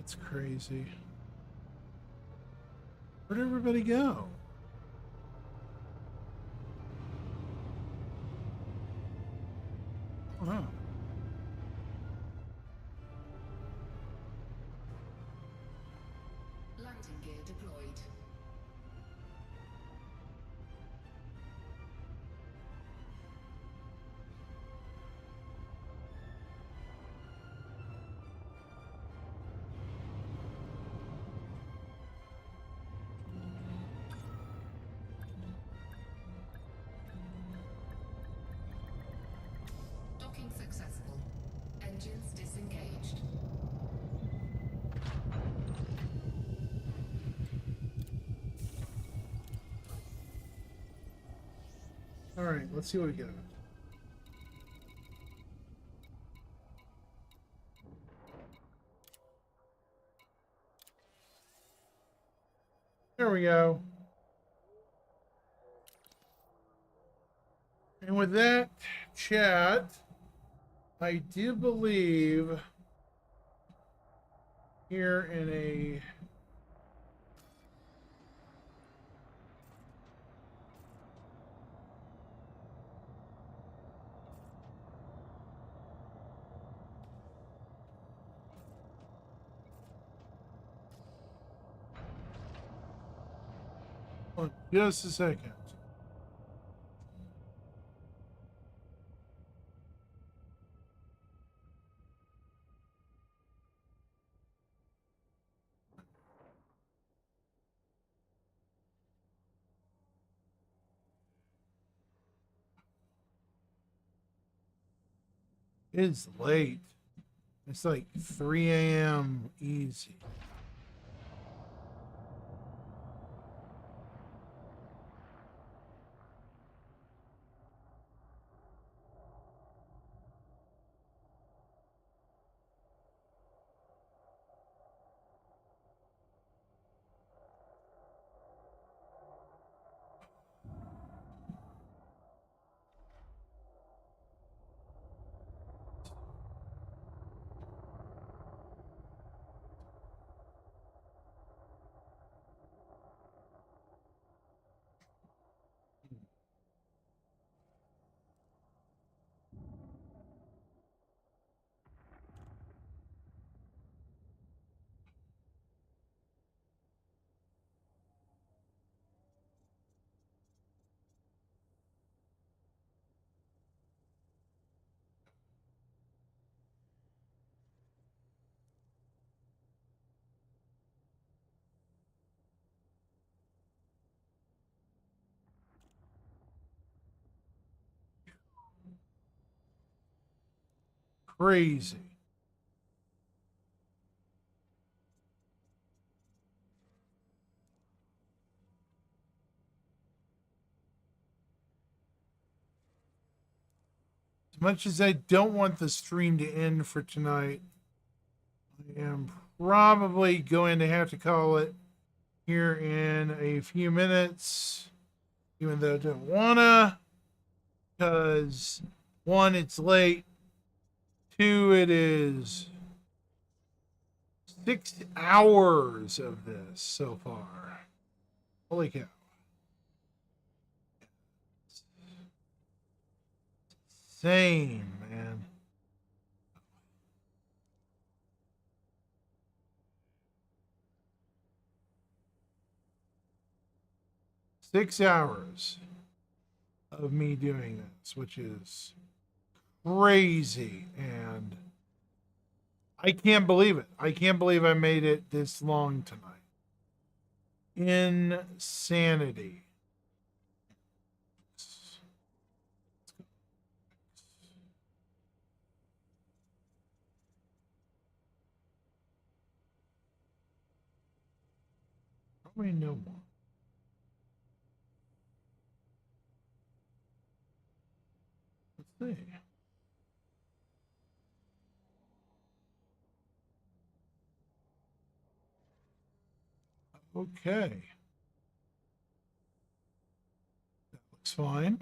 That's crazy. Where'd everybody go? Oh. Landing gear deployed. Docking successful. Engines disengaged. All right, let's see what we got. There we go. And with that, chat, I do believe here in a hold on just a second. It's late. It's like 3 a.m. easy. Crazy. As much as I don't want the stream to end for tonight, I am probably going to have to call it here in a few minutes, even though I don't wanna, because one, it's late. Two, it is 6 hours of this so far. Holy cow. Insane, man. Six hours of me doing this, which is crazy, and I can't believe it. I can't believe I made it this long tonight. Insanity. Probably no more. Let's see. Okay. That looks fine.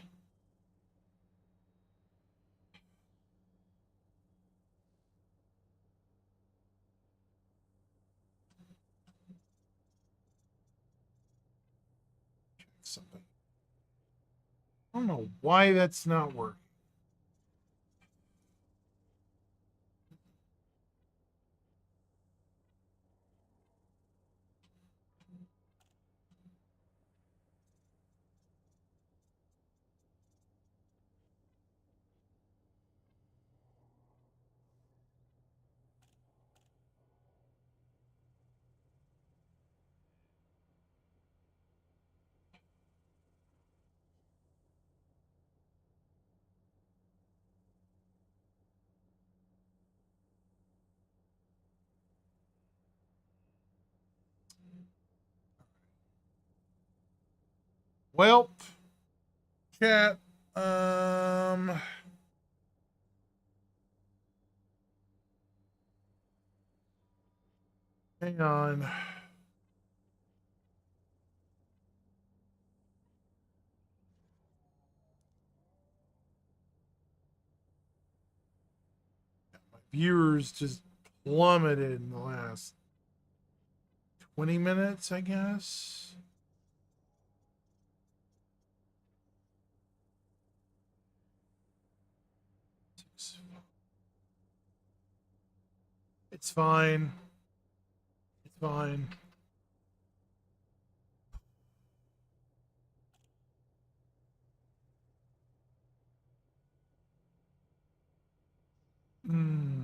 something. I don't know why that's not working. Well, chat. Hang on. My viewers just plummeted in the last 20 minutes, I guess. It's fine. It's fine. Hmm.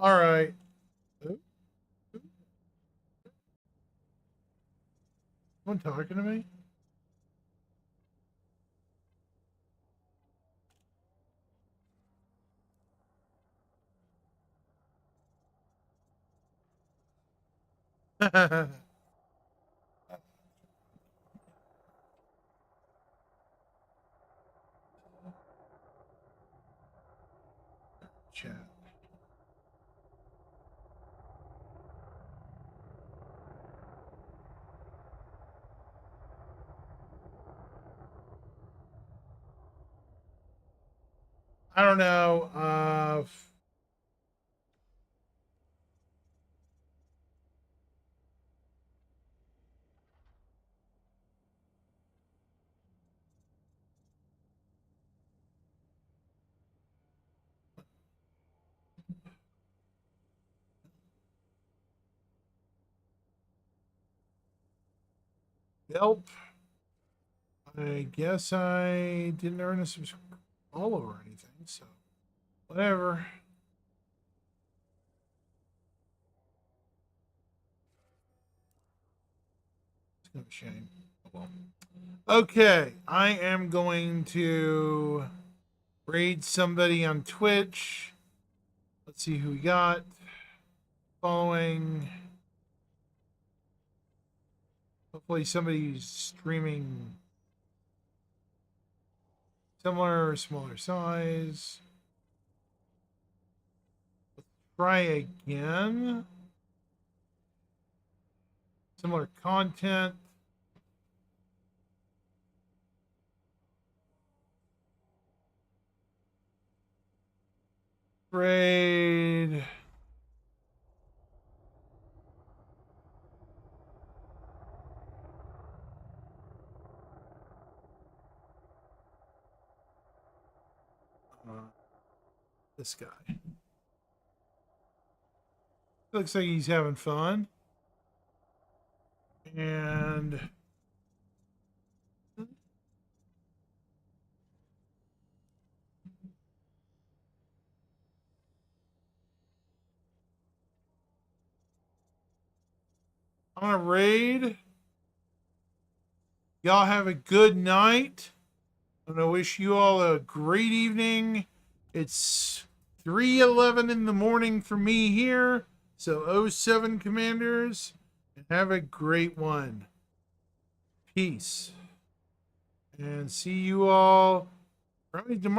All right. Someone talking to me? Chat. I don't know. Yelp. I guess I didn't earn a follow or anything, so whatever. It's kind of a shame. Oh, well. Okay, I am going to raid somebody on Twitch. Let's see who we got. Following. Hopefully somebody's streaming similar or smaller size. Let's try again. Similar content. Raid. This guy. Looks like he's having fun. And I'm gonna raid. Y'all have a good night. I'm gonna wish you all a great evening. It's 3:11 in the morning for me here. So 07 Commanders, and have a great one. Peace. And see you all probably tomorrow.